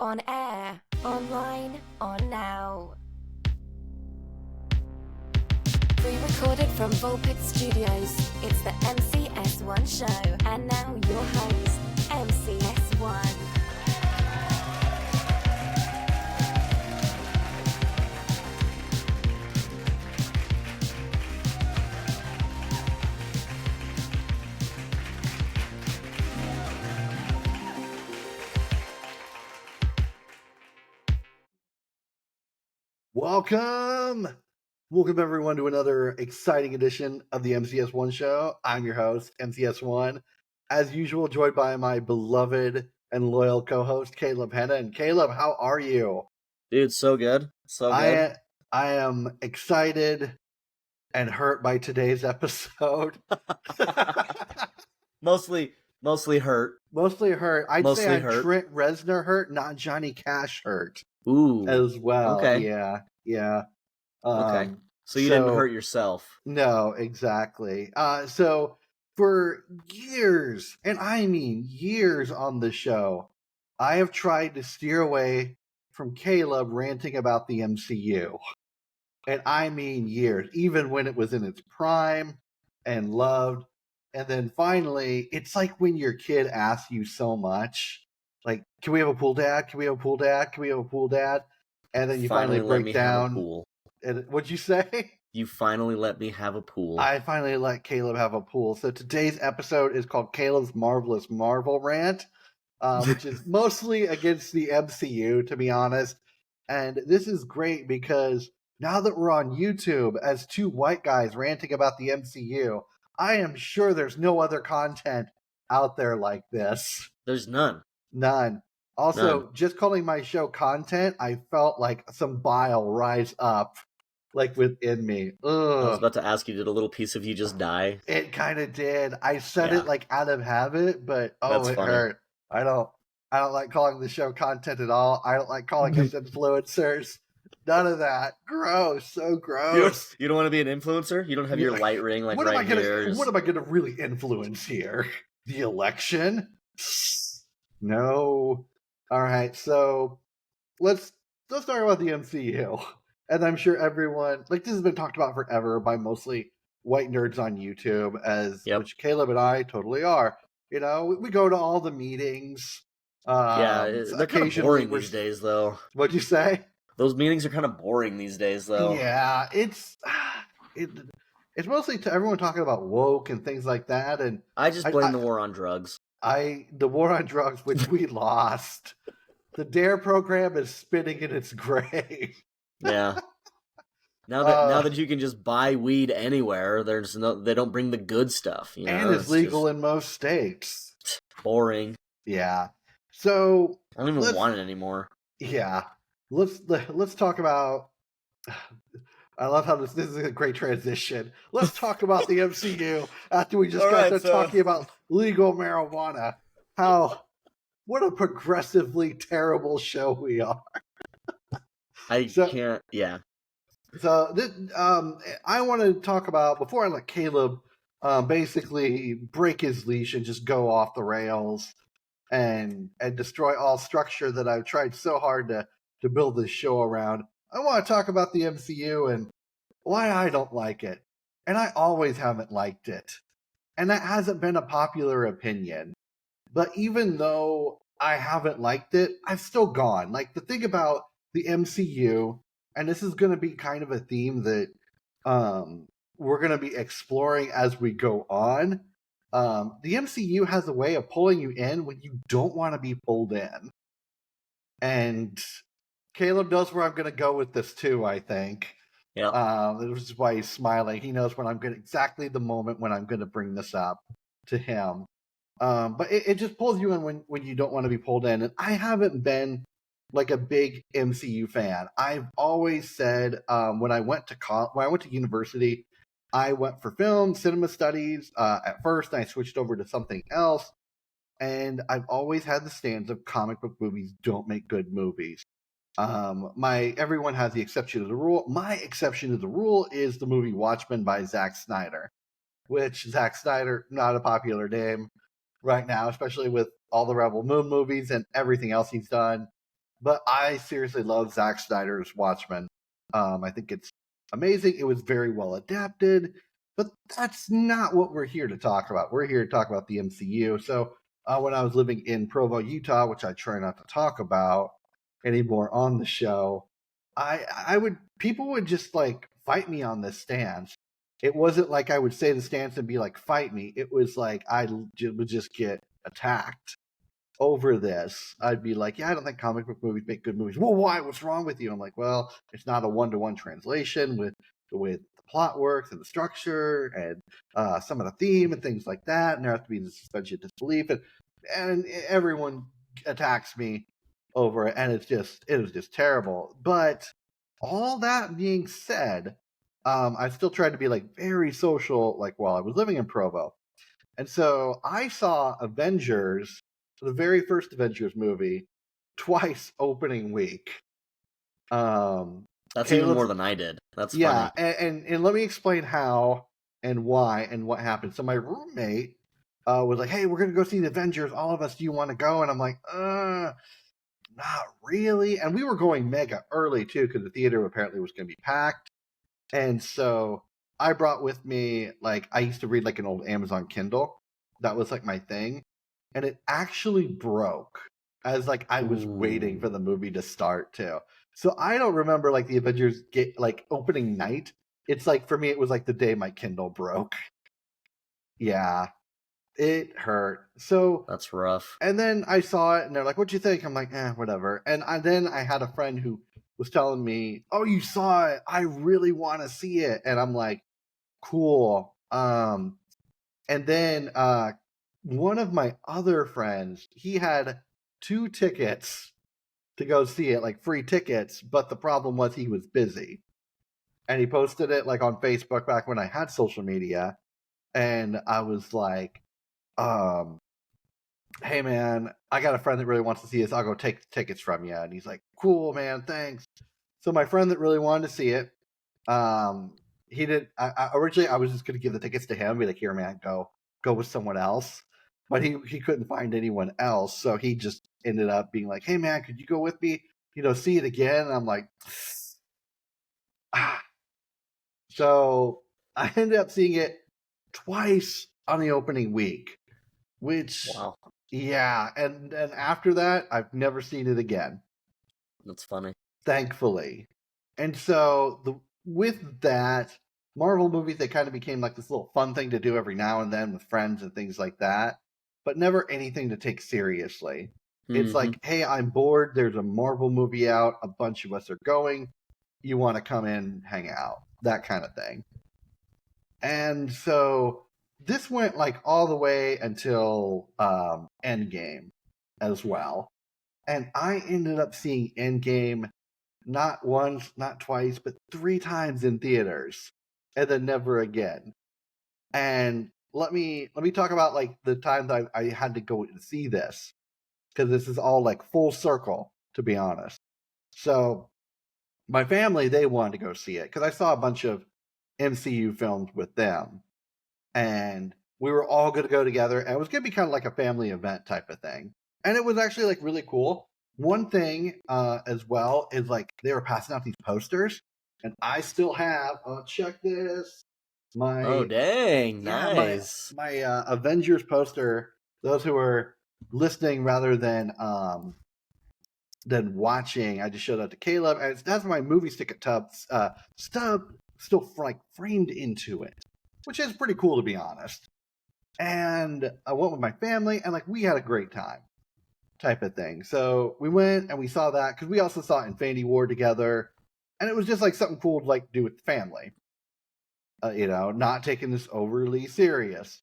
On air, online, on now. Pre-recorded from Vulpix Studios, it's the MCS1 show. And now your host, MCS1. Welcome everyone to another exciting edition of the MCS1 show. I'm your host, MCS1. As usual, joined by my beloved and loyal co-host, Caleb Henna. And Caleb, how are you? Dude, so good. I am excited and hurt by today's episode. Mostly hurt. Mostly hurt. I'd Mostly say I'm hurt. Trent Reznor hurt, not Johnny Cash hurt. Ooh. As well. Okay. Yeah. Okay. So you didn't hurt yourself. No, exactly. So for years, and I mean years on the show, I have tried to steer away from Caleb ranting about the MCU. And I mean years, even when it was in its prime and loved. And then finally, it's like when your kid asks you so much, like, can we have a pool, Dad? Can we have a pool, Dad? Can we have a pool, Dad? And then you finally break down. Have a pool. And what'd you say? You finally let me have a pool. I finally let Caleb have a pool. So today's episode is called Caleb's Marvelous Marvel Rant, which is mostly against the MCU, to be honest. And this is great because now that we're on YouTube as two white guys ranting about the MCU, I am sure there's no other content out there like this. There's none. Also, just calling my show content, I felt like some bile rise up, like within me. Ugh. I was about to ask you, did a little piece of you just die? It kind of did. I said it like out of habit, but That's it funny. hurt. I don't like calling the show content at all. I don't like calling us influencers. None of that. Gross. So gross. You don't want to be an influencer? You don't have your light ring like right here? What am I going to really influence here? The election? No. All right, so let's talk about the MCU. And I'm sure everyone, like, this has been talked about forever by mostly white nerds on YouTube, which Caleb and I totally are. You know, we go to all the meetings. They're kind of boring these days, though. What'd you say? Those meetings are kind of boring these days, though. Yeah, it's mostly to everyone talking about woke and things like that. And I just blame the war on drugs. The war on drugs, which we lost. The DARE program is spinning in its grave. Yeah. Now that you can just buy weed anywhere, they don't bring the good stuff. You know? And it's legal in most states. Boring. Yeah. So I don't even want it anymore. Yeah. Let's talk about. I love how this is a great transition. Let's talk about the MCU after we just got talking about legal marijuana. What a progressively terrible show we are. can't. Yeah. So this, I want to talk about, before I let Caleb basically break his leash and just go off the rails and destroy all structure that I've tried so hard to build this show around. I want to talk about the MCU and why I don't like it. And I always haven't liked it. And that hasn't been a popular opinion. But even though I haven't liked it, I've still gone. Like, the thing about the MCU, and this is going to be kind of a theme that we're going to be exploring as we go on. The MCU has a way of pulling you in when you don't want to be pulled in. And Caleb knows where I'm going to go with this too, I think. Yeah. Which is why he's smiling. He knows exactly the moment when I'm going to bring this up to him. But it just pulls you in when you don't want to be pulled in. And I haven't been like a big MCU fan. I've always said when I went to university, I went for cinema studies at first, and I switched over to something else. And I've always had the stance of comic book movies don't make good movies. Everyone has the exception of the rule. My exception to the rule is the movie Watchmen by Zack Snyder, which Zack Snyder, not a popular name right now, especially with all the Rebel Moon movies and everything else he's done. but I seriously love Zack Snyder's Watchmen. I think it's amazing. It was very well adapted, but that's not what we're here to talk about. We're here to talk about the MCU. So when I was living in Provo, Utah, which I try not to talk about anymore on the show, I would people would just like fight me on this stance. It wasn't like I would say the stance and be like, fight me. It was like would just get attacked over this. I'd be like, yeah, I don't think comic book movies make good movies. Well, why? What's wrong with you? I'm like, well, it's not a one-to-one translation with the way the plot works and the structure and some of the theme and things like that. And there has to be the suspension of disbelief. And everyone attacks me over it. And it was just terrible. But all that being said, I still tried to be like very social, like while I was living in Provo. And so I saw Avengers, the very first Avengers movie, twice opening week. That's even more than I did. That's yeah, funny. And let me explain how and why and what happened. So my roommate was like, "Hey, we're gonna go see the Avengers. All of us, do you want to go?" And I'm like, not really. And we were going mega early too, because the theater apparently was going to be packed. And so I brought with me, like, I used to read like an old Amazon Kindle. That was like my thing. And it actually broke as like I was waiting for the movie to start too. So I don't remember like the Avengers get like opening night. It's like for me, it was like the day my Kindle broke. Yeah, it hurt. So that's rough. And then I saw it and they're like, "What'd you think?" I'm like, whatever. And then I had a friend who was telling me, "Oh, you saw it. I really want to see it." And I'm like, "Cool." And then one of my other friends, he had 2 tickets to go see it, like free tickets, but the problem was he was busy. And he posted it like on Facebook back when I had social media. And I was like, "Hey man, I got a friend that really wants to see this. I'll go take the tickets from you." And he's like, "Cool, man, thanks." So my friend that really wanted to see it, he did. Originally I was just going to give the tickets to him, be like, "Here, man, go with someone else." But he couldn't find anyone else, so he just ended up being like, "Hey man, could you go with me? See it again?" And I'm like, ah. So I ended up seeing it twice on the opening week, which wow. Yeah, and after that, I've never seen it again. That's funny. Thankfully. And so with that, Marvel movies, they kind of became like this little fun thing to do every now and then with friends and things like that, but never anything to take seriously. It's like, hey, I'm bored. There's a Marvel movie out. A bunch of us are going. You want to come in, hang out, that kind of thing. And so this went like all the way until Endgame as well. And I ended up seeing Endgame not once, not twice, but 3 times in theaters, and then never again. And let me talk about like the time that I had to go and see this, because this is all like full circle, to be honest. So my family, they wanted to go see it because I saw a bunch of MCU films with them. And we were all going to go together, and it was going to be kind of like a family event type of thing. And it was actually like really cool. One thing as well is like they were passing out these posters, and I still have. Check this. Oh dang! Nice. My Avengers poster. Those who are listening rather than watching, I just showed that to Caleb, and that's my movie ticket stub still like framed into it, which is pretty cool, to be honest. And I went with my family, and like we had a great time, type of thing. So we went and we saw that because we also saw Infinity War together, and it was just like something cool to like do with the family. Not taking this overly serious.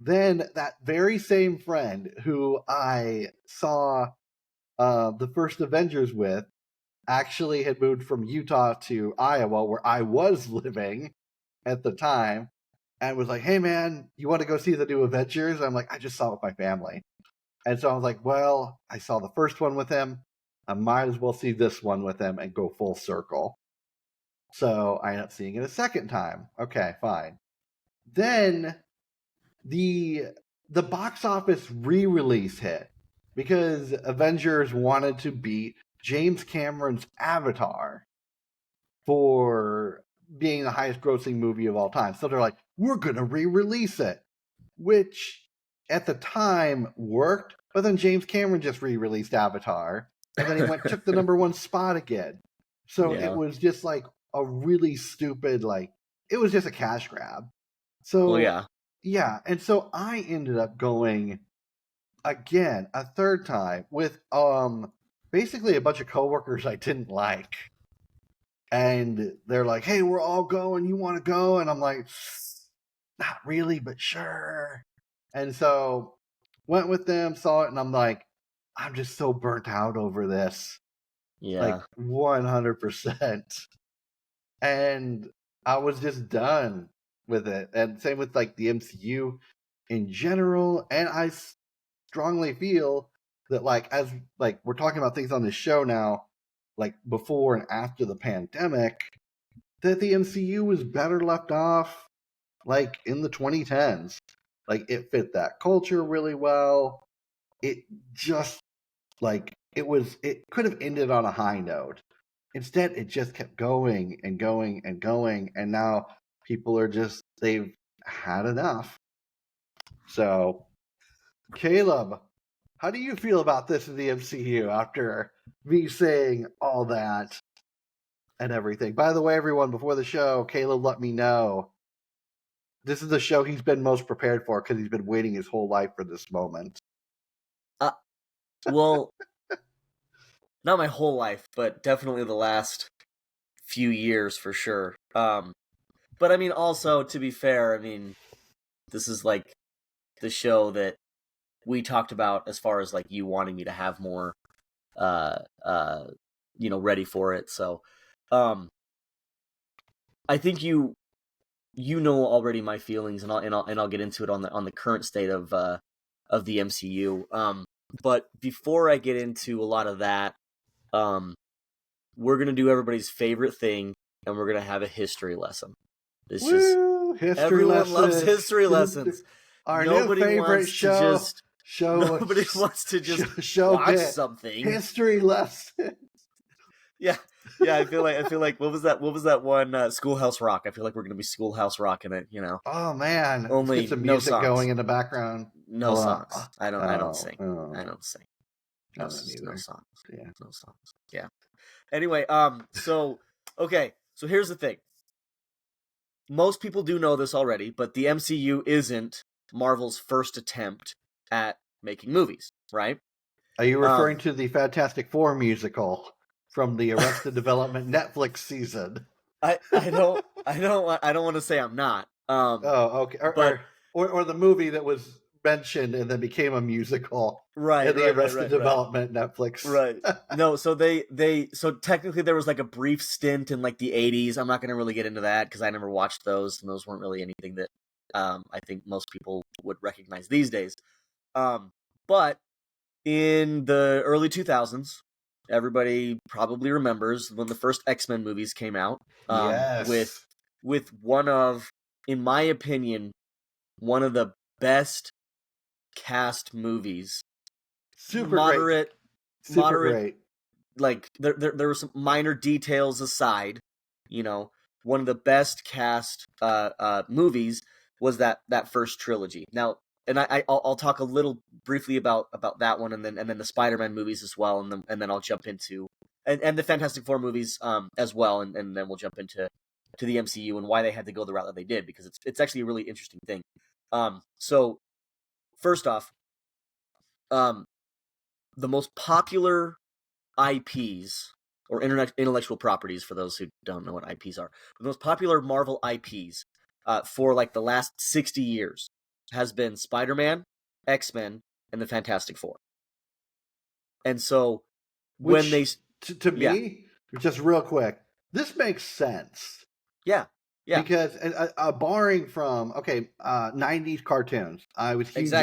Then that very same friend who I saw the first Avengers with actually had moved from Utah to Iowa, where I was living at the time, and was like, "Hey man, you want to go see the new Avengers?" And I'm like, "I just saw it with my family." And so I was like, "Well, I saw the first one with him. I might as well see this one with him and go full circle." So I ended up seeing it a second time. Okay, fine. Then the box office re-release hit because Avengers wanted to beat James Cameron's Avatar for being the highest grossing movie of all time. So they're like, we're going to re-release it, which at the time worked, but then James Cameron just re-released Avatar, and then he took the number one spot again. So Yeah. it was just like a really stupid, like, it was just a cash grab. So yeah. And so I ended up going again a third time with basically a bunch of coworkers I didn't like. And they're like, hey, we're all going. You want to go? And I'm like, not really, but sure. And so went with them, saw it, and I'm like, I'm just so burnt out over this. Yeah. Like 100%. And I was just done with it. And same with like the MCU in general. And I strongly feel that like, as like we're talking about things on this show now, like before and after the pandemic, that the MCU was better left off like in the 2010s. Like it fit that culture really well. It just like it could have ended on a high note. Instead, it just kept going and going and going, and now people are just they've had enough. So, Caleb, how do you feel about this in the MCU after me saying all that and everything? By the way, everyone, before the show, Caleb let me know this is the show he's been most prepared for because he's been waiting his whole life for this moment. Well, not my whole life, but definitely the last few years for sure. But I mean, also to be fair, I mean, this is like the show that we talked about as far as like you wanting me to have more, ready for it. So, I think you know already my feelings, and I'll get into it on the current state of the MCU. But before I get into a lot of that, we're gonna do everybody's favorite thing, and we're gonna have a history lesson. This is everyone loves history lessons. Our nobody new favorite show. Nobody wants to just watch something. History lessons. Yeah. I feel like what was that one Schoolhouse Rock? I feel like we're gonna be Schoolhouse Rocking it, you know. Oh man. Only let's get some music going in the background. No songs. I don't sing. I don't sing. No songs. Yeah. No songs. Yeah. Anyway, so here's the thing. Most people do know this already, but the MCU isn't Marvel's first attempt at making movies, right? Are you referring to the Fantastic Four musical from the Arrested Development Netflix season? I don't want to say I'm not. Okay. Or the movie that was mentioned and then became a musical, right? In the Arrested Development Netflix, right? No, so so technically there was like a brief stint in like the 80s. I'm not going to really get into that because I never watched those, and those weren't really anything that I think most people would recognize these days. But in the early 2000s, everybody probably remembers when the first X-Men movies came out. Yes. With one of, in my opinion, one of the best cast movies. Super great. Like there were some minor details aside, you know, one of the best cast movies was that first trilogy. Now, and I'll talk a little briefly about that one, and then the Spider-Man movies as well, and then I'll jump into and the Fantastic Four movies as well, and then we'll jump into the MCU and why they had to go the route that they did, because it's actually a really interesting thing. So first off, the most popular IPs, or intellectual properties, for those who don't know what IPs are, the most popular Marvel IPs for like the last 60 years has been Spider-Man, X-Men, and the Fantastic Four. And so when they to me, just real quick, this makes sense. Yeah. Because barring from 90s cartoons, I was huge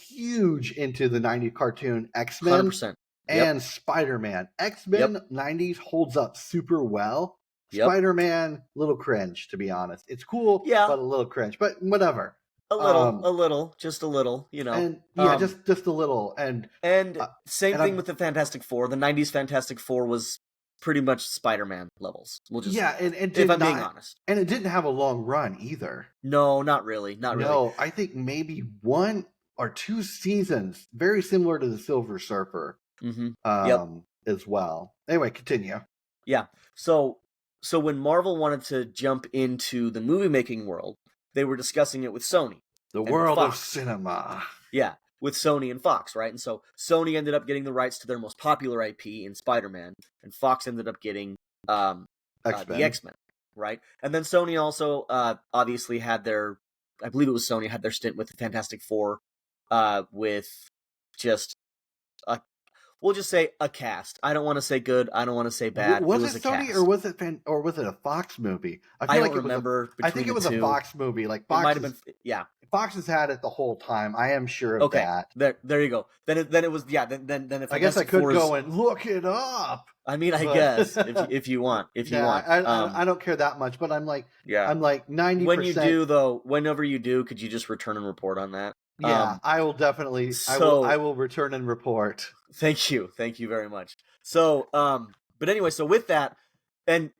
huge into the 90s cartoon X-Men 100%. and Spider-Man. X-Men 90s holds up super well. Yep. Spider-Man, little cringe, to be honest. It's cool, but a little cringe. But whatever. just a little, And yeah, just a little, and uh, same and thing I'm, with the Fantastic Four. The '90s Fantastic Four was pretty much Spider-Man levels. We'll just yeah, and it if did I'm being not, honest. and it didn't have a long run either. No, not really, not really. No, I think maybe 1 or 2 seasons, very similar to the Silver Surfer, Mm-hmm. Yep. as well. Anyway, continue. Yeah. So when Marvel wanted to jump into the movie making world, they were discussing it with Sony. The and world of Fox. cinema. Yeah, with Sony and Fox, right? And so Sony ended up getting the rights to their most popular IP in Spider-Man, and Fox ended up getting the X-Men, right? And then Sony also obviously had their, I believe it was Sony, had their stint with the Fantastic Four, with just a, we'll just say a cast. I don't want to say good. I don't want to say bad. Was it it Sony cast. or was it a Fox movie? I don't remember. I think it was a Fox movie. Like Fox, it might have been. Yeah, Fox has had it the whole time. I am sure of that. There you go. Then it was Then if I guess I could go and look it up. I mean, I guess if you want, you want. I don't care that much, but I'm like 90%. When you do though, whenever you do, could you just return and report on that? Yeah, I will definitely. I will return and report. Thank you very much. So, but anyway, so with that, and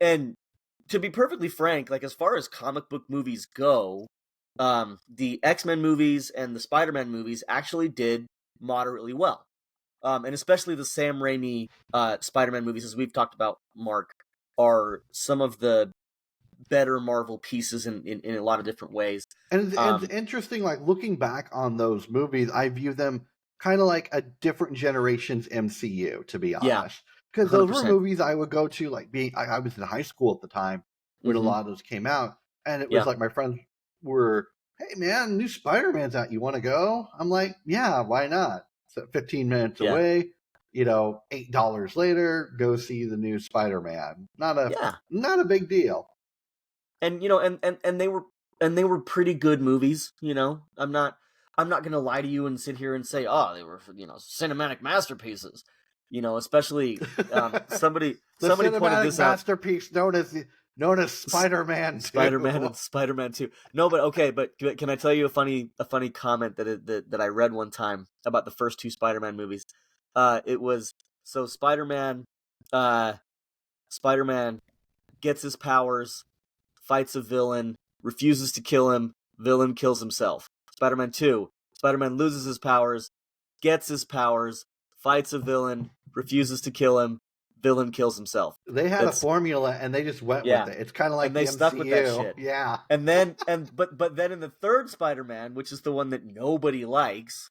to be perfectly frank, like as far as comic book movies go, the X-Men movies and the Spider-Man movies actually did moderately well. And especially the Sam Raimi Spider-Man movies, as we've talked about, Mark, are some of the better Marvel pieces in a lot of different ways. And it's interesting, like looking back on those movies, I view them kind of like a different generation's MCU, to be honest. Because those were movies I would go to, like I was in high school at the time when a lot of those came out, and it was like my friends were, "Hey man, new Spider-Man's out. You want to go?" I'm like, "Yeah, why not?" So 15 minutes away, $8 later, go see the new Spider-Man. Not a big deal. And and they were pretty good movies. I'm not gonna lie to you and sit here and say, oh, they were cinematic masterpieces. Especially somebody pointed this out. Masterpiece known as Spider-Man 2. Spider-Man and Spider-Man 2. No, but okay, but can I tell you a funny comment that I read one time about the first two Spider-Man movies? It was so Spider-Man gets his powers, fights a villain, refuses to kill him, villain kills himself. Spider-Man 2, Spider-Man loses his powers, gets his powers, fights a villain, refuses to kill him, villain kills himself. They had a formula and they just went with it. It's kind of like they the stuck MCU. with that shit. Yeah. And then but then in the third Spider-Man, which is the one that nobody likes,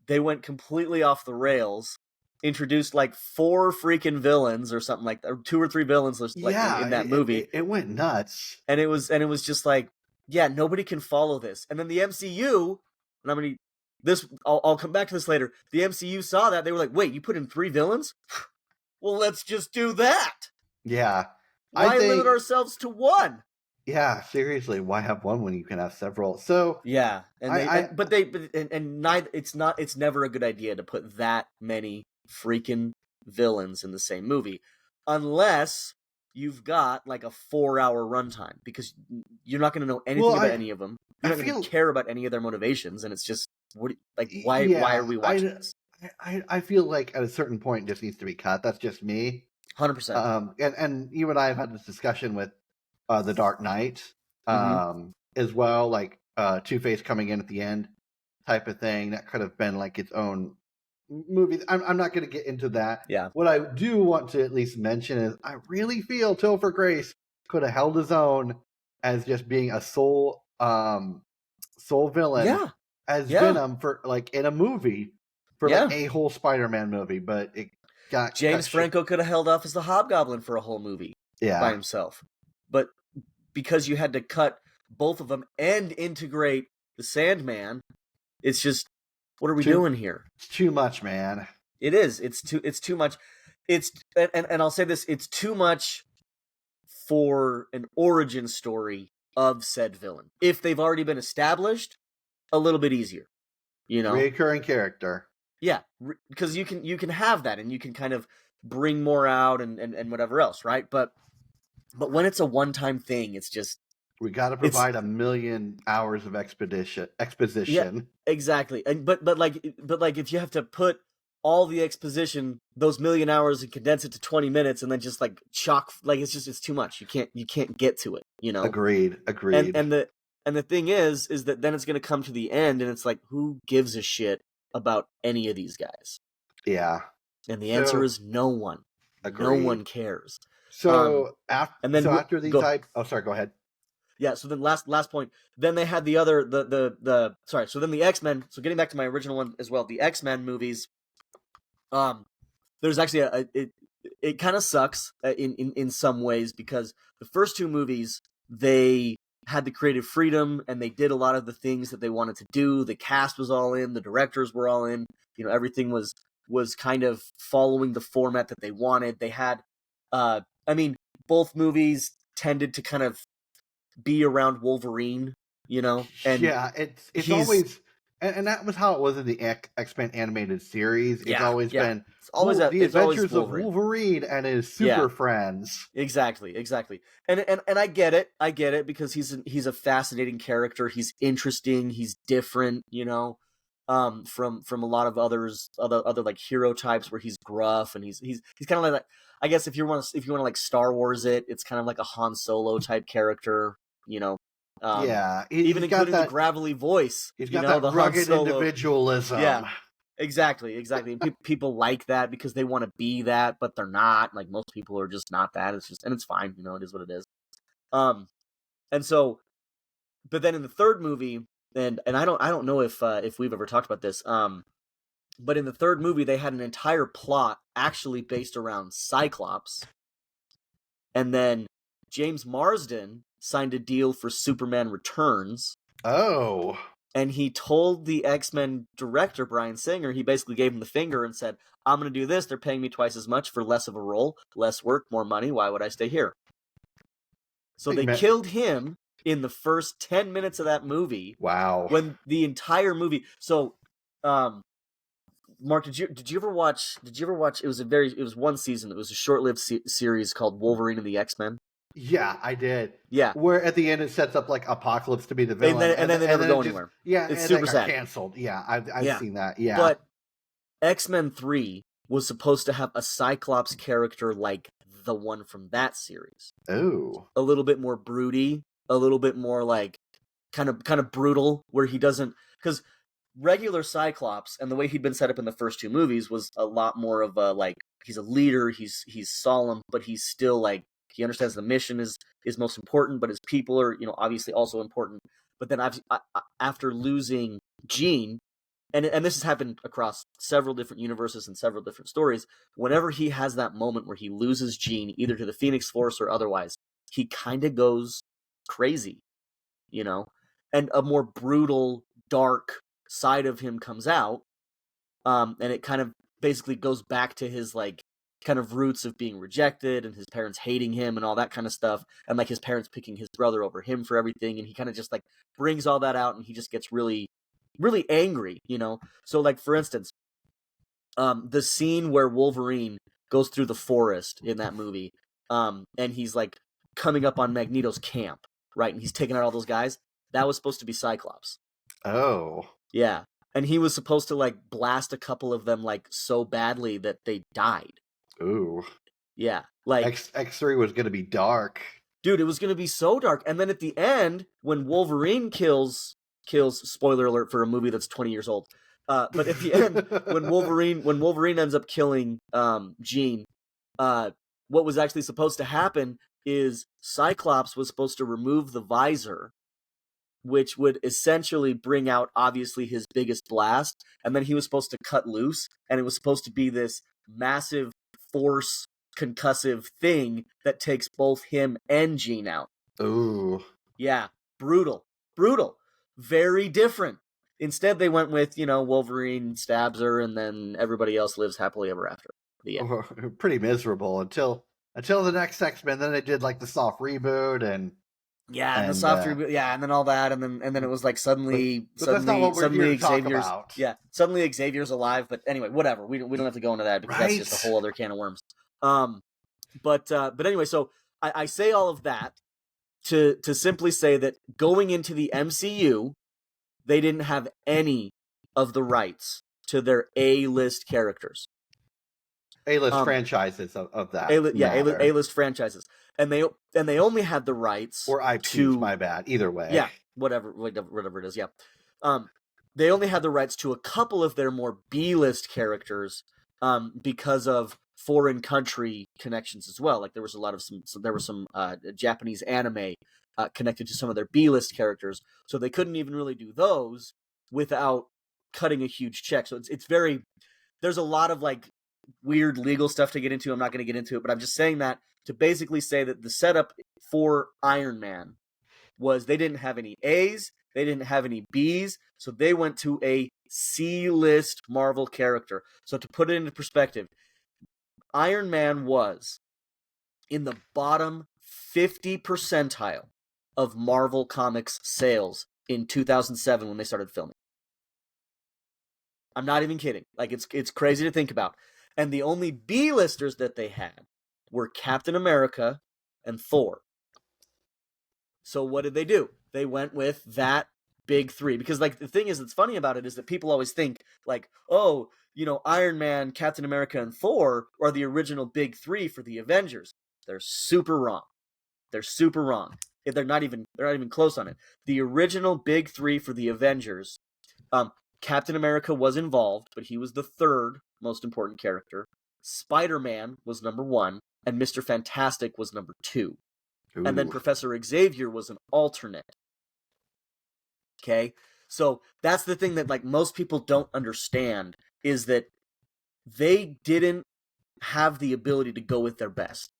they went completely off the rails. Introduced like 4 freaking villains or something like that, or 2 or 3 villains in that movie. It went nuts. And it was just like, nobody can follow this. And then the MCU, and I'll come back to this later. The MCU saw that, they were like, wait, you put in 3 villains? Well, let's just do that. Yeah. Why limit ourselves to 1? Yeah, seriously, why have 1 when you can have several? So yeah, and it's never a good idea to put that many freaking villains in the same movie, unless you've got like a 4-hour runtime, because you're not going to know anything about any of them. You're not going to care about any of their motivations, and it's just why are we watching this? I feel like at a certain point it just needs to be cut. That's just me. 100%. And you and I have had this discussion with The Dark Knight as well, like Two-Face coming in at the end type of thing. That could have been like its own movie. I'm not going to get into that. Yeah. What I do want to at least mention is I really feel Topher Grace could have held his own as just being a sole villain as Venom for like in a movie for like a whole Spider-Man movie, but it got James Franco could have held off as the Hobgoblin for a whole movie by himself. But because you had to cut both of them and integrate the Sandman, it's just, what are we doing here? It's too much, man. It is. It's too much. And I'll say this, it's too much for an origin story of said villain. If they've already been established, a little bit easier. Recurring character. Yeah, because you can have that, and you can kind of bring more out and whatever else, right? But when it's a one-time thing, it's just We got to provide 1 million hours of exposition. Yeah, exactly. And but like if you have to put all the exposition, those 1 million hours, and condense it to 20 minutes, and then just like it's too much. You can't get to it. Agreed. And the thing is that then it's going to come to the end, and it's like, who gives a shit about any of these guys? Yeah. And the answer is no one. Agreed. No one cares. So after these oh, sorry, go ahead. Yeah, so then last point. Then they had the other so then the X-Men, so getting back to my original one as well, the X-Men movies. There's actually it kind of sucks in some ways, because the first two movies, they had the creative freedom and they did a lot of the things that they wanted to do. The cast was all in, the directors were all in, everything was kind of following the format that they wanted. They had both movies tended to kind of be around Wolverine, and yeah, it's always, and that was how it was in the X-Men animated series. It's always been the adventures of Wolverine and his super friends. Exactly. And I get it because he's a fascinating character. He's interesting. He's different, from a lot of other like hero types where he's gruff and he's kind of like, I guess if you want to like Star Wars it's kind of like a Han Solo type character. Even including the gravelly voice. He's got that rugged individualism. Yeah, exactly. And people like that because they want to be that, but they're not. Like, most people are just not that. And it's fine. It is what it is. And so, but then in the third movie, and I don't know if we've ever talked about this. But in the third movie, they had an entire plot actually based around Cyclops, and then James Marsden signed a deal for Superman Returns. Oh. And he told the X-Men director, Bryan Singer, he basically gave him the finger and said, I'm going to do this. They're paying me twice as much for less of a role, less work, more money. Why would I stay here? So they killed him in the first 10 minutes of that movie. Wow. When the entire movie... So, Mark, did you ever watch... It was one season. It was a short-lived series called Wolverine and the X-Men. Yeah, I did. Yeah. Where at the end it sets up like Apocalypse to be the villain. And then they never go anywhere. Yeah, it's and super got sad. Canceled. Yeah, I've seen that. Yeah. But X-Men 3 was supposed to have a Cyclops character like the one from that series. Oh. A little bit more broody, a little bit more like kind of brutal, where he doesn't... Because regular Cyclops, and the way he'd been set up in the first two movies, was a lot more of a, like, he's a leader, he's solemn, but he's still like, he understands the mission is most important, but his people are, obviously also important. But then after losing Jean, and this has happened across several different universes and several different stories, whenever he has that moment where he loses Jean, either to the Phoenix Force or otherwise, he kind of goes crazy, and a more brutal, dark side of him comes out, and it kind of basically goes back to his, like, kind of roots of being rejected and his parents hating him and all that kind of stuff, and like his parents picking his brother over him for everything, and he kind of just like brings all that out, and he just gets really, really angry, So, like, for instance, the scene where Wolverine goes through the forest in that movie, and he's like coming up on Magneto's camp, right, and he's taking out all those guys. That was supposed to be Cyclops. Oh. Yeah. And he was supposed to like blast a couple of them like so badly that they died. Ooh. Yeah. Like X3 was going to be dark. Dude, it was going to be so dark. And then at the end, when Wolverine kills, spoiler alert for a movie that's 20 years old. But at the end, when Wolverine ends up killing Jean, what was actually supposed to happen is Cyclops was supposed to remove the visor, which would essentially bring out, obviously, his biggest blast, and then he was supposed to cut loose, and it was supposed to be this massive force concussive thing that takes both him and Jean out. Ooh. Yeah, brutal. Very different. Instead, they went with, Wolverine stabs her, and then everybody else lives happily ever after. The end. Oh, pretty miserable until the next X-Men. Then they did like the soft reboot and the soft reboot, and then all that, and then it was like suddenly that's not what we're here to talk about. Yeah, suddenly Xavier's alive. But anyway, whatever. We don't have to go into that because that's just a whole other can of worms. But anyway, so I say all of that to simply say that going into the MCU, they didn't have any of the rights to their A-list characters. A-list franchises of that. A-list franchises, and they only had the rights or IPs. My bad. Either way, yeah, whatever it is. Yeah, they only had the rights to a couple of their more B-list characters, because of foreign country connections as well. Like there was some Japanese anime connected to some of their B-list characters, so they couldn't even really do those without cutting a huge check. So it's very, there's a lot of like weird legal stuff to get into. I'm not going to get into it, but I'm just saying that to basically say that the setup for Iron Man was they didn't have any A's, they didn't have any B's, so they went to a C-list Marvel character. So to put it into perspective, Iron Man was in the bottom 50 percentile of Marvel Comics sales in 2007 when they started filming. I'm not even kidding. Like it's crazy to think about. And the only B-listers that they had were Captain America and Thor. So what did they do? They went with that big three. Because like the thing is that's funny about it is that people always think like, oh, Iron Man, Captain America, and Thor are the original big three for the Avengers. They're super wrong. They're not even close on it. The original big three for the Avengers, Captain America was involved, but he was the third most important character. Spider-Man was number 1, and Mr. Fantastic was number 2. Ooh. And then Professor Xavier was an alternate. Okay? So that's the thing that like most people don't understand is that they didn't have the ability to go with their best.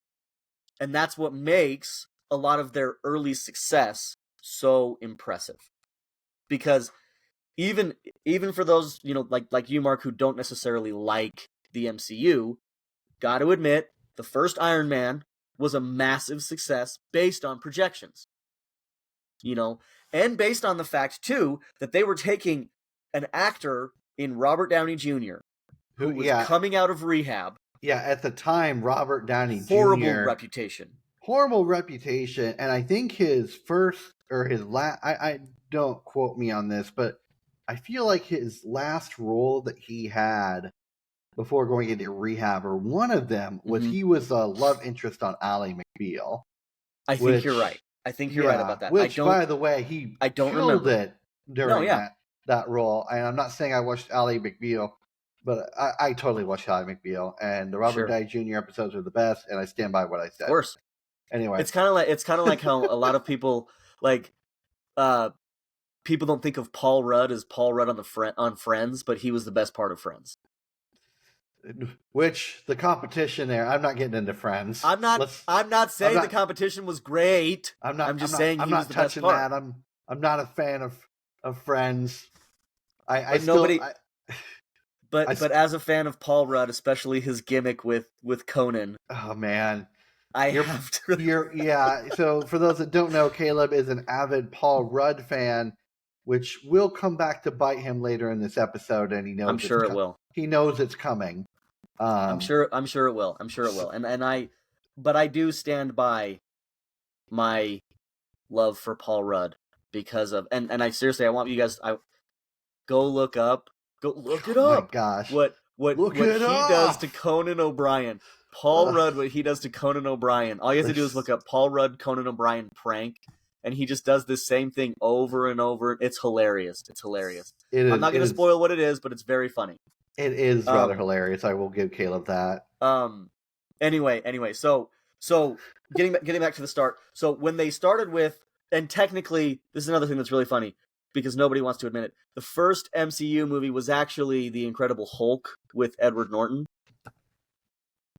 And that's what makes a lot of their early success so impressive. Because even for those, like you, Mark, who don't necessarily like the MCU, got to admit, the first Iron Man was a massive success based on projections. And based on the fact, too, that they were taking an actor in Robert Downey Jr., who was coming out of rehab. Yeah, at the time, Robert Downey Jr. Horrible reputation. And I think his first, or his last, I don't quote me on this, but I feel like his last role that he had before going into rehab, or one of them, was he was a love interest on Ally McBeal. I think you're right. I think you're right about that. Which, by the way, I don't killed remember it during that role. And I'm not saying I watched Ally McBeal, but I totally watched Ally McBeal, and the Robert Downey Jr. episodes are the best, and I stand by what I said. Of course. Anyway, it's kind of like how a lot of people people don't think of Paul Rudd as Paul Rudd on Friends, but he was the best part of Friends. Which the competition there, I'm not getting into Friends. I'm not saying the competition was great. I'm just saying he was the best part. I'm not a fan of Friends. But as a fan of Paul Rudd, especially his gimmick with Conan. Oh man. have to. So for those that don't know, Caleb is an avid Paul Rudd fan, which will come back to bite him later in this episode, and he knows. I'm sure it will. He knows it's coming. I'm sure it will. But I do stand by my love for Paul Rudd because of, and I seriously, I want you guys, go look it up. Oh my gosh. What he does to Conan O'Brien. Paul Rudd, what he does to Conan O'Brien. All you have to do is look up Paul Rudd, Conan O'Brien prank, and he just does this same thing over and over. It's hilarious. I'm not going to spoil what it is, but it's very funny. It is rather hilarious. I will give Caleb that. Anyway, so getting back to the start. So when they started with, and technically, this is another thing that's really funny because nobody wants to admit it. The first MCU movie was actually The Incredible Hulk with Edward Norton.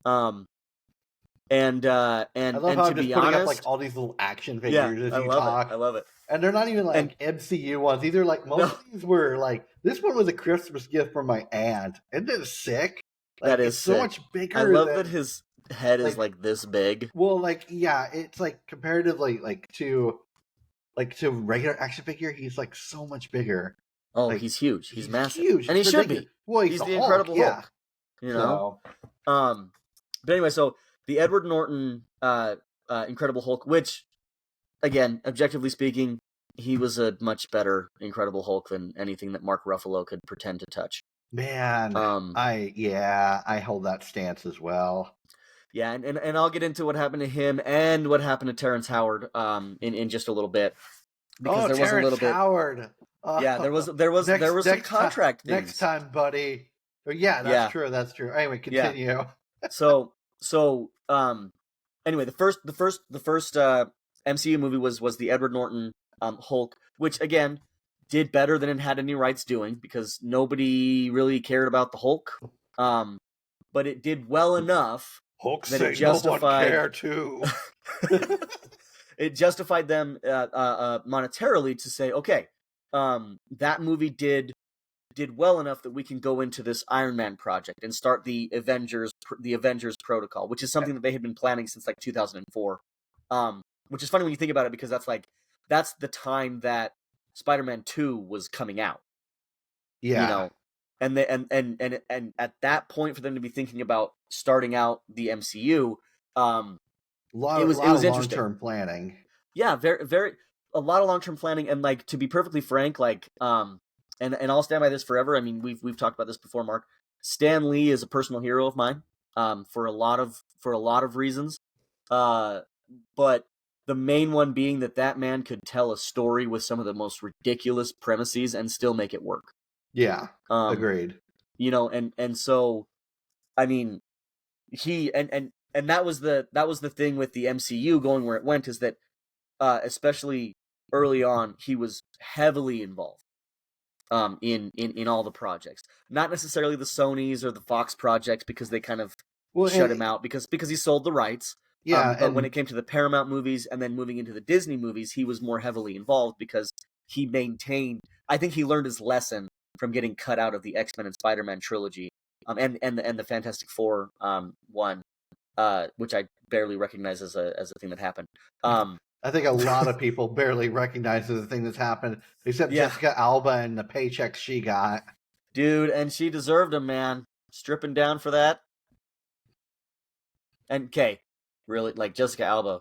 And I love how to I'm just be putting honest, up like all these little action figures as you talk. I love it. And they're not even like MCU ones. Either like most of these were like, this one was a Christmas gift from my aunt. Isn't it sick? Like, that is so much bigger. I love that his head is like this big. Well, like it's like comparatively like to regular action figure, he's like so much bigger. Oh, like, he's huge. He's massive, huge. And he should be. Well, he's the Incredible Hulk. You know. So. But anyway, so the Edward Norton Incredible Hulk, which again, objectively speaking, he was a much better Incredible Hulk than anything that Mark Ruffalo could pretend to touch. Man, I hold that stance as well. Yeah, and I'll get into what happened to him and what happened to Terrence Howard in just a little bit, because there was a little bit. Howard. Yeah, there was some contract things. Next time, buddy. Yeah, that's true. That's true. Anyway, continue. Yeah. So anyway, the first MCU movie was the Edward Norton Hulk, which again did better than it had any rights doing, because nobody really cared about the Hulk. But it did well enough Hulk that it justified. No one care too. It justified them monetarily to say, okay, that movie did well enough that we can go into this Iron Man project and start the Avengers protocol, which is something that they had been planning since like 2004. Which is funny when you think about it, because that's the time that Spider-Man 2 was coming out. Yeah. You know, and at that point, for them to be thinking about starting out the MCU, it was interesting. Long-term planning. Yeah, a lot of long-term planning, and like, to be perfectly frank, like, and I'll stand by this forever. I mean, we've talked about this before, Mark. Stan Lee is a personal hero of mine, for a lot of reasons, but the main one being that man could tell a story with some of the most ridiculous premises and still make it work. Yeah, agreed. You know, and so, I mean, he and that was the thing with the MCU going where it went, is that especially early on, he was heavily involved in all the projects. Not necessarily the Sonys or the Fox projects, because they kind of shut him out because he sold the rights. Yeah, but when it came to the Paramount movies and then moving into the Disney movies, he was more heavily involved, because he maintained. I think he learned his lesson from getting cut out of the X-Men and Spider-Man trilogy, and the Fantastic Four one, which I barely recognize as a thing that happened. I think a lot of people barely recognize the thing that's happened, except Jessica Alba and the paychecks she got. Dude, and she deserved them, man. Stripping down for that. And Kay, really, like, Jessica Alba.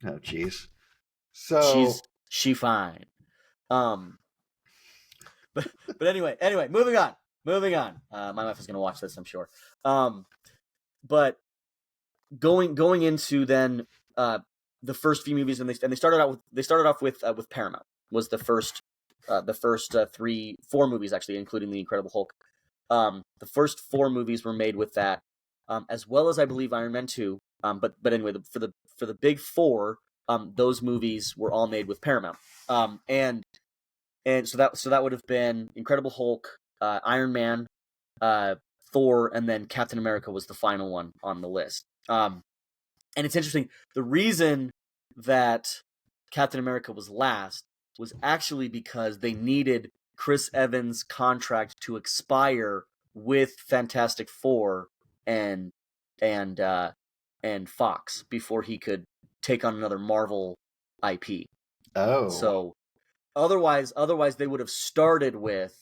Oh, jeez. So she fine. But anyway, moving on. My wife is gonna watch this, I'm sure. But going into then the first few movies, and they started off with Paramount, was the first 4 movies, actually, including the Incredible Hulk. The first 4 movies were made with that, as well as, I believe, Iron Man 2. But anyway, for the big 4, those movies were all made with Paramount. And so that would have been Incredible Hulk, Iron Man, Thor, and then Captain America was the final one on the list. And it's interesting. The reason that Captain America was last was actually because they needed Chris Evans' contract to expire with Fantastic Four and Fox before he could take on another Marvel IP. Oh. So otherwise they would have started with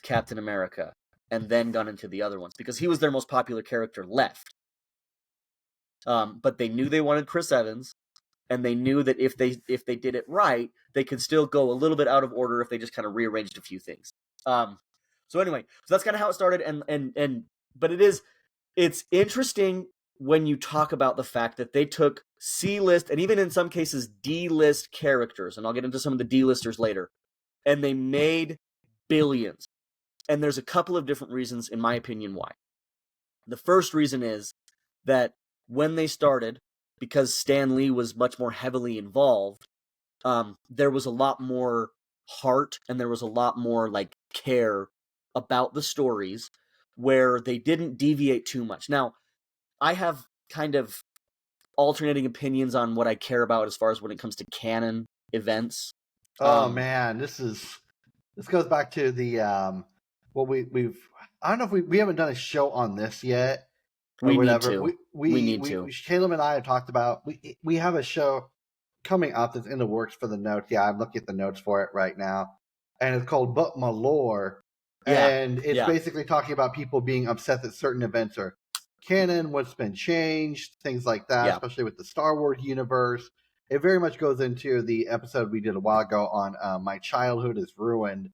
Captain America and then gone into the other ones, because he was their most popular character left. But they knew they wanted Chris Evans, and they knew that if they did it right, they could still go a little bit out of order if they just kind of rearranged a few things. So anyway, so that's kind of how it started, but it's interesting when you talk about the fact that they took C-list and even in some cases D-list characters, and I'll get into some of the D-listers later, and they made billions. And there's a couple of different reasons, in my opinion, why. The first reason is that when they started, because Stan Lee was much more heavily involved, there was a lot more heart and there was a lot more like care about the stories, where they didn't deviate too much. Now, I have kind of alternating opinions on what I care about as far as when it comes to canon events. Oh man, this goes back to the what we've. I don't know if we haven't done a show on this yet. We need to. We need to. Caleb and I have talked about we have a show coming up that's in the works for the notes. Yeah, I'm looking at the notes for it right now, and it's called "But My Lore," and it's basically talking about people being upset that certain events are canon, what's been changed, things like that, especially with the Star Wars universe. it very much goes into the episode we did a while ago on My Childhood is Ruined,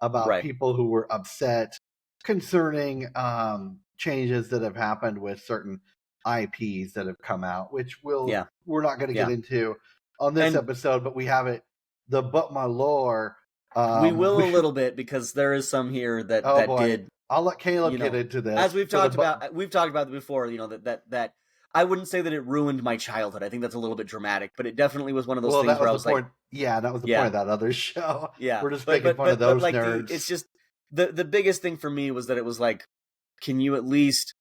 about people who were upset concerning changes that have happened with certain IPs that have come out, which we're not going to get into on this episode, but we have it. The But My Lore. We will a little bit, because there is some here that did. I'll let Caleb get into this. As we've talked about it before. That I wouldn't say that it ruined my childhood. I think that's a little bit dramatic, but it definitely was one of those things where I was like, that was the point of that other show. Yeah, we're just making fun of those nerds. It's just the biggest thing for me was that it was like, can you at least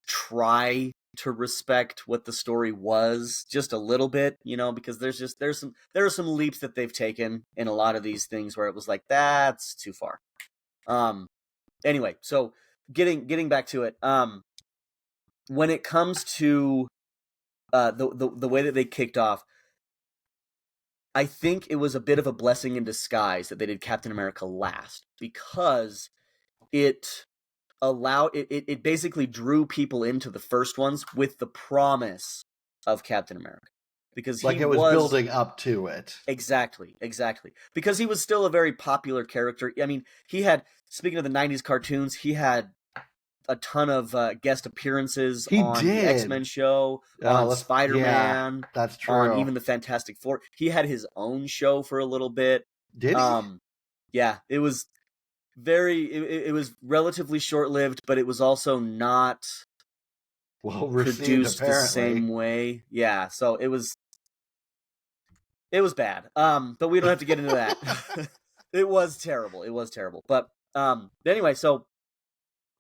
try to respect what the story was just a little bit, because there are some leaps that they've taken in a lot of these things where it was like, that's too far. Anyway, so getting back to it, when it comes to the way that they kicked off, I think it was a bit of a blessing in disguise that they did Captain America last, because it basically drew people into the first ones with the promise of Captain America, because it was building up to it. Exactly. Because he was still a very popular character. I mean, speaking of the 90s cartoons, he had a ton of guest appearances on the X-Men show, on Spider-Man. Yeah, that's true. On even the Fantastic Four. He had his own show for a little bit. Did he? Yeah, it was it was relatively short-lived, but it was also not well received, produced apparently the same way. Yeah, so it was bad. But we don't have to get into that. It was terrible. But anyway, so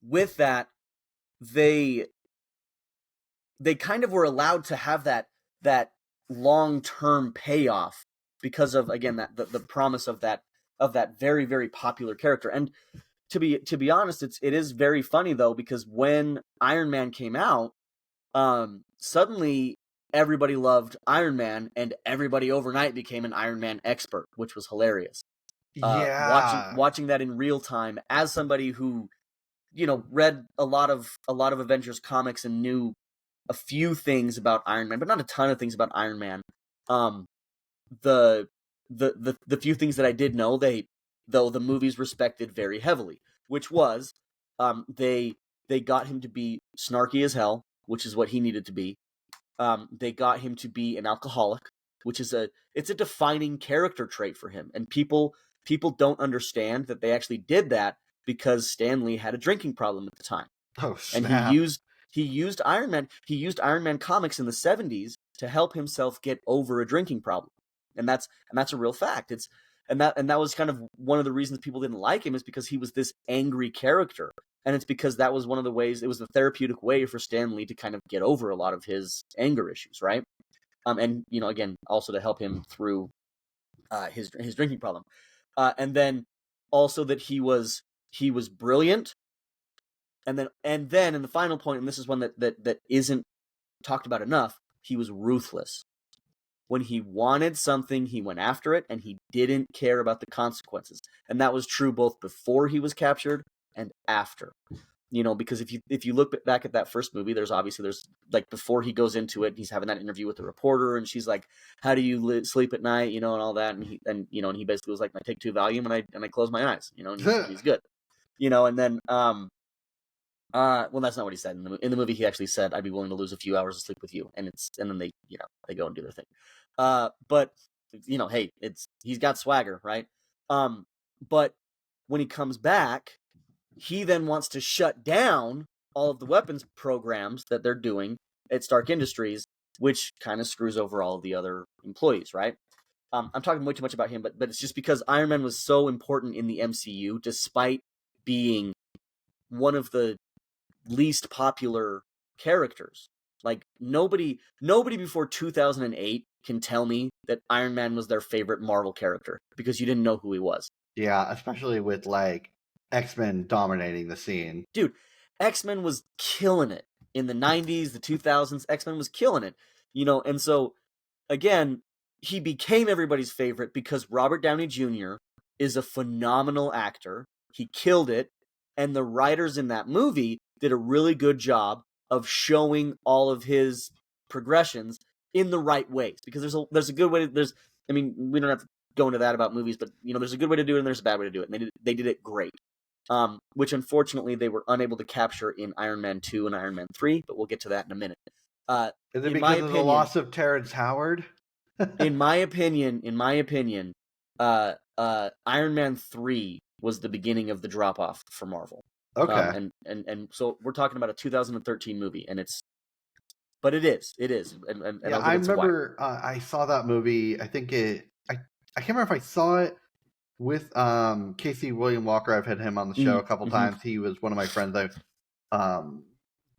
with that, they kind of were allowed to have that long-term payoff because of, again, that the promise of that very, very popular character. And to be honest, it is very funny though, because when Iron Man came out, suddenly everybody loved Iron Man, and everybody overnight became an Iron Man expert, which was hilarious. Watching that in real time as somebody who, read a lot of Avengers comics and knew a few things about Iron Man, but not a ton of things about Iron Man. The few things that I did know, though the movies respected very heavily, which was, they got him to be snarky as hell, which is what he needed to be. They got him to be an alcoholic, which is it's a defining character trait for him, and people don't understand that they actually did that because Stan Lee had a drinking problem at the time. Oh, snap. And he used Iron Man. He used Iron Man comics in the 70s to help himself get over a drinking problem. And that's a real fact. That was kind of one of the reasons people didn't like him, is because he was this angry character. And it's because that was one of the ways, it was the therapeutic way for Stan Lee to kind of get over a lot of his anger issues, right? And again, also to help him through his drinking problem. And then also that he was brilliant. And then in the final point, and this is one that isn't talked about enough, he was ruthless. When he wanted something, he went after it, and he didn't care about the consequences. And that was true both before he was captured and after. Because if you look back at that first movie, there's like, before he goes into it, he's having that interview with the reporter, and she's like, "How do you sleep at night?" and all that, and he basically was like, "I take 2 Valium and I close my eyes," and he's good, and then well, that's not what he said in the movie. He actually said, "I'd be willing to lose a few hours of sleep with you," and then they they go and do their thing. But hey, he's got swagger, right? But when he comes back, he then wants to shut down all of the weapons programs that they're doing at Stark Industries, which kind of screws over all of the other employees, right? I'm talking way too much about him, but it's just because Iron Man was so important in the MCU, despite being one of the least popular characters. Like, nobody before 2008 can tell me that Iron Man was their favorite Marvel character, because you didn't know who he was. Yeah, especially with like X-Men dominating the scene. Dude, X-Men was killing it in the 90s, the 2000s. X-Men was killing it, and so again, he became everybody's favorite because Robert Downey Jr. is a phenomenal actor. He killed it, and the writers in that movie did a really good job of showing all of his progressions in the right ways, because there's a good way to, I mean, we don't have to go into that about movies, but there's a good way to do it and there's a bad way to do it, and they did it great. Which unfortunately they were unable to capture in Iron Man 2 and Iron Man 3, but we'll get to that in a minute. Is it because of the loss of Terrence Howard? in my opinion, Iron Man 3 was the beginning of the drop off for Marvel. Okay. And so we're talking about a 2013 movie, and it is. And yeah, I remember I saw that movie. I think I can't remember if I saw it with Casey William Walker. I've had him on the show a couple times. He was one of my friends.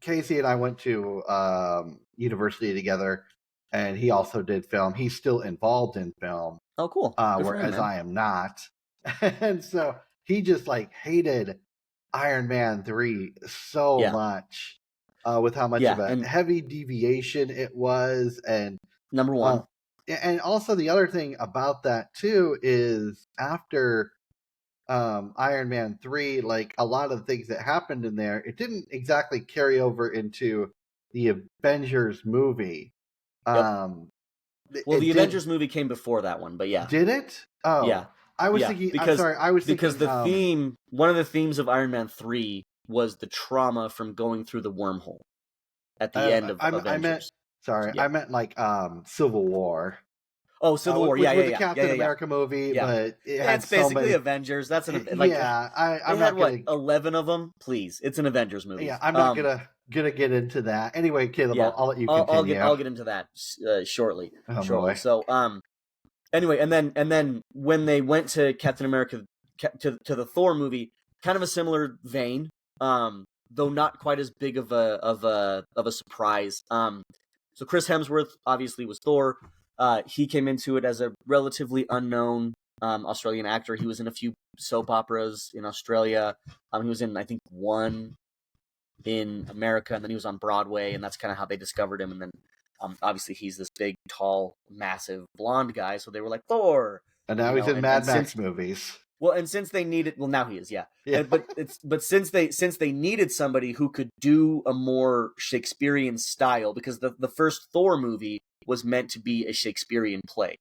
Casey and I went to university together, and he also did film. He's still involved in film. Oh, cool. Whereas I am not. And so he just hated Iron Man 3 so much with how much of a heavy deviation it was. And number one. And also the other thing about that too is after Iron Man 3, a lot of the things that happened in there, it didn't exactly carry over into the Avengers movie. Well, the Avengers movie came before that one, but yeah. Did it? Oh. Yeah. I was thinking, I'm sorry, I was thinking... Because the one of the themes of Iron Man 3 was the trauma from going through the wormhole at the end of Avengers. I meant Civil War. Oh, Civil War, which was the Captain America movie, but it's basically Avengers. That's I'm not gonna... 11 of them. Please, it's an Avengers movie. Yeah, I'm not gonna get into that. Anyway, Caleb, I'll let you continue. I'll get into that shortly. Boy. So, anyway, and then when they went to Captain America to the Thor movie, kind of a similar vein, though not quite as big of a surprise. So Chris Hemsworth obviously was Thor. He came into it as a relatively unknown Australian actor. He was in a few soap operas in Australia. He was in, I think, one in America, and then he was on Broadway, and that's kind of how they discovered him. And then obviously he's this big, tall, massive, blonde guy, so they were like, Thor! And now he's in Mad Max movies. Well, and since they needed, now he is, yeah. But since they needed somebody who could do a more Shakespearean style, because the first Thor movie was meant to be a Shakespearean play,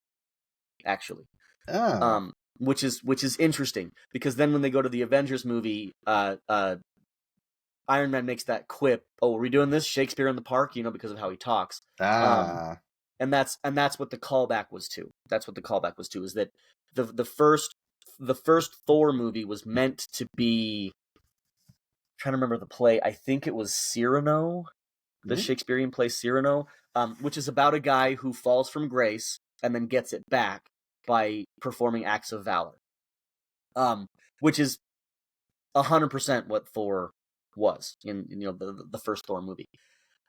actually. Oh. Which is interesting, because then when they go to the Avengers movie, Iron Man makes that quip, "Oh, are we doing this Shakespeare in the Park?" Because of how he talks. And that's what the callback was to. That's what the callback was to, is that the first Thor movie was meant to be, I'm trying to remember the play. I think it was Cyrano, the Shakespearean play Cyrano, which is about a guy who falls from grace and then gets it back by performing acts of valor. Which is 100% what Thor was in the first Thor movie.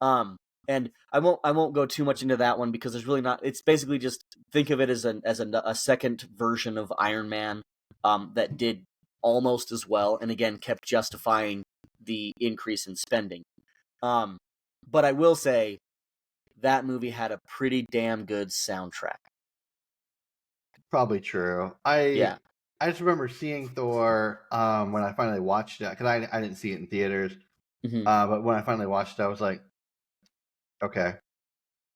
And I won't go too much into that one, because there's really not. It's basically just, think of it as a second version of Iron Man that did almost as well, and again kept justifying the increase in spending. But I will say that movie had a pretty damn good soundtrack. Probably true. I just remember seeing Thor when I finally watched it, because I didn't see it in theaters. But when I finally watched it, I was like, okay.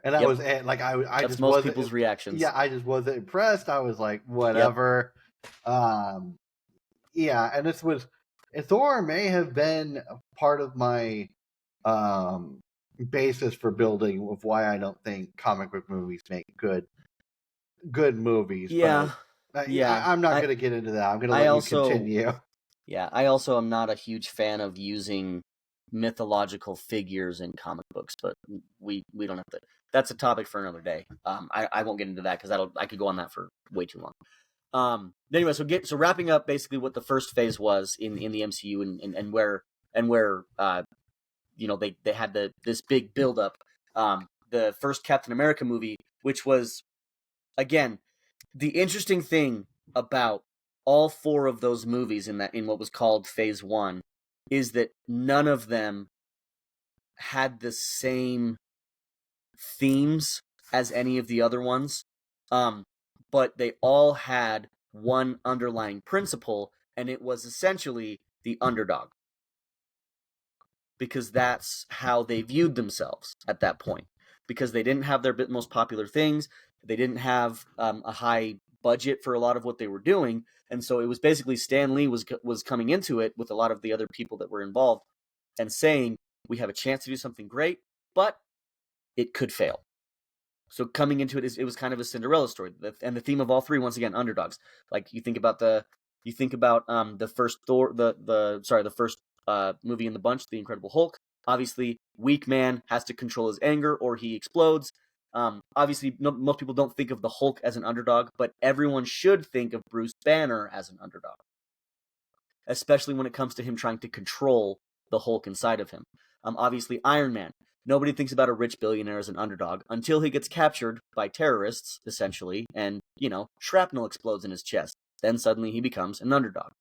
And that was it. I That's just most wasn't, people's reactions. Yeah, I just wasn't impressed. I was like, whatever. Yeah, and Thor may have been part of my basis for building of why I don't think comic book movies make good movies. Yeah. But, I'm not going to get into that. I'm going to let you continue. Yeah, I also am not a huge fan of using mythological figures in comic books, but we don't have to. That's a topic for another day. I won't get into that, because I could go on that for way too long. Anyway, so wrapping up basically what the first phase was in the MCU, and where they had this big build up. The first Captain America movie, which was, again, the interesting thing about all four of those movies in what was called Phase 1 is that none of them had the same themes as any of the other ones, but they all had one underlying principle, and it was essentially the underdog, because that's how they viewed themselves at that point. because they didn't have their most popular things. They didn't have a high budget for a lot of what they were doing. And so it was basically Stan Lee was coming into it with a lot of the other people that were involved and saying, we have a chance to do something great, but it could fail. So coming into it, it was kind of a Cinderella story. And the theme of all three, once again, underdogs. Like you think about the first Thor, the first movie in the bunch, The Incredible Hulk. Obviously, weak man has to control his anger or he explodes. Obviously, most people don't think of the Hulk as an underdog, but everyone should think of Bruce Banner as an underdog, especially when it comes to him trying to control the Hulk inside of him. Obviously, Iron Man. Nobody thinks about a rich billionaire as an underdog until he gets captured by terrorists, essentially, and, shrapnel explodes in his chest. Then suddenly he becomes an underdog.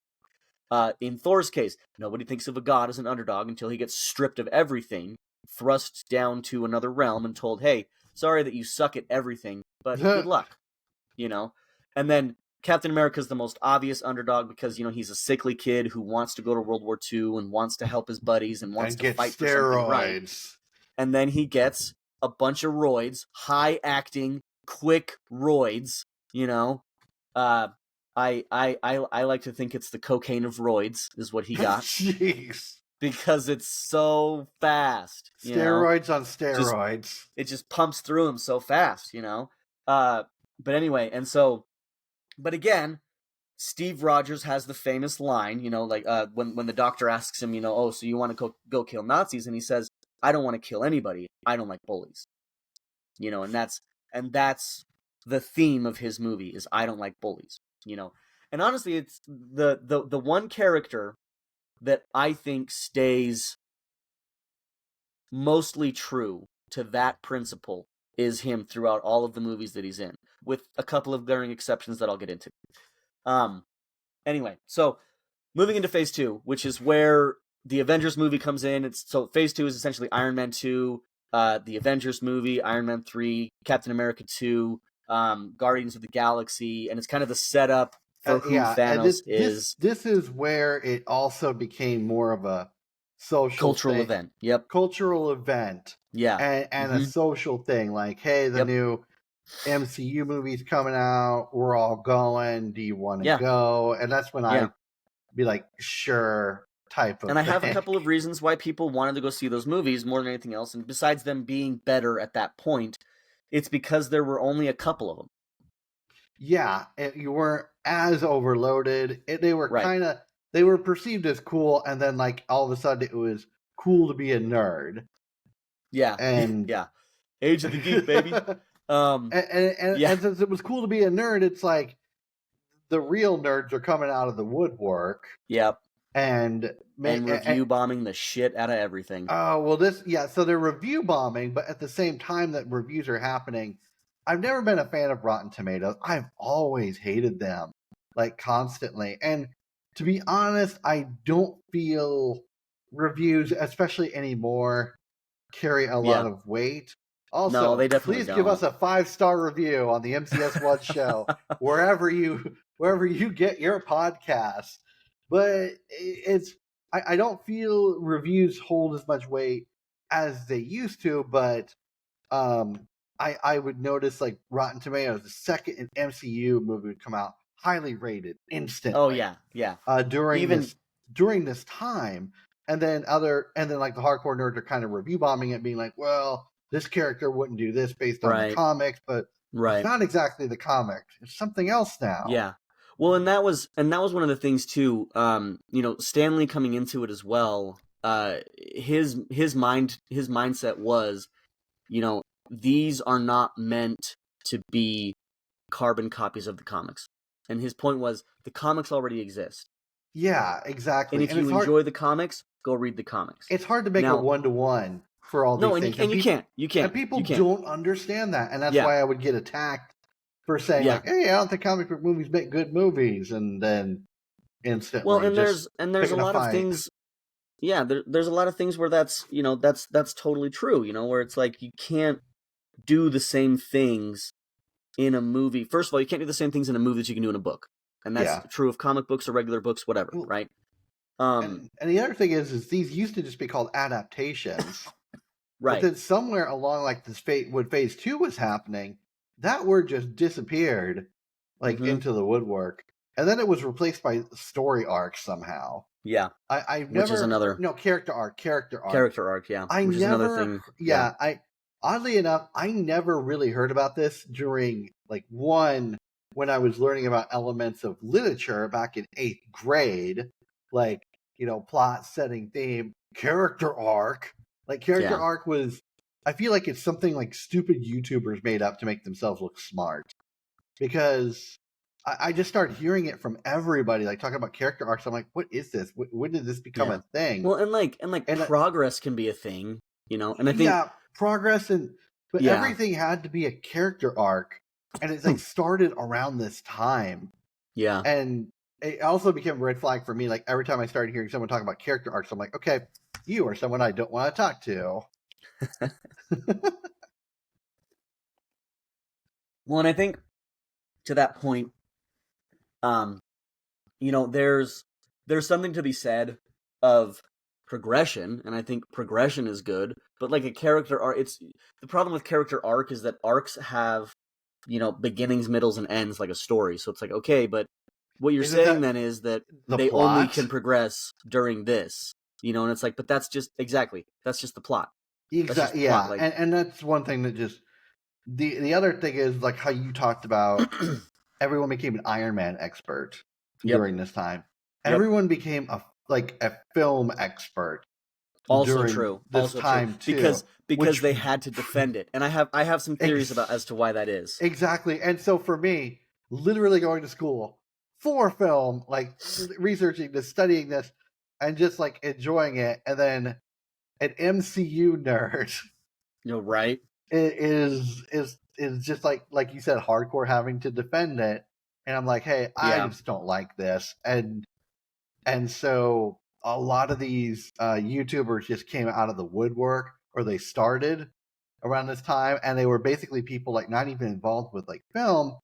In Thor's case, nobody thinks of a god as an underdog until he gets stripped of everything, thrust down to another realm, and told, hey, sorry that you suck at everything, but good luck. And then Captain America's the most obvious underdog because, he's a sickly kid who wants to go to World War II and wants to help his buddies and wants to fight for something right. And then he gets a bunch of roids, high acting, quick roids, I like to think it's the cocaine of roids is what he got. Jeez. Because it's so fast. Steroids on steroids. It just pumps through him so fast, But anyway, but again, Steve Rogers has the famous line, when the doctor asks him, oh, so you want to go kill Nazis? And he says, I don't want to kill anybody. I don't like bullies. And that's the theme of his movie is I don't like bullies. And honestly, it's the one character that I think stays mostly true to that principle is him throughout all of the movies that he's in, with a couple of glaring exceptions that I'll get into. Anyway, so moving into Phase 2, which is where the Avengers movie comes in. So Phase 2 is essentially Iron Man 2, the Avengers movie, Iron Man 3, Captain America 2, Guardians of the Galaxy, and it's kind of the setup for who Thanos is. This is where it also became more of a cultural event. Yep. Cultural event. Yeah. And a social thing. Like, hey, the new MCU movie's coming out. We're all going. Do you want to go? And that's when I'd be like, sure, type of And I thing. have a couple of reasons why people wanted to go see those movies more than anything else. And besides them being better at that point, it's because there were only a couple of them. Yeah, you weren't as overloaded. They were they were perceived as cool, and then like all of a sudden it was cool to be a nerd. Yeah, and Age of the Geek, baby. And since it was cool to be a nerd, it's like the real nerds are coming out of the woodwork. Yep. And review bombing the shit out of everything. Oh, well, so they're review bombing, but at the same time that reviews are happening, I've never been a fan of Rotten Tomatoes. I've always hated them, like constantly. And to be honest, I don't feel reviews, especially anymore, carry a lot of weight. Also, no, they definitely please give us a 5-star review on the MCS1 show, wherever you get your podcast. But I don't feel reviews hold as much weight as they used to, but I would notice like Rotten Tomatoes, the second an MCU movie would come out, highly rated instantly. Oh yeah. During this time, and then like the hardcore nerds are kind of review bombing it, being like, well, this character wouldn't do this based on the comics, but it's not exactly the comics. It's something else now. Yeah. Well, and that was one of the things too. Stan Lee coming into it as well. His mindset was, these are not meant to be carbon copies of the comics, and his point was the comics already exist. Yeah, exactly. And if you enjoy the comics, go read the comics. It's hard to make a 1-to-1 for all these things. And you can't. And people don't understand that, and that's why I would get attacked for saying like, "Hey, I don't think comic book movies make good movies," and then instantly. Well, and there's a lot of things. Yeah, there's a lot of things where that's totally true. Where it's like you can't do the same things in a movie. First of all, you can't do the same things in a movie that you can do in a book, and that's true of comic books or regular books, whatever, right? And the other thing is these used to just be called adaptations. But Right. then somewhere along like this when phase 2 was happening, that word just disappeared like into the woodwork. And then it was replaced by story arcs somehow. Yeah. I've Which is never another character arc. Character arc, yeah. I which never, is another thing. Yeah, oddly enough, I never really heard about this during like when I was learning about elements of literature back in 8th grade, like, plot, setting, theme, character arc. Like character arc was, I feel like it's something like stupid YouTubers made up to make themselves look smart. Because I just started hearing it from everybody, like talking about character arcs. I'm like, what is this? When did this become a thing? Well, and progress can be a thing, and I think progress but everything had to be a character arc, and it's like started around this time. Yeah, and it also became a red flag for me. Like every time I started hearing someone talk about character arcs, I'm like, okay, you are someone I don't want to talk to. Well, and I think to that point, there's something to be said of progression, and I think progression is good. But like a character arc, the problem with character arc is that arcs have, beginnings, middles, and ends like a story. So it's like, okay, but what you're saying then is that they only can progress during this, and it's like, but that's just the plot. Exactly. Yeah, and that's one thing that just the other thing is like how you talked about everyone became an Iron Man expert during this time. Everyone became a film expert. Also true. This time too, because they had to defend it, and I have some theories about as to why that is. Exactly, and so for me, literally going to school for film, like researching this, studying this, and just like enjoying it, and then an MCU nerd, right? Is just like you said, hardcore having to defend it, and I'm like, hey, I just don't like this, and so a lot of these YouTubers just came out of the woodwork, or they started around this time, and they were basically people like not even involved with like film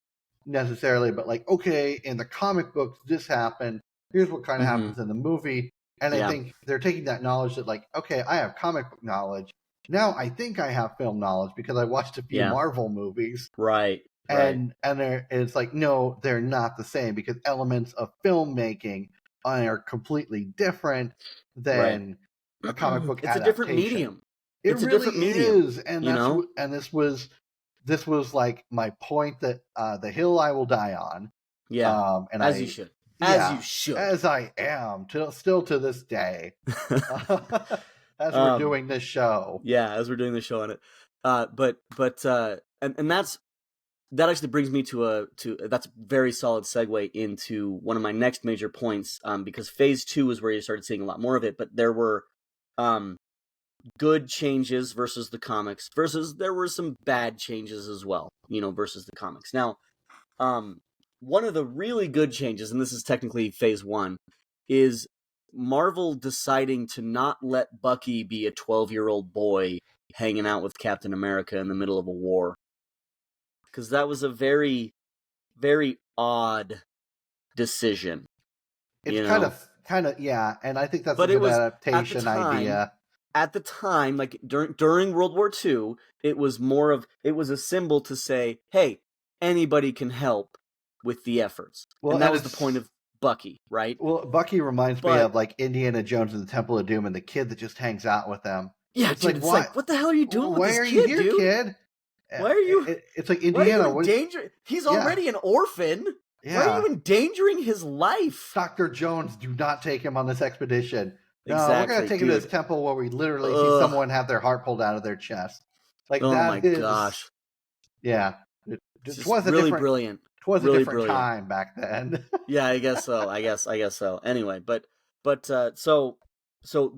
necessarily, but like, okay, in the comic books this happened, here's what kind of happens in the movie, and I think they're taking that knowledge that like, okay, I have comic book knowledge. Now I think I have film knowledge because I watched a few Marvel movies. Right. And it's like, no, they're not the same, because elements of filmmaking are completely different than a comic book adaptation. It's a different medium. It really different medium, is. And this was like my point, that the hill I will die on. Yeah. And as you should. As I am still to this day. As we're doing this show. Yeah, as we're doing this show on it. And that actually brings me to that's a very solid segue into one of my next major points, because phase 2 is where you started seeing a lot more of it, but there were good changes versus the comics, versus there were some bad changes as well, versus the comics. Now, one of the really good changes, and this is technically phase 1, is Marvel deciding to not let Bucky be a 12-year-old boy hanging out with Captain America in the middle of a war. Because that was a very, very odd decision. It's kind of, yeah, and I think that's a good adaptation idea. At the time, like during World War II, it was a symbol to say, hey, anybody can help with the efforts. Well, and that was the point of Bucky, right? Well, Bucky reminds me of like Indiana Jones and the Temple of Doom, and the kid that just hangs out with them. Yeah, it's like, what the hell are you doing with this kid, Why are you here, dude? Kid? Why are you? It's like Indiana. He's already an orphan. Yeah. Why are you endangering his life? Dr. Jones, do not take him on this expedition. No, exactly, we're going to take him to this temple where we literally see someone have their heart pulled out of their chest. Like, gosh. Yeah. It was really brilliant. It was a different time back then. Yeah, I guess so. I guess so. Anyway, so that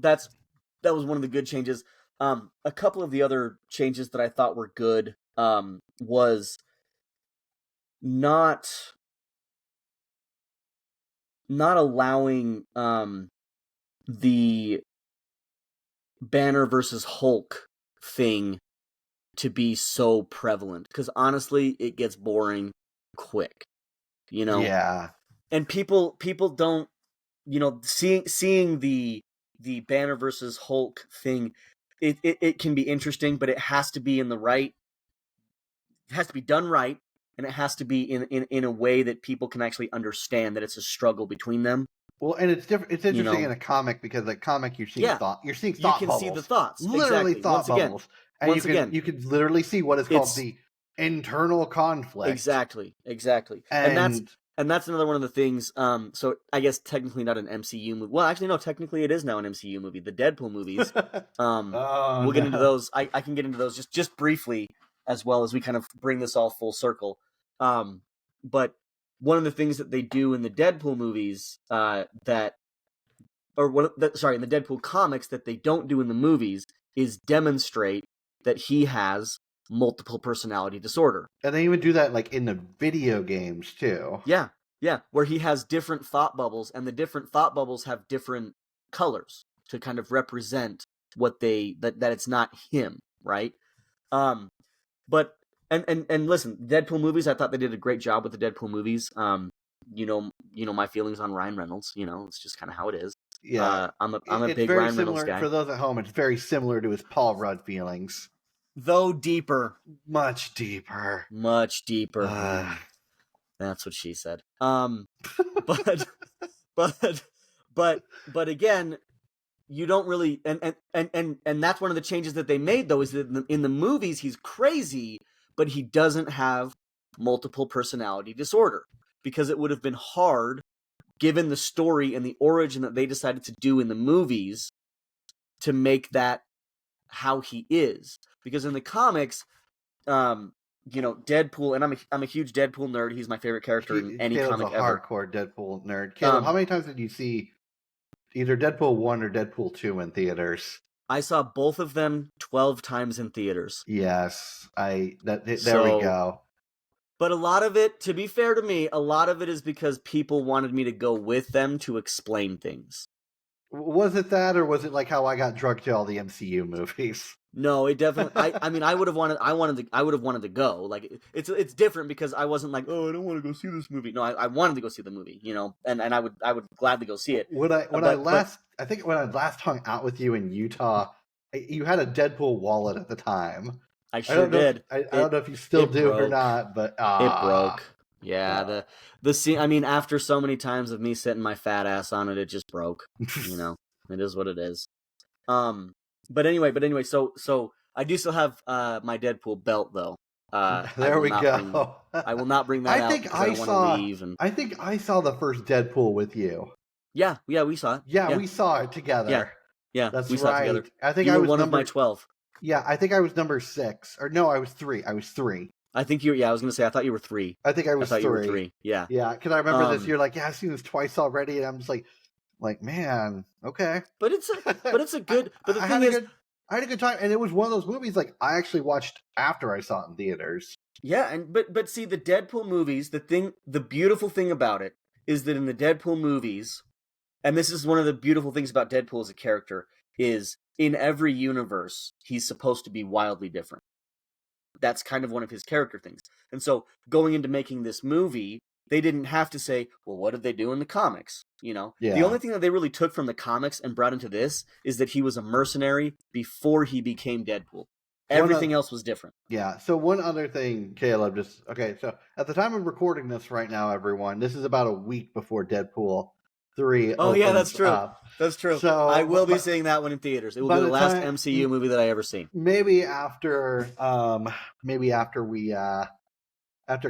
was one of the good changes. A couple of the other changes that I thought were good was not allowing the Banner versus Hulk thing to be so prevalent, because honestly, it gets boring quick, Yeah. And people don't, seeing the Banner versus Hulk thing it can be interesting, but it has to be it has to be done right, and it has to be in a way that people can actually understand that it's a struggle between them. Well, and it's different. It's interesting in a comic because a comic you're seeing thought bubbles. You can see the thoughts, literally exactly. thought bubbles, and you can literally see what is called the internal conflict. Exactly. And that's another one of the things. So I guess technically not an MCU movie. Well, actually, no. Technically, it is now an MCU movie. The Deadpool movies. We'll get into those. I can get into those just briefly, as well as we kind of bring this all full circle. But one of the things that they do in the Deadpool movies in the Deadpool comics that they don't do in the movies is demonstrate that he has multiple personality disorder. And they even do that like in the video games too. Yeah, where he has different thought bubbles, and the different thought bubbles have different colors to kind of represent what that it's not him, right? But and listen, Deadpool movies, I thought they did a great job with the Deadpool movies. You know my feelings on Ryan Reynolds. It's just kind of how it is. Yeah, I'm a big Ryan Reynolds guy. For those at home, it's very similar to his Paul Rudd feelings, though deeper, much deeper. That's what she said. But again, you don't really, and that's one of the changes that they made, though, is that in the movies he's crazy, but he doesn't have multiple personality disorder, because it would have been hard, given the story and the origin that they decided to do in the movies, to make that how he is. Because in the comics, Deadpool, and I'm a huge Deadpool nerd. He's my favorite character in any comic ever. Hardcore Deadpool nerd. Caleb, how many times did you see either Deadpool 1 or Deadpool 2 in theaters? I saw both of them 12 times in theaters. Yes, there we go. But a lot of it, to be fair to me, a lot of it is because people wanted me to go with them to explain things. Was it that, or was it like how I got drugged to all the MCU movies? No, it definitely. I would have wanted to go. Like it's different because I wasn't like, oh, I don't want to go see this movie. No, I wanted to go see the movie, and I would gladly go see it. When I last hung out with you in Utah, you had a Deadpool wallet at the time. I sure did. I don't know if you still do or not, but it broke. Yeah, the scene. I mean, after so many times of me sitting my fat ass on it, it just broke. It is what it is. But anyway, so I do still have my Deadpool belt though. There we go. I will not bring that out because I want to leave. I think I saw the first Deadpool with you. Yeah, we saw it. Yeah, we saw it together. Yeah, that's we right. Saw it together. I think I was one of my 12. Yeah, I think I was number 6. Or no, I was 3. I think you were. Yeah, I was going to say I thought you were 3. I think I was 3. You were 3. Yeah. Yeah, because I remember this. You're like, yeah, I've seen this twice already, and I'm just like, man, okay. But it's a good. But the thing is, I had a good time, and it was one of those movies like I actually watched after I saw it in theaters. Yeah, but see, the Deadpool movies, the beautiful thing about it is that in the Deadpool movies, and this is one of the beautiful things about Deadpool as a character, is in every universe he's supposed to be wildly different. That's kind of one of his character things. And so going into making this movie, they didn't have to say, well, what did they do in the comics? Yeah. The only thing that they really took from the comics and brought into this is that he was a mercenary before he became Deadpool. Everything else was different. Yeah. So one other thing, Caleb, so at the time of recording this right now, everyone, this is about a week before Deadpool 3. Oh yeah, that's true. That's true. So I will be seeing that one in theaters. It will be the last MCU movie that I ever seen. Maybe after Caleb, are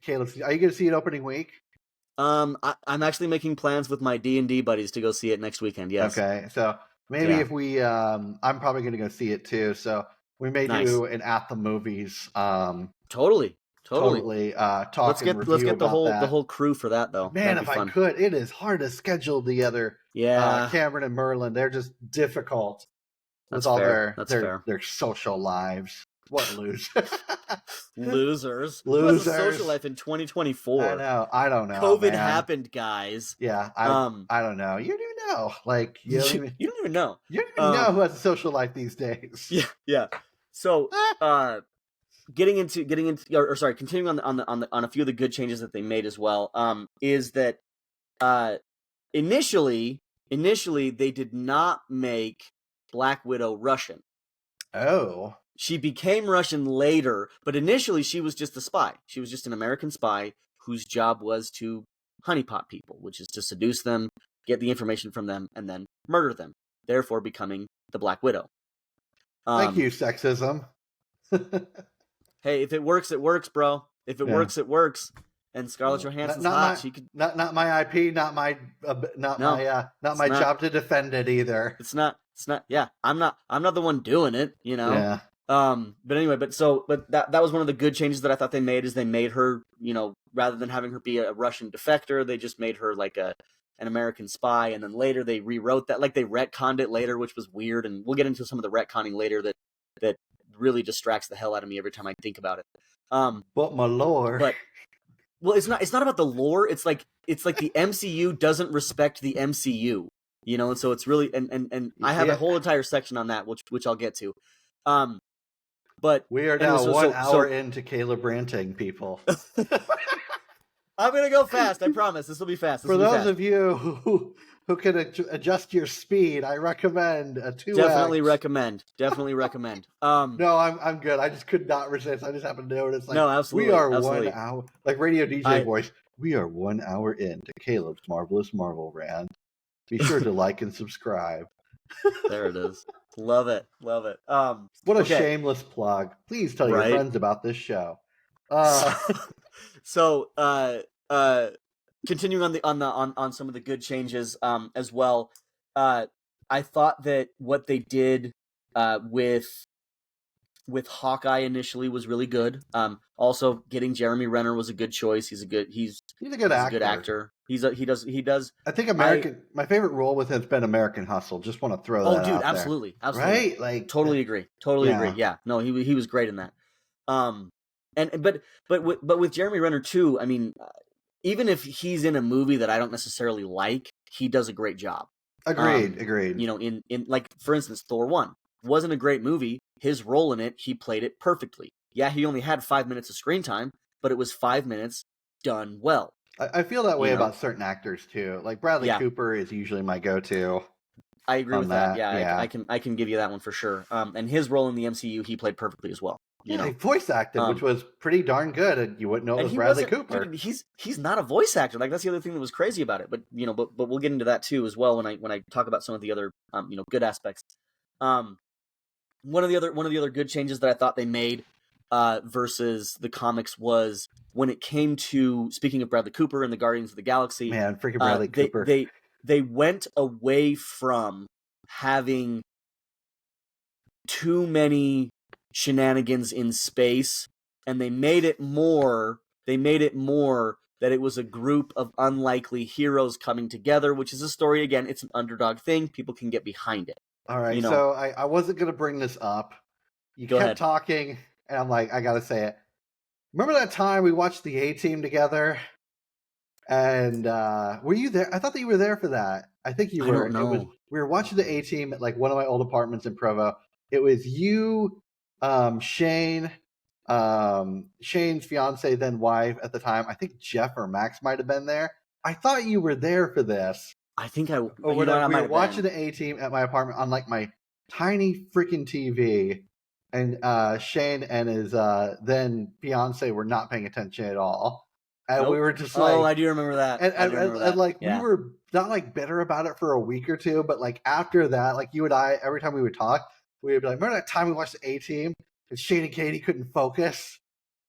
you going to see it opening week? I'm actually making plans with my D&D buddies to go see it next weekend. Yes. Okay. So maybe if we, I'm probably going to go see it too. So we may do an at the movies. Totally. Talk. Let's get the whole crew for that though. Man, if I could, it is hard to schedule the other. Yeah. Cameron and Merlin, they're just difficult with all their social lives. What losers? Losers. Who has a social life in 2024? I know. I don't know. COVID happened, guys. Yeah. I don't know. You do know. Like you don't even know. You don't even know who has a social life these days. Yeah. So, continuing on a few of the good changes that they made as well. Is that initially they did not make Black Widow Russian. Oh. She became Russian later, but initially she was just a spy. She was just an American spy whose job was to honeypot people, which is to seduce them, get the information from them, and then murder them, therefore becoming the Black Widow. Thank you, sexism. Hey, if it works, it works, bro. If it works, it works. And Scarlett Johansson's hot. She could not my IP, not my job to defend it either. It's not. Yeah, I'm not the one doing it. You know. Yeah. But anyway, but that was one of the good changes that I thought they made, is they made her, rather than having her be a Russian defector, they just made her like an American spy, and then later they rewrote that, like they retconned it later, which was weird, and we'll get into some of the retconning later that really distracts the hell out of me every time I think about it. But my lord. But well, it's not about the lore. It's like the MCU doesn't respect the MCU, and so it's really and I have a whole entire section on that, which I'll get to. But we are now 1 hour into Caleb ranting, people. I'm gonna go fast. I promise. This will be fast. For those of you who can adjust your speed, I recommend a 2x. Definitely recommend. No, I'm good. I just could not resist. I just happened to notice. No, absolutely. We are 1 hour, like radio DJ voice. We are 1 hour into Caleb's Marvelous Marvel Rant. Be sure to like and subscribe. There it is. Love it. What a shameless plug. Please tell your friends about this show. So, continuing on some of the good changes as well. I thought that what they did with Hawkeye initially was really good. Also, getting Jeremy Renner was a good choice. He's a good actor. He does. I think my favorite role with him has been American Hustle. Just want to throw that out there. Absolutely. Right? Like, totally agree. Agree. Yeah. No, he was great in that. But with Jeremy Renner too, I mean, even if he's in a movie that I don't necessarily like, he does a great job. Agreed. In like, for instance, Thor 1 wasn't a great movie. His role in it, he played it perfectly. Yeah, he only had 5 minutes of screen time, but it was 5 minutes done well. I feel that way about certain actors too. Like Bradley Cooper is usually my go-to. I agree with that. Yeah. I can give you that one for sure. And his role in the MCU, he played perfectly as well. He voice acted, which was pretty darn good, and you wouldn't know it was Bradley Cooper. Dude, he's not a voice actor. Like, that's the other thing that was crazy about it. But but we'll get into that too as well when I talk about some of the other good aspects. One of the other good changes that I thought they made versus the comics was when it came to, speaking of Bradley Cooper and the Guardians of the Galaxy. Man, freaking Bradley Cooper. They went away from having too many shenanigans in space, and they made it more that it was a group of unlikely heroes coming together, which is a story. Again, it's an underdog thing. People can get behind it. All right, so I wasn't going to bring this up. You kept talking, and I'm like, I got to say it. Remember that time we watched the A-Team together? And were you there? I thought that you were there for that. I think you were. I don't know. We were watching the A-Team at like one of my old apartments in Provo. It was you, Shane, Shane's fiance, then wife at the time. I think Jeff or Max might have been there. I thought you were there for this. I think we were watching the A-Team at my apartment on like my tiny freaking TV, and Shane and his then fiance were not paying attention at all, and we were just like, I do remember that. And like we were not like bitter about it for a week or two, but like after that, like you and I, every time we would talk, we would be like, remember that time we watched the A-Team and Shane and Katie couldn't focus?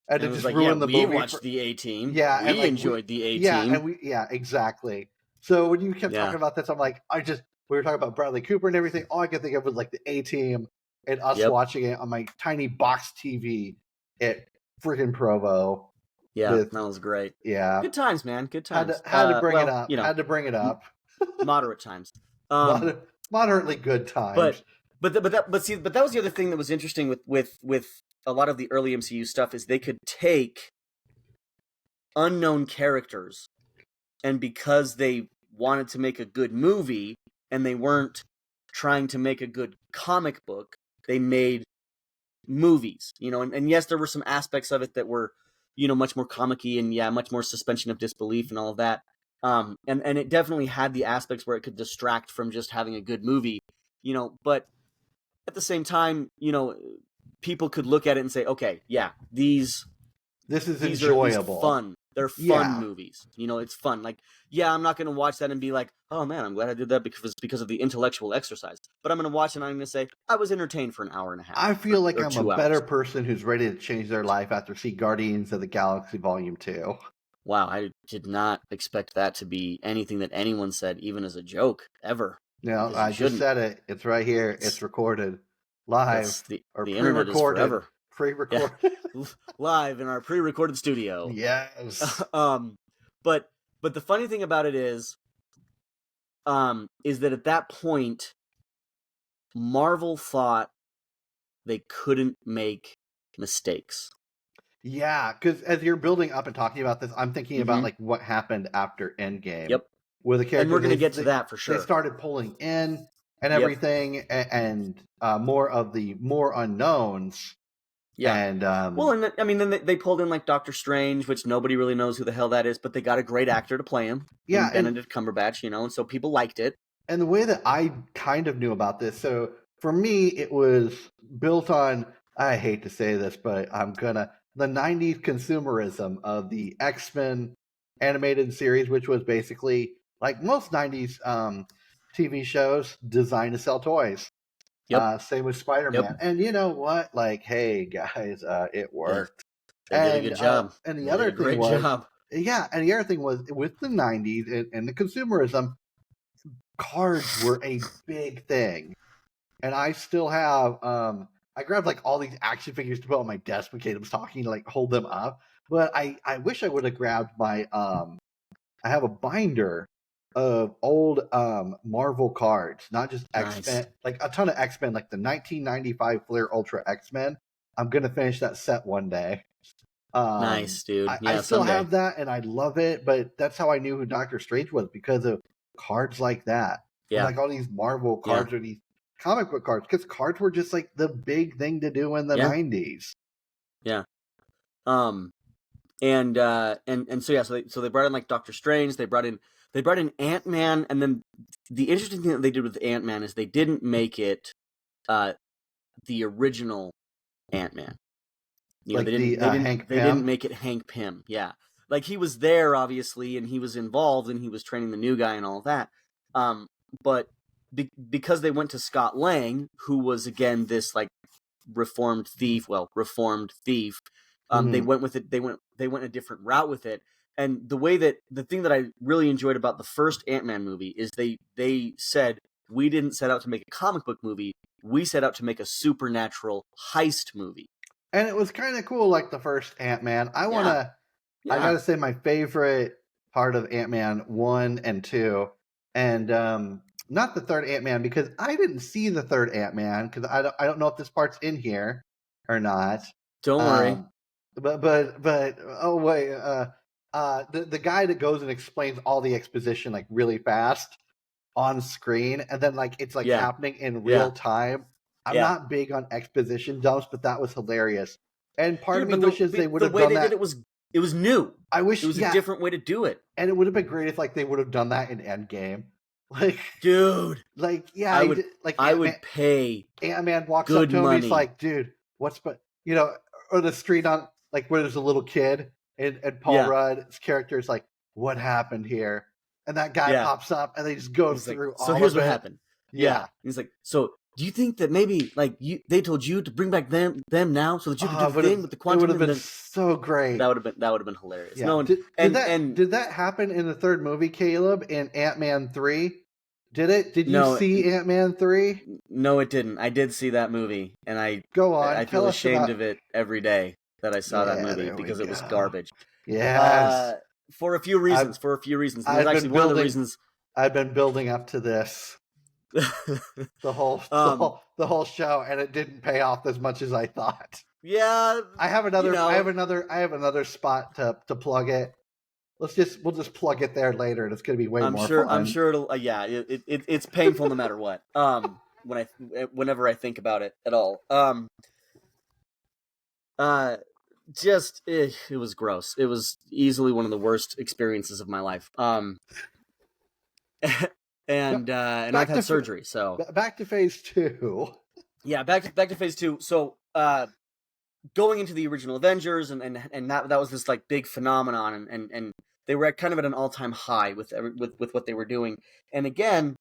And it just ruined the movie. We watched the A-Team. Yeah, we enjoyed the A-Team. Yeah, and exactly. So when you kept talking about this, I'm like, we were talking about Bradley Cooper and everything. All I could think of was like the A-Team and us watching it on my tiny box TV at freaking Provo. Yeah, that was great. Yeah, good times, man. Good times. Had to bring it up. Had to bring it up. Moderate times. Moderately good times. But that was the other thing that was interesting with a lot of the early MCU stuff, is they could take unknown characters, and because they wanted to make a good movie and they weren't trying to make a good comic book, they made movies, and yes, there were some aspects of it that were, much more comic-y and much more suspension of disbelief and all of that. And it definitely had the aspects where it could distract from just having a good movie, but at the same time, people could look at it and say, okay, yeah, these is these enjoyable. Are fun. They're fun movies. It's fun. Like, yeah, I'm not going to watch that and be like, oh man, I'm glad I did that because of the intellectual exercise. But I'm going to watch it and I'm going to say, I was entertained for an hour and a half. I feel like I'm 2 a hours. better person who's ready to change their life after see Guardians of the Galaxy Volume 2. Wow, I did not expect that to be anything that anyone said, even as a joke, ever. No, I just said it. It's right here. It's recorded. Live. The pre-recorded. internet is forever. Pre-recorded. Yeah. Live in our pre-recorded studio. Yes. But the funny thing about it is that at that point, Marvel thought they couldn't make mistakes. Yeah, because as you're building up and talking about this, I'm thinking about like what happened after Endgame. Yep. Where the characters, and we're going to get to that for sure. They started pulling in and everything, and more of the more unknowns. Yeah. And then they pulled in like Doctor Strange, which nobody really knows who the hell that is, but they got a great actor to play him. Yeah, Benedict Cumberbatch, and so people liked it. And the way that I kind of knew about this, so for me, it was built on, I hate to say this, but the 90s consumerism of the X-Men animated series, which was basically, like most 90s TV shows, designed to sell toys. Yep. Same with Spider-Man. Yep. And you know what? Like, hey, guys, it worked. They did a good job. And the other thing was, and the other thing was, with the 90s and the consumerism, cards were a big thing. And I still have, I grabbed like all these action figures to put on my desk when Caleb was talking to like hold them up. But I wish I would have grabbed my, I have a binder of old Marvel cards, not just X-Men, like a ton of X-Men, like the 1995 Flair Ultra X-Men. I'm going to finish that set one day. Nice, dude. I still have that, and I love it, but that's how I knew who Doctor Strange was, because of cards like that. Yeah. Like all these Marvel cards or these comic book cards, because cards were just like the big thing to do in the 90s. Yeah. So they brought in like Doctor Strange, they brought in Ant-Man, and then the interesting thing that they did with Ant-Man is they didn't make it the original Ant-Man. They didn't make it Hank Pym. Yeah. Like, he was there, obviously, and he was involved, and he was training the new guy and all of that. But because they went to Scott Lang, who was, again, this, like, reformed thief. They went with it. They went a different route with it. And the thing that I really enjoyed about the first Ant-Man movie is they said, we didn't set out to make a comic book movie. We set out to make a supernatural heist movie. And it was kind of cool, like the first Ant-Man. I gotta say my favorite part of Ant-Man 1 and 2, and not the third Ant-Man, because I didn't see the third Ant-Man, because I don't know if this part's in here or not. Don't worry. But oh wait, the guy that goes and explains all the exposition like really fast on screen, and then like it's like happening in real time. I'm not big on exposition dumps, but that was hilarious. And part of me wishes they would have done that. The way they did it was new. I wish it was a different way to do it, and it would have been great if like they would have done that in Endgame. Like, dude, like I would pay. Ant-Man walks up to him, and he's like, "Dude, what's or the street on like where there's a little kid, and Paul Rudd's character is like, what happened here?" And that guy pops up, and they just go through. Like, so here's what happened. Yeah, he's like, so. Do you think that maybe like they told you to bring back them now so that you could do the thing with the quantum? It would have been so great. That would have been hilarious. Yeah. No, did that happen in the third movie, Caleb, in Ant-Man 3? Did it? Did you see Ant-Man 3? No, it didn't. I did see that movie, and I feel ashamed of it every day that I saw that movie because it was garbage. Yes. For a few reasons. That's actually one of the reasons. I've been building up to this. the whole show, and it didn't pay off as much as I thought. Yeah, I have another spot to plug it. We'll just plug it there later, and it's going to be way more fun. I'm sure it'll. It's painful no matter what. Whenever I think about it at all. It was gross. It was easily one of the worst experiences of my life. And I've had surgery, so back to phase 2. Yeah, back to phase 2. So, going into the original Avengers, and that was this like big phenomenon, and they were kind of at an all-time high with what they were doing. And again,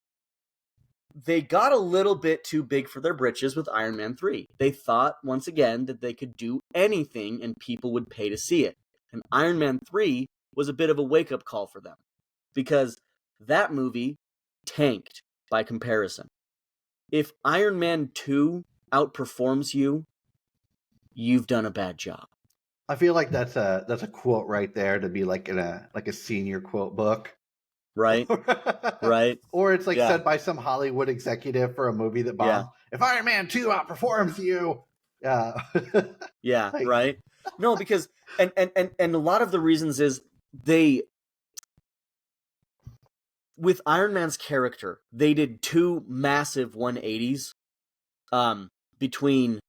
they got a little bit too big for their britches with Iron Man 3. They thought once again that they could do anything and people would pay to see it. And Iron Man 3 was a bit of a wake-up call for them, because that movie tanked by comparison. If Iron Man 2 outperforms you, you've done a bad job. I feel like that's a quote right there to be like in a senior quote book. Right? Right? Or it's like said by some Hollywood executive for a movie that bombs. If Iron Man 2 outperforms you. Yeah. Yeah, like, right? No, because and a lot of the reasons is with Iron Man's character, they did 2 massive 180s between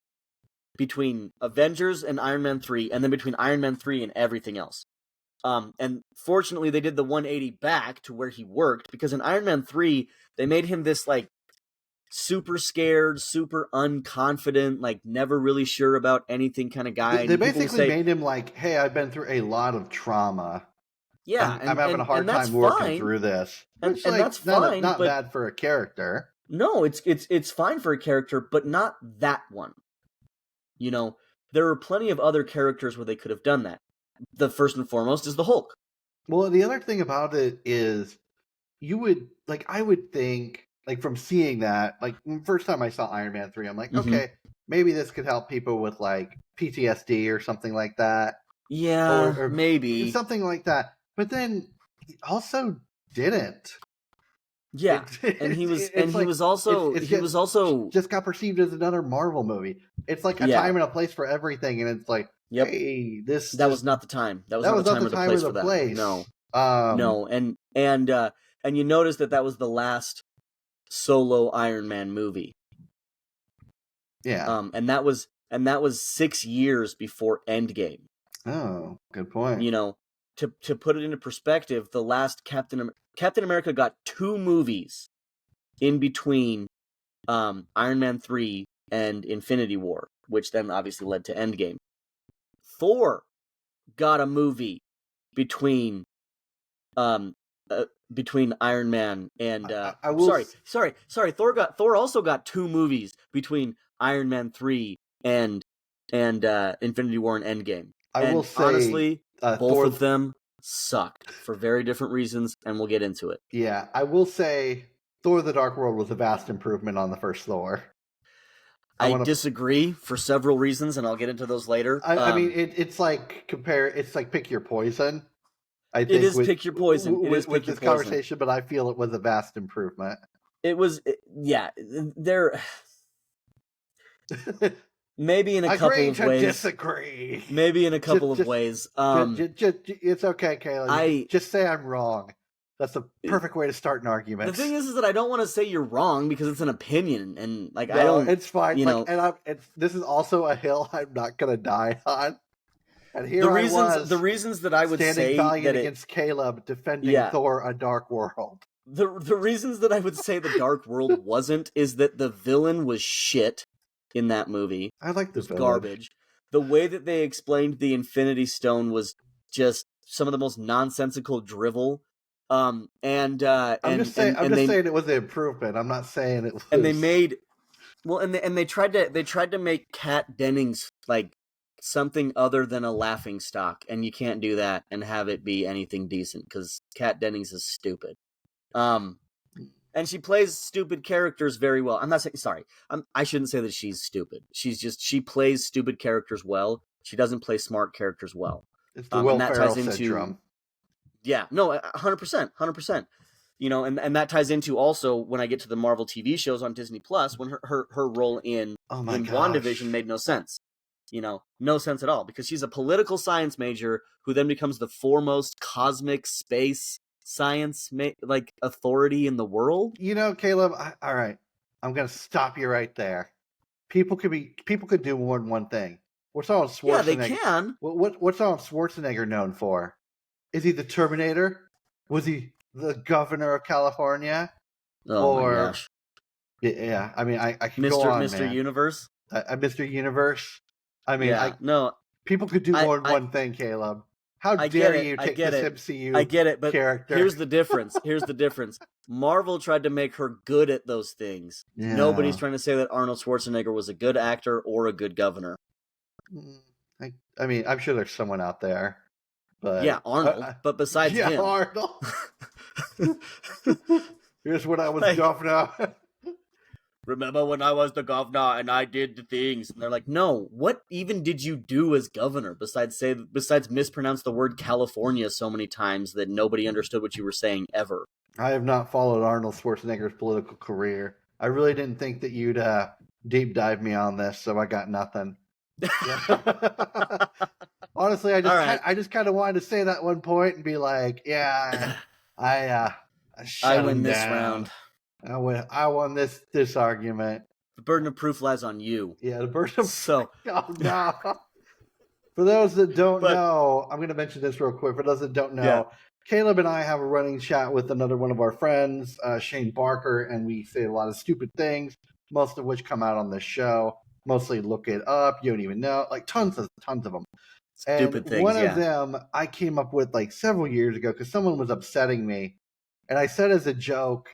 Avengers and Iron Man 3, and then between Iron Man 3 and everything else. And fortunately, they did the 180 back to where he worked, because in Iron Man 3, they made him this, like, super scared, super unconfident, like, never really sure about anything kind of guy. They basically made him like, hey, I've been through a lot of trauma. Yeah. I'm having a hard time working through this. Which, and that's fine. Not bad for a character. No, it's fine for a character, but not that one. You know, there are plenty of other characters where they could have done that. The first and foremost is the Hulk. Well, the other thing about it is I would think, like, from seeing that, like, first time I saw Iron Man 3, I'm like, okay, maybe this could help people with, like, PTSD or something like that. Yeah, or maybe. Something like that. But then he also didn't. Yeah, he was also just got perceived as another Marvel movie. It's like a time and a place for everything, and it's like, hey, that was not the time. That was not the time or the place for that. No, no, and you notice that was the last solo Iron Man movie. Yeah, and that was 6 years before Endgame. Oh, good point. You know, to put it into perspective, the last Captain America got 2 movies in between Iron Man 3 and Infinity War, which then obviously led to Endgame. Thor got a movie between Iron Man and Thor also got 2 movies between Iron Man 3 and Infinity War and Endgame. I will say, honestly, both of them sucked for very different reasons, and we'll get into it. Yeah, I will say Thor: The Dark World was a vast improvement on the first Thor. I disagree for several reasons, and I'll get into those later. I mean, it's like pick your poison. I think it is pick your poison. With this conversation, but I feel it was a vast improvement. It was, yeah. There, maybe in a couple of ways. Disagree. Maybe in a couple of ways. It's okay, Caleb. Just say I'm wrong. That's the perfect way to start an argument. The thing is that I don't want to say you're wrong because it's an opinion, and like I don't. It's fine. This is also a hill I'm not gonna die on. And here the reasons that I would say that against Caleb defending Thor: A Dark World. The reasons that I would say the Dark World wasn't is that the villain was shit in that movie. I like the villain. Garbage. The way that they explained the Infinity Stone was just some of the most nonsensical drivel. I'm just saying it was an improvement. I'm not saying it was. And they made, they tried to make Kat Dennings like something other than a laughing stock, and you can't do that and have it be anything decent because Kat Dennings is stupid. And she plays stupid characters very well. I'm not saying I shouldn't say that she's stupid. She plays stupid characters well. She doesn't play smart characters well. It's the Will Ferrell syndrome. Yeah, no, 100%. You know, and that ties into also when I get to the Marvel TV shows on Disney Plus, when her role in WandaVision made no sense. You know, no sense at all, because she's a political science major who then becomes the foremost cosmic space science authority in the world. You know, Caleb, all right, I'm going to stop you right there. People could do more than one thing. What's Arnold Schwarzenegger? Yeah, they can. What's Arnold Schwarzenegger known for? Is he the Terminator? Was he the governor of California? Oh my gosh. Yeah, I mean, I can go on, Mr. man. Universe. Mr. Universe. I mean, people could do more than one thing, Caleb. How dare you take this MCU I get it, but character? Here's the difference. Marvel tried to make her good at those things. Yeah. Nobody's trying to say that Arnold Schwarzenegger was a good actor or a good governor. I mean, I'm sure there's someone out there. But yeah, Arnold. But besides him. Arnold. Here's what I was governor. Remember when I was the governor and I did the things? And they're like, no, what even did you do as governor besides mispronounce the word California so many times that nobody understood what you were saying ever? I have not followed Arnold Schwarzenegger's political career. I really didn't think that you'd deep dive me on this, so I got nothing. Honestly, I just kind of wanted to say that one point and be like, yeah, I win this round. I won this argument. The burden of proof lies on you. Yeah, the burden of so. Oh no. For those that don't know, I'm going to mention this real quick. For those that don't know, Caleb and I have a running chat with another one of our friends, Shane Barker, and we say a lot of stupid things, most of which come out on this show. Mostly look it up. You don't even know. Like tons of them. Stupid things. One of them I came up with like several years ago because someone was upsetting me, and I said as a joke,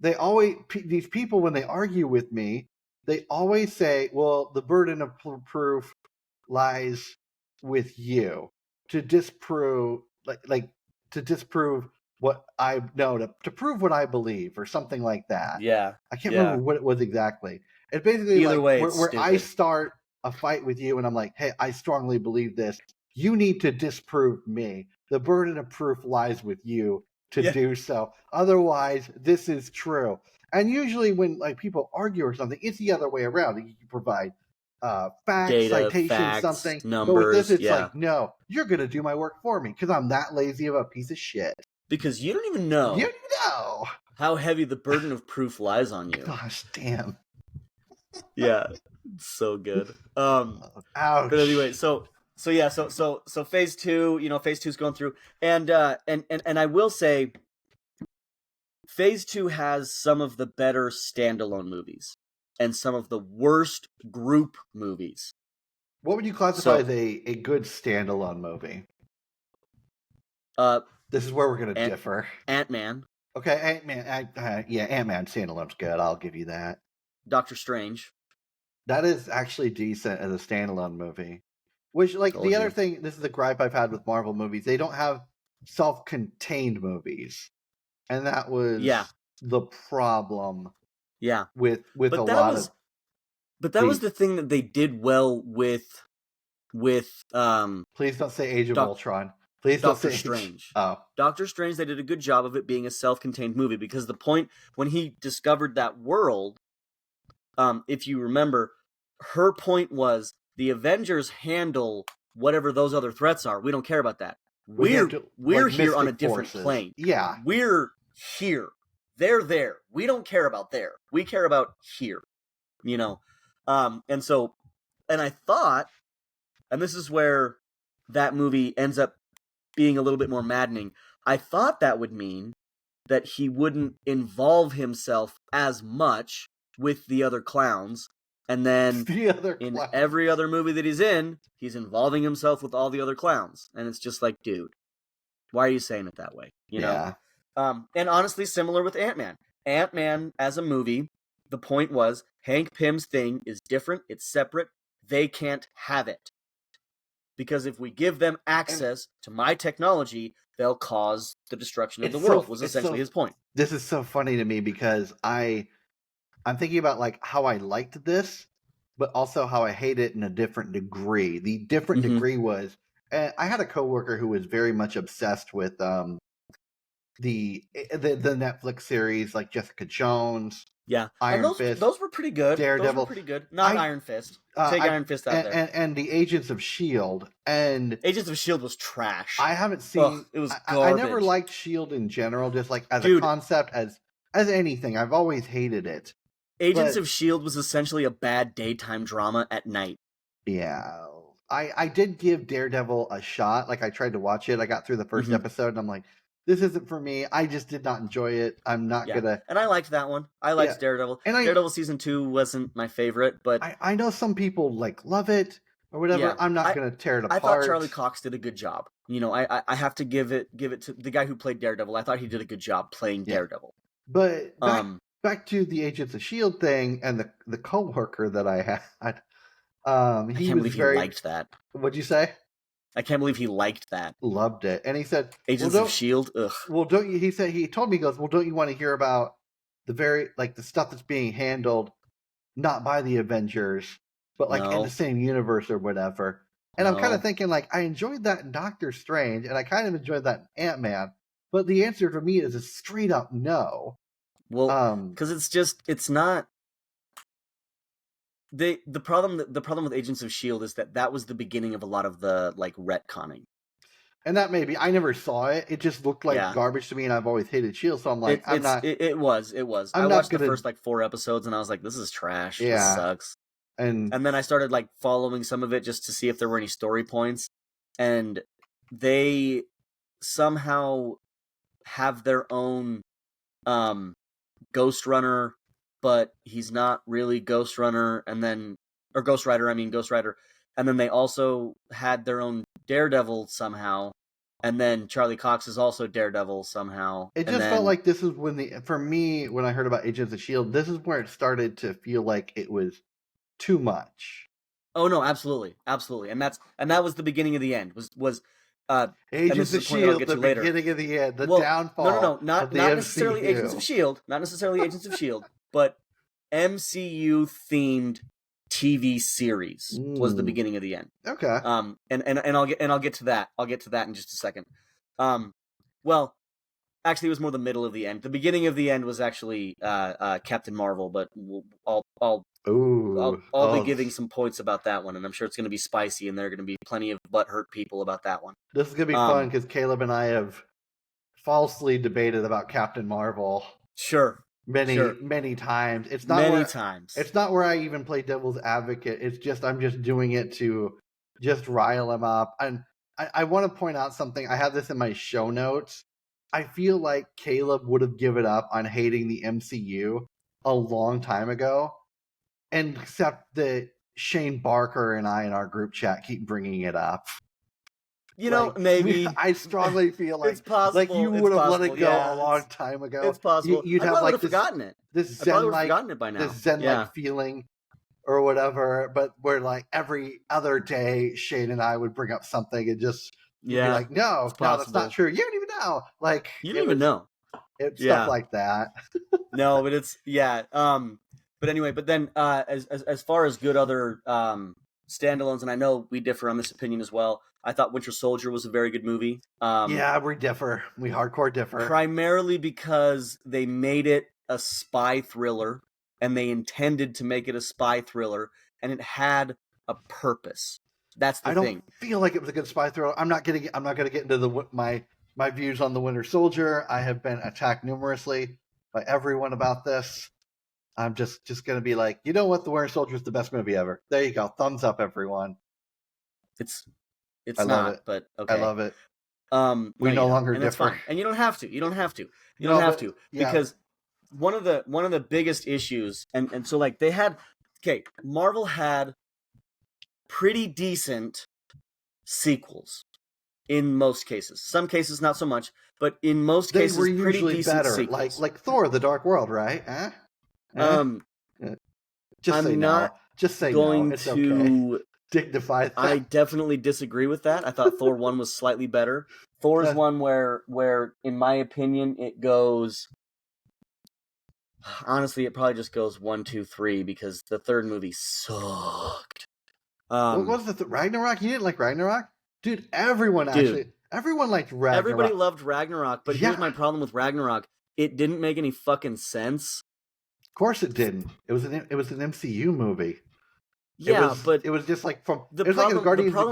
these people when they argue with me, they always say, "Well, the burden of proof lies with you to disprove, to disprove what I know, to prove what I believe, or something like that." Yeah, I can't remember what it was exactly. It's basically either way, where I start a fight with you, and I'm like, "Hey, I strongly believe this. You need to disprove me. The burden of proof lies with you to do so. Otherwise, this is true." And usually when people argue or something, it's the other way around. You can provide facts, data, citations, something. Numbers, but with this, it's like, no, you're going to do my work for me because I'm that lazy of a piece of shit. Because you don't even know. You know how heavy the burden of proof lies on you. Gosh, damn. Yeah, so good. Ouch. But anyway, so phase two, phase two's going through, and I will say, phase two has some of the better standalone movies and some of the worst group movies. What would you classify as a good standalone movie? This is where we're going to differ. Ant-Man. Okay, Ant-Man. Ant-Man standalone's good. I'll give you that. Doctor Strange. That is actually decent as a standalone movie. Which, the other thing, this is the gripe I've had with Marvel movies. They don't have self-contained movies. And that was the problem with a lot of... But that was the thing that they did well with Please don't say Age of Ultron. Please don't say Doctor Strange. Oh. Doctor Strange, they did a good job of it being a self-contained movie, because the point when he discovered that world, if you remember, her point was the Avengers handle whatever those other threats are. We don't care about that. We're here on a different plane. Yeah. We're here. They're there. We don't care about there. We care about here. And I thought, and this is where that movie ends up being a little bit more maddening, I thought that would mean that he wouldn't involve himself as much with the other clowns, and then in every other movie that he's in, he's involving himself with all the other clowns, and it's just like, dude, why are you saying it that way? You know? And honestly, similar with Ant-Man. Ant-Man as a movie, the point was Hank Pym's thing is different, it's separate, they can't have it. Because if we give them access to my technology, they'll cause the destruction of the world, was essentially his point. This is so funny to me because I'm thinking about how I liked this, but also how I hate it in a different degree. The different degree was, I had a coworker who was very much obsessed with the Netflix series like Jessica Jones. Yeah, Iron Fist. Those were pretty good. Daredevil. Those were pretty good. Not Iron Fist. Take Iron Fist out there. And the Agents of S.H.I.E.L.D. And Agents of S.H.I.E.L.D. was trash. I haven't seen... it was garbage. I never liked S.H.I.E.L.D. in general, just as a concept, as anything. I've always hated it. Agents of S.H.I.E.L.D. was essentially a bad daytime drama at night. Yeah. I did give Daredevil a shot. I tried to watch it. I got through the first episode, and I'm like, this isn't for me. I just did not enjoy it. I'm not gonna. And I liked that one. I liked Daredevil. And Daredevil season 2 wasn't my favorite, but I know some people love it or whatever. Yeah, I'm not gonna tear it apart. I thought Charlie Cox did a good job. I have to give it to the guy who played Daredevil. I thought he did a good job playing Daredevil. But back to the Agents of S.H.I.E.L.D. thing and the coworker that I had. I can't believe he liked that. What'd you say? I can't believe he liked that. Loved it. And he said, Agents of S.H.I.E.L.D.? Ugh. Well, don't you, he told me, he goes, well, don't you want to hear about the stuff that's being handled, not by the Avengers, but in the same universe or whatever. And I'm kind of thinking, I enjoyed that in Doctor Strange, and I kind of enjoyed that in Ant-Man, but the answer for me is a straight up no. Well, because it's not. The problem with Agents of S.H.I.E.L.D. is that was the beginning of a lot of the retconning. And that maybe I never saw it. It just looked like garbage to me, and I've always hated S.H.I.E.L.D., so I'm like, It was. I watched the first 4 episodes, and I was like, this is trash. Yeah. This sucks. And then I started following some of it just to see if there were any story points, and they somehow have their own Ghost Runner, but he's not really Ghost Runner, or Ghost Rider, and then they also had their own Daredevil somehow, and then Charlie Cox is also Daredevil somehow. It just felt like this is for me, when I heard about Agents of S.H.I.E.L.D., this is where it started to feel like it was too much. Oh no, absolutely. And that was the beginning of the end. Was Agents of S.H.I.E.L.D., the beginning of the end, downfall. No, not necessarily Agents of S.H.I.E.L.D., not necessarily Agents of S.H.I.E.L.D., but MCU themed TV series was the beginning of the end. Okay. And I'll get to that. I'll get to that in just a second. Well, actually, it was more the middle of the end. The beginning of the end was actually Captain Marvel, but I'll be giving some points about that one, and I'm sure it's going to be spicy, and there are going to be plenty of butthurt people about that one. This is going to be fun because Caleb and I have falsely debated about Captain Marvel. Sure. Many times. It's not times. It's not where I even play devil's advocate. It's just I'm just doing it to just rile him up. And I want to point out something. I have this in my show notes. I feel like Caleb would have given up on hating the MCU a long time ago, and except that Shane Barker and I in our group chat keep bringing it up. Maybe. I strongly feel like it's possible. You would have let it go a long time ago. It's possible. You'd have forgotten it. This Zen-like feeling or whatever, but where every other day Shane and I would bring up something and just be like, no, that's not true. You don't even know. You don't even know. It's stuff like that. No, but it's but anyway, but then as far as good other standalones, and I know we differ on this opinion as well. I thought Winter Soldier was a very good movie. We differ. We hardcore differ. Primarily because they made it a spy thriller, and they intended to make it a spy thriller, and it had a purpose. That's the thing. I don't feel like it was a good spy thriller. I'm not going to get into my views on the Winter Soldier. I have been attacked numerously by everyone about this. I'm just going to be like, you know what? The Winter Soldier is the best movie ever. There you go. Thumbs up, everyone. It's not, but okay. I love it. We no longer differ, and you don't have to. You don't have to because one of the biggest issues, and so they had, Marvel had pretty decent sequels in most cases. Some cases not so much, but in most cases they were pretty usually decent better. Sequels. Like Thor: The Dark World, right? Just I'm not going It's to okay. Dignify that. I definitely disagree with that. I thought Thor 1 was slightly better. Thor is one where, in my opinion, it goes... Honestly, it probably just goes 1, 2, 3, because the third movie sucked. What was the Ragnarok? You didn't like Ragnarok? Dude, everyone liked Ragnarok. Everybody loved Ragnarok, but here's my problem with Ragnarok. It didn't make any fucking sense. Of course it didn't. It was an MCU movie. Yeah, but it was just the problem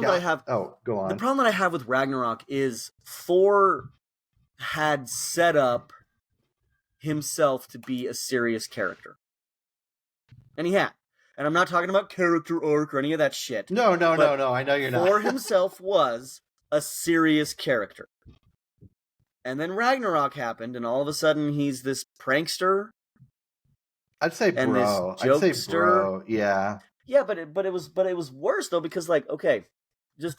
that I have. Oh, go on. The problem that I have with Ragnarok is Thor had set up himself to be a serious character, and he had. And I'm not talking about character arc or any of that shit. No. I know you're not. Thor himself was a serious character, And then Ragnarok happened, and all of a sudden he's this prankster. I'd say and bro. this jokester. I'd say bro. Yeah. Yeah, but it was worse though, because like, okay, just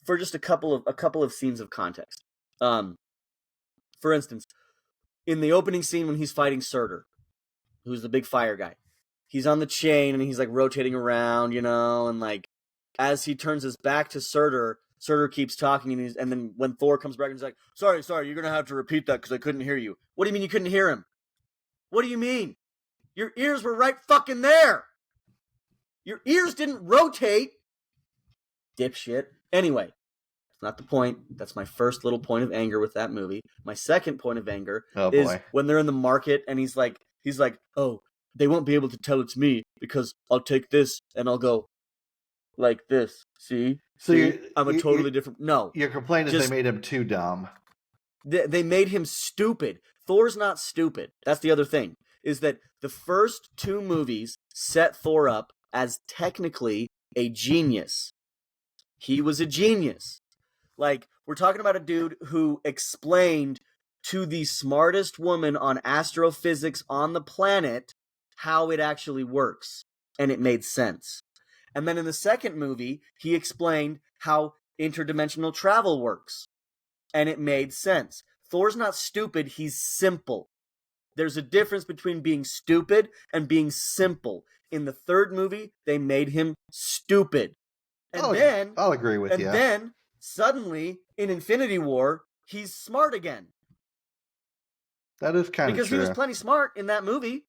for just a couple of scenes of context. For instance, in the opening scene when he's fighting Surtur, who's the big fire guy, he's on the chain and he's like rotating around, and like as he turns his back to Surtur keeps talking, and then when Thor comes back and he's like, sorry, you're gonna have to repeat that because I couldn't hear you. What do you mean you couldn't hear him? What do you mean? Your ears were right fucking there. Your ears didn't rotate. Dipshit. Anyway, it's not the point. That's my first little point of anger with that movie. My second point of anger is when they're in the market and he's like, oh, they won't be able to tell it's me because I'll take this and I'll go like this. See? So I'm a totally different... No. Your complaint is they made him too dumb. They made him stupid. Thor's not stupid. That's the other thing, is that the first two movies set Thor up as technically a genius. He was a genius. Like, we're talking about a dude who explained to the smartest woman on astrophysics on the planet how it actually works. And it made sense. And then in the second movie, he explained how interdimensional travel works. And it made sense. Thor's not stupid, he's simple. There's a difference between being stupid and being simple. In the third movie, they made him stupid. And then I'll agree with you. And then suddenly in Infinity War, he's smart again. That is kind of true. Because he was plenty smart in that movie.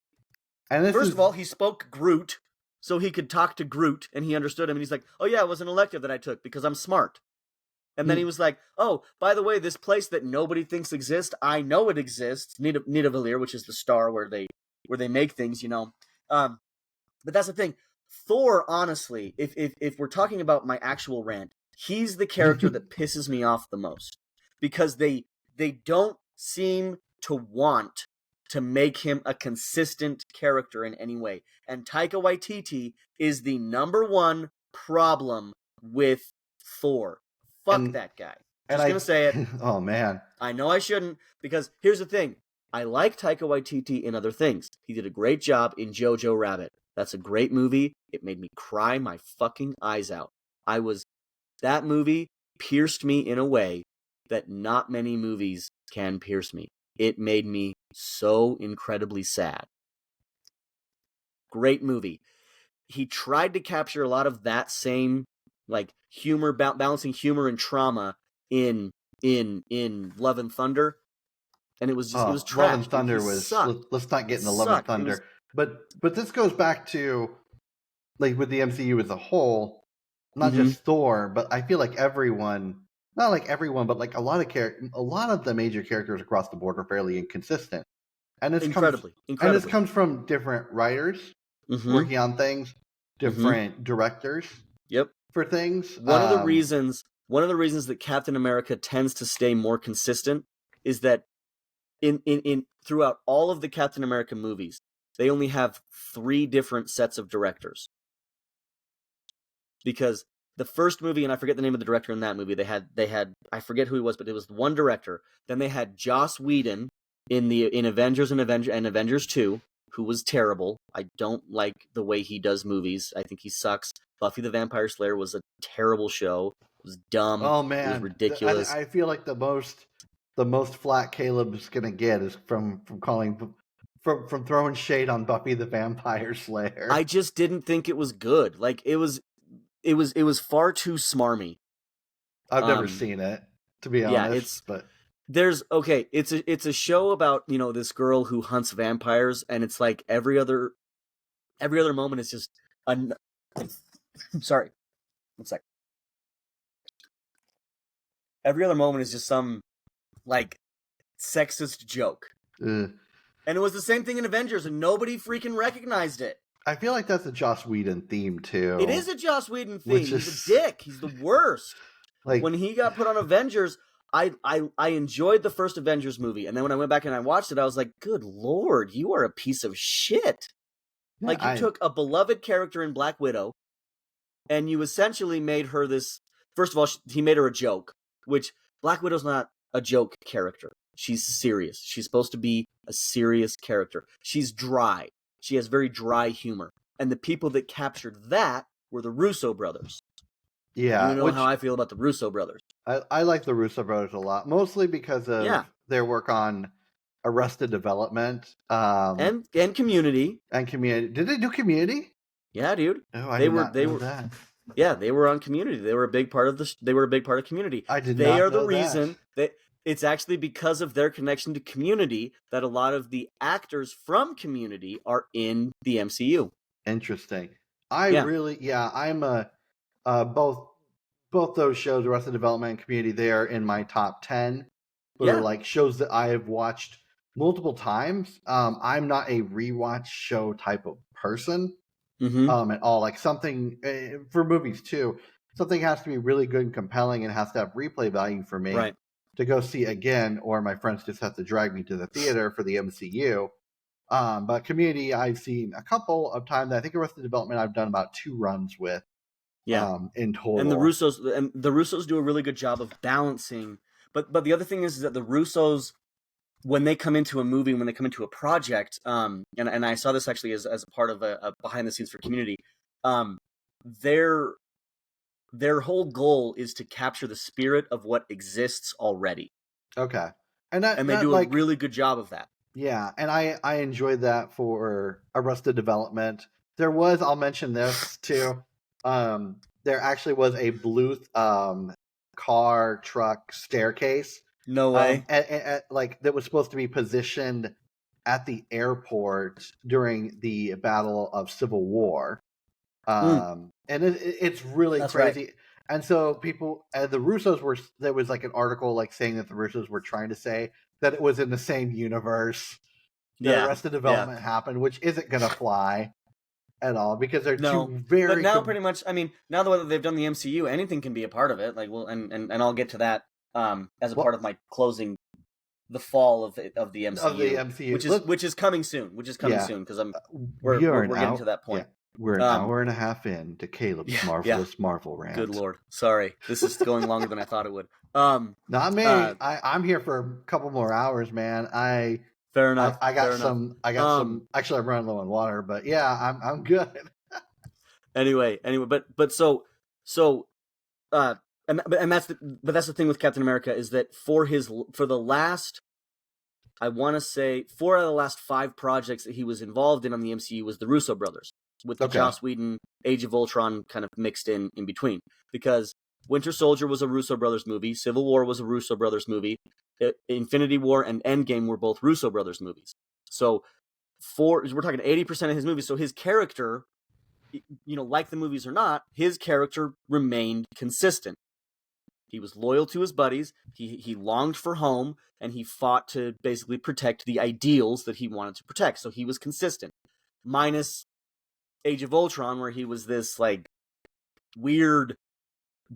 And First of all, he spoke Groot, so he could talk to Groot, and he understood him, and he's like, oh yeah, it was an elective that I took because I'm smart. And then he was like, oh, by the way, this place that nobody thinks exists, I know it exists, Nidavellir, which is the star where they make things, But that's the thing. Thor, honestly, if we're talking about my actual rant, he's the character that pisses me off the most. Because they don't seem to want to make him a consistent character in any way. And Taika Waititi is the number one problem with Thor. Fuck that guy. Just gonna say it. Oh, man. I know I shouldn't, because here's the thing. I like Taika Waititi in other things. He did a great job in Jojo Rabbit. That's a great movie. It made me cry my fucking eyes out. That movie pierced me in a way that not many movies can pierce me. It made me so incredibly sad. Great movie. He tried to capture a lot of that same like humor, balancing humor and trauma in Love and Thunder, and it was trash. Love and Thunder was. Let's not get into Love and Thunder, but this goes back to like with the MCU as a whole, not just Thor, but I feel like everyone, not like everyone, but like a lot of the major characters across the board are fairly inconsistent, and it's incredibly. And this comes from different writers working on things, different directors. Yep. For things. One of the reasons that Captain America tends to stay more consistent is that in throughout all of the Captain America movies, they only have 3 different sets of directors. Because the first movie, and I forget the name of the director in that movie, they had I forget who he was, but it was one director. Then they had Joss Whedon in Avengers and Avengers 2, who was terrible. I don't like the way he does movies. I think he sucks. Buffy the Vampire Slayer was a terrible show. It was dumb. Oh man, it was ridiculous. I feel like the most flack Caleb's gonna get is from throwing shade on Buffy the Vampire Slayer. I just didn't think it was good. Like it was far too smarmy. I've never seen it, to be honest. But it's a show about this girl who hunts vampires, and it's like every other moment is just sorry. One sec. Every other moment is just some, like, sexist joke. And it was the same thing in Avengers, and nobody freaking recognized it. I feel like that's a Joss Whedon theme, too. It is a Joss Whedon theme. He's a dick. He's the worst. Like when he got put on Avengers, I enjoyed the first Avengers movie, and then when I went back and I watched it, I was like, good Lord, you are a piece of shit. Yeah, like, you took a beloved character in Black Widow, and you essentially made her this... First of all, he made her a joke, which Black Widow's not a joke character. She's serious. She's supposed to be a serious character. She's dry. She has very dry humor. And the people that captured that were the Russo brothers. Yeah. You know how I feel about the Russo brothers. I like the Russo brothers a lot, mostly because of their work on Arrested Development. And Community. And Community. Did they do Community? Yeah, dude. Oh, I did not know that. Yeah, they were on Community. They were a big part of Community. I did not know that. They are the reason that it's actually because of their connection to Community that a lot of the actors from Community are in the MCU. Interesting. I'm both those shows, Arrested Development and Community, they are in my top 10. But are like shows that I have watched multiple times. I'm not a rewatch show type of person. At all. Like something for movies too, something has to be really good and compelling and has to have replay value for me to go see again, or my friends just have to drag me to the theater for the MCU. But Community, I've seen a couple of times. I think Arrested Development I've done about 2 runs with. In total. And the Russos do a really good job of balancing. But the other thing is that the Russos, when they come into a movie, when they come into a project, and I saw this actually as a part of a behind the scenes for Community, their whole goal is to capture the spirit of what exists already. Okay. And they do a really good job of that. Yeah, and I enjoyed that for Arrested Development. I'll mention this too. There actually was a Bluth car truck staircase. No way. That was supposed to be positioned at the airport during the Battle of Civil War. And it's really crazy. Right. And so people, the Russos there was like an article like saying that the Russos were trying to say that it was in the same universe that Arrested Development happened, which isn't going to fly at all because they're two very. But now, pretty much, I mean, now that they've done the MCU, anything can be a part of it. Like, well, and I'll get to that as a part of my closing the fall of the MCU, which is coming soon. Soon because we're getting to that point. Yeah. We're an hour and a half in to Caleb's marvelous Marvel rant. Good Lord, sorry, this is going longer than I thought it would. Not me. I'm here for a couple more hours, man. Fair enough. I got some. Actually, I'm running low on water, but yeah, I'm good. anyway, but so, and that's the thing with Captain America is that for the last, I want to say 4 out of the last 5 projects that he was involved in on the MCU was the Russo brothers, with the Joss Whedon Age of Ultron kind of mixed in between, because Winter Soldier was a Russo brothers movie, Civil War was a Russo brothers movie, Infinity War and Endgame were both Russo brothers movies. So we're talking 80% of his movies. So his character, like the movies or not, his character remained consistent. He was loyal to his buddies. He longed for home, and he fought to basically protect the ideals that he wanted to protect. So he was consistent. Minus Age of Ultron, where he was this like weird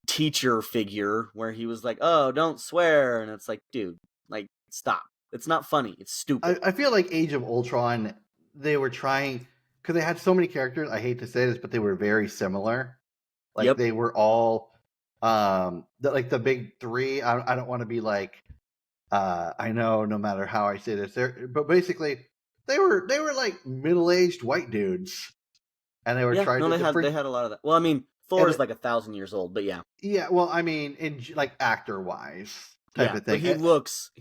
teacher figure where he was like, "Oh, don't swear," and it's like, dude, like, stop. It's not funny. It's stupid. I feel like Age of Ultron, they were trying, because they had so many characters. I hate to say this, but they were very similar. Like they were all, the big 3. I don't want to be like, I know no matter how I say this, but basically they were like middle-aged white dudes, and they were trying to. They had a lot of that. Well, I mean, Thor is like 1,000 years old, but yeah. Yeah, well, I mean, in like actor-wise type of thing. But he looks,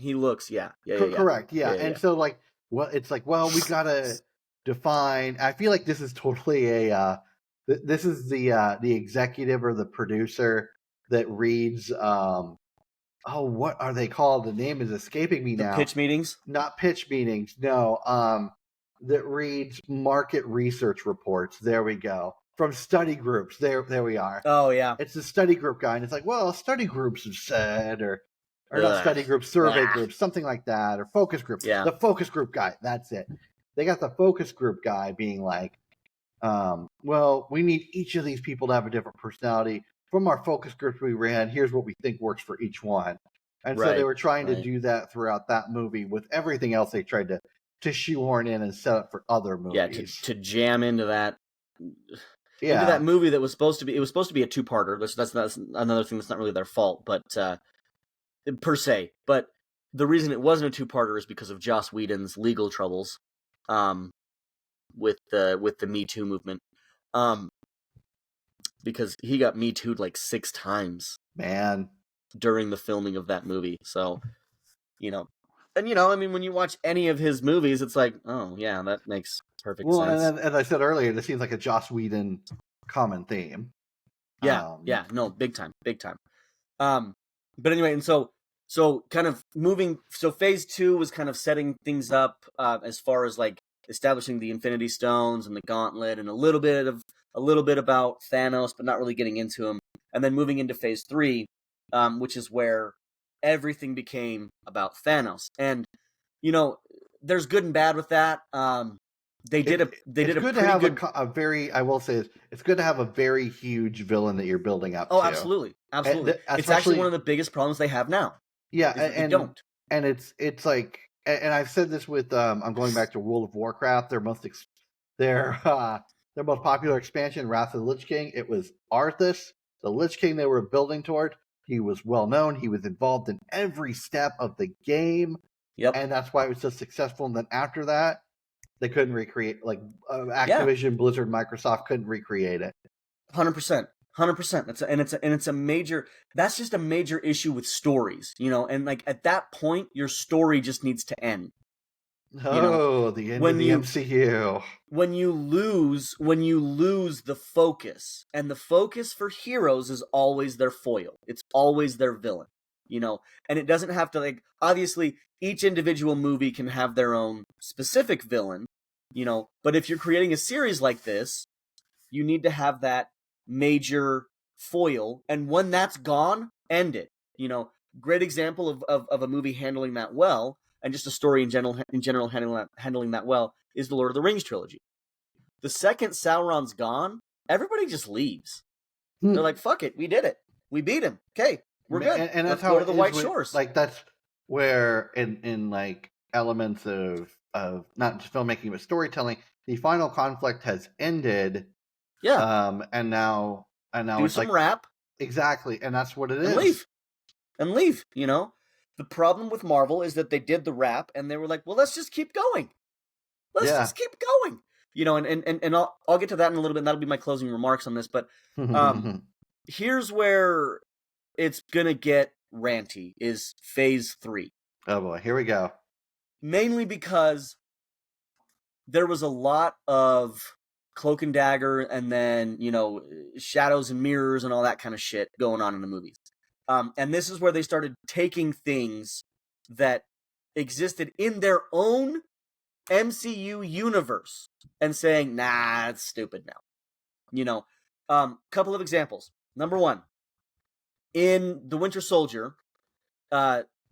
correct, yeah. And so like, well, it's like, well, we gotta define. I feel like this is totally this is the executive or the producer that reads. What are they called? The name is escaping me now. Pitch meetings? Not pitch meetings. No. That reads market research reports. There we go. From study groups. There we are. Oh, yeah. It's the study group guy, and it's like, well, study groups have said, or not study groups, survey groups, something like that, or focus groups. Yeah. The focus group guy. That's it. They got the focus group guy being like, well, we need each of these people to have a different personality. From our focus groups we ran, here's what we think works for each one. And so they were trying to do that throughout that movie with everything else they tried to shoehorn in and set up for other movies. Yeah, to jam into that. Yeah, into that movie that was supposed to be. It was supposed to be a 2-parter. That's another thing that's not really their fault. But per se. But the reason it wasn't a two-parter is because of Joss Whedon's legal troubles, with the Me Too movement, because he got Me Too'd like 6 times, man, during the filming of that movie. So, and I mean, when you watch any of his movies, it's like, oh yeah, that makes perfect sense. Well, and as I said earlier, this seems like a Joss Whedon common theme. Yeah, no, big time. But anyway, and so kind of moving. So phase 2 was kind of setting things up, as far as like establishing the Infinity Stones and the Gauntlet, and a little bit about Thanos, but not really getting into him. And then moving into phase 3, which is where everything became about Thanos. And there's good and bad with that. They did a pretty good. I will say it's good to have a very huge villain that you're building up. Oh, to. absolutely. It's actually one of the biggest problems they have now. Yeah, and don't. And it's like, and I've said this with I'm going back to World of Warcraft. Their most popular expansion, Wrath of the Lich King. It was Arthas, the Lich King they were building toward. He was well known. He was involved in every step of the game. Yep. And that's why it was so successful. And then after that, they couldn't recreate, like Activision, Blizzard, Microsoft couldn't recreate it. 100%. It's a major. That's just a major issue with stories, And like at that point, your story just needs to end. The end of the MCU. When you lose the focus, and the focus for heroes is always their foil. It's always their villain, And it doesn't have to, like, obviously each individual movie can have their own specific villain, But if you're creating a series like this, you need to have that major foil, and when that's gone, end it. Great example of a movie handling that well, and just a story in general handling that well, is the Lord of the Rings trilogy. The second Sauron's gone, everybody just leaves. They're like, fuck it, we did it. We beat him. Okay, we're good. And that's Let's go to the White Shores. Like, that's where in like elements of not just filmmaking but storytelling, the final conflict has ended. Yeah. And now do it's some like rap. Exactly, and that's what it and is. Leave. The problem with Marvel is that they did the rap and they were like, well, let's just keep going. Just keep going. And I'll get to that in a little bit, and that'll be my closing remarks on this. But here's where it's gonna get ranty, is phase 3. Oh boy, here we go. Mainly because there was a lot of cloak and dagger, and then shadows and mirrors and all that kind of shit going on in the movies. And this is where they started taking things that existed in their own MCU universe and saying, nah, it's stupid now. Couple of examples. Number 1, in The Winter Soldier,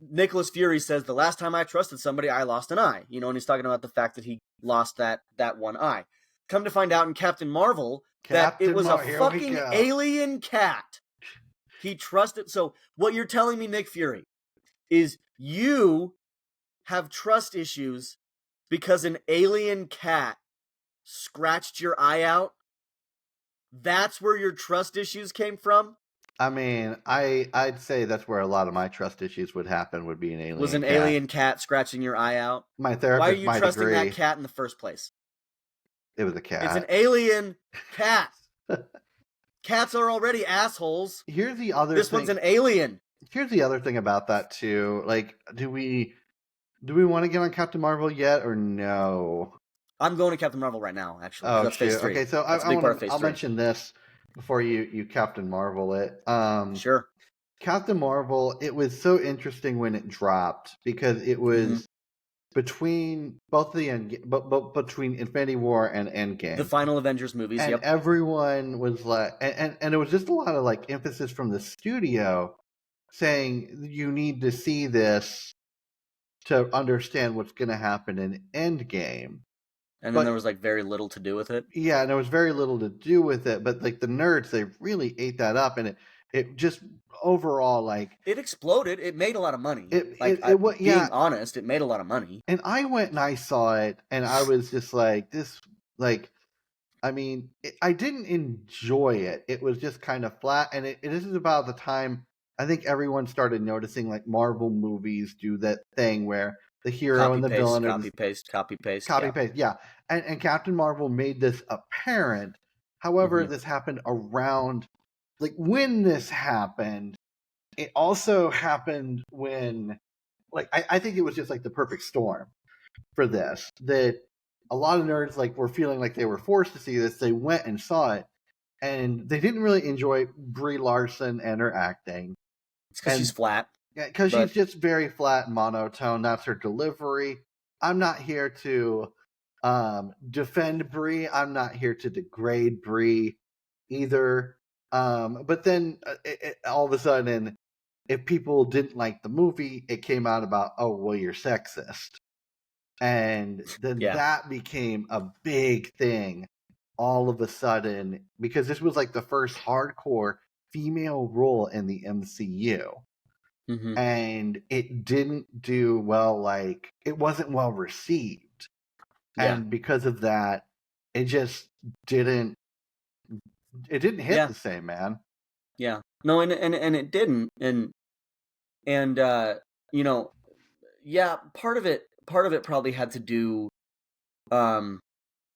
Nicholas Fury says, the last time I trusted somebody, I lost an eye. And he's talking about the fact that he lost that one eye. Come to find out in Captain Marvel that it was a fucking alien cat. He trusted. So what you're telling me, Nick Fury, is you have trust issues because an alien cat scratched your eye out? That's where your trust issues came from? I mean, I'd say that's where a lot of my trust issues would happen, would be an alien cat. Was an alien cat scratching your eye out? My therapist Why are you might trusting agree. that cat in the first place? It was a cat. It's an alien cat. Cats are already assholes. Here's the other This thing. one's an alien. Here's the other thing about that too. Like, do we want to get on Captain Marvel yet or no? I'm going to Captain Marvel right now, actually. Oh, that's phase 3. Okay, so I'll mention this before you Captain Marvel it. Sure. Captain Marvel, it was so interesting when it dropped because it was between between Infinity War and Endgame, the final Avengers movies. And everyone was like, and it was just a lot of like emphasis from the studio saying you need to see this to understand what's going to happen in Endgame. And then there was like very little to do with it. Yeah, and there was very little to do with it. But like the nerds, they really ate that up, and it just overall, like, it exploded. It made a lot of money. Being honest, it made a lot of money. And I went and I saw it, and I was just like, this, like, I mean, I didn't enjoy it. It was just kind of flat, and this is about the time I think everyone started noticing like Marvel movies do that thing where the hero and the villain copy paste. Copy paste, yeah. And Captain Marvel made this apparent. However, this happened around, like, when this happened, it also happened when, like, I think it was just like the perfect storm for this. That a lot of nerds like were feeling like they were forced to see this. They went and saw it, and they didn't really enjoy Brie Larson and her acting. It's because she's flat. Yeah, because she's just very flat and monotone. That's her delivery. I'm not here to defend Brie. I'm not here to degrade Brie either. But then all of a sudden, if people didn't like the movie, it came out about, oh, well, you're sexist. And then that became a big thing all of a sudden, because this was like the first hardcore female role in the MCU. And it didn't do well, like, it wasn't well received. And because of that, it just didn't hit the same, man. Yeah. No, and it didn't. And you know, part of it probably had to do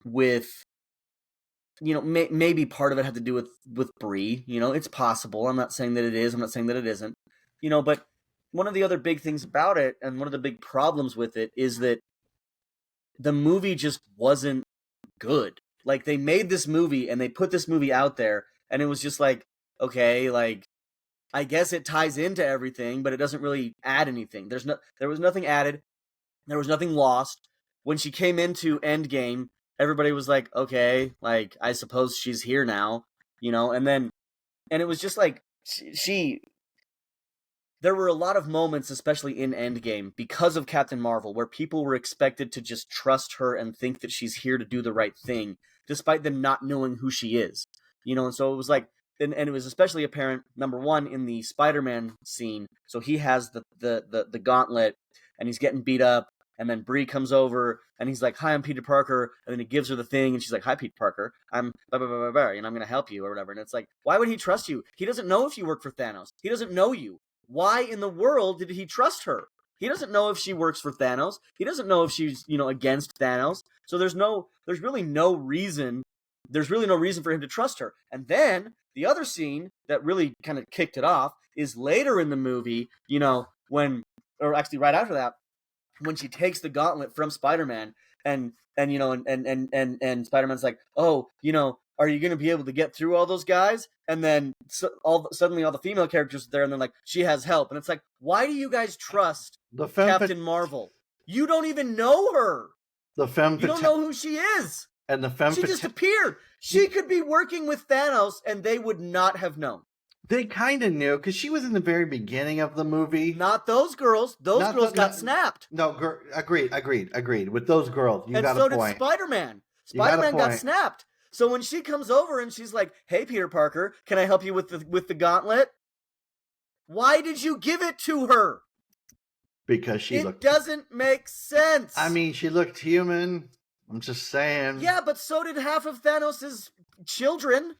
with, you know, maybe part of it had to do with Brie. You know, it's possible. I'm not saying that it is. I'm not saying that it isn't. You know, but one of the other big things about it, and one of the big problems with it, is that the movie just wasn't good. Like, they made this movie and they put this movie out there, and it was just like, okay, like, I guess it ties into everything, but it doesn't really add anything. There was nothing added. There was nothing lost. When she came into Endgame, everybody was like, okay, like, I suppose she's here now, you know? And it was just like, there were a lot of moments, especially in Endgame, because of Captain Marvel, where people were expected to just trust her and think that she's here to do the right thing, despite them not knowing who she is. You know, and so it was like, and it was especially apparent, number one, in the Spider-Man scene. So he has the gauntlet, and he's getting beat up, and then Bree comes over, and he's like, hi, I'm Peter Parker, and then he gives her the thing, and she's like, hi, Peter Parker, I'm blah, blah, blah, blah, blah, and I'm going to help you, or whatever. And it's like, why would he trust you? He doesn't know if you work for Thanos. He doesn't know you. Why in the world did he trust her? He doesn't know if she works for Thanos. He doesn't know if she's, you know, against Thanos. So there's really no reason for him to trust her. And then the other scene that really kind of kicked it off is later in the movie, you know, or actually right after that, when she takes the gauntlet from Spider-Man, and you know, and Spider-Man's like, oh, you know, are you going to be able to get through all those guys? And then suddenly all the female characters are there, and they're like, she has help. And it's like, why do you guys trust Captain Marvel? You don't even know her. You don't know who she is. And she just appeared. She could be working with Thanos, and they would not have known. They kind of knew, because she was in the very beginning of the movie. Not those girls. Those girls got snapped. No, agreed. With those girls, you got a point. And so did Spider-Man. Spider-Man got snapped. So when she comes over and she's like, hey, Peter Parker, can I help you with the gauntlet? Why did you give it to her? Because it doesn't make sense. I mean, she looked human. I'm just saying. Yeah, but so did half of Thanos' children.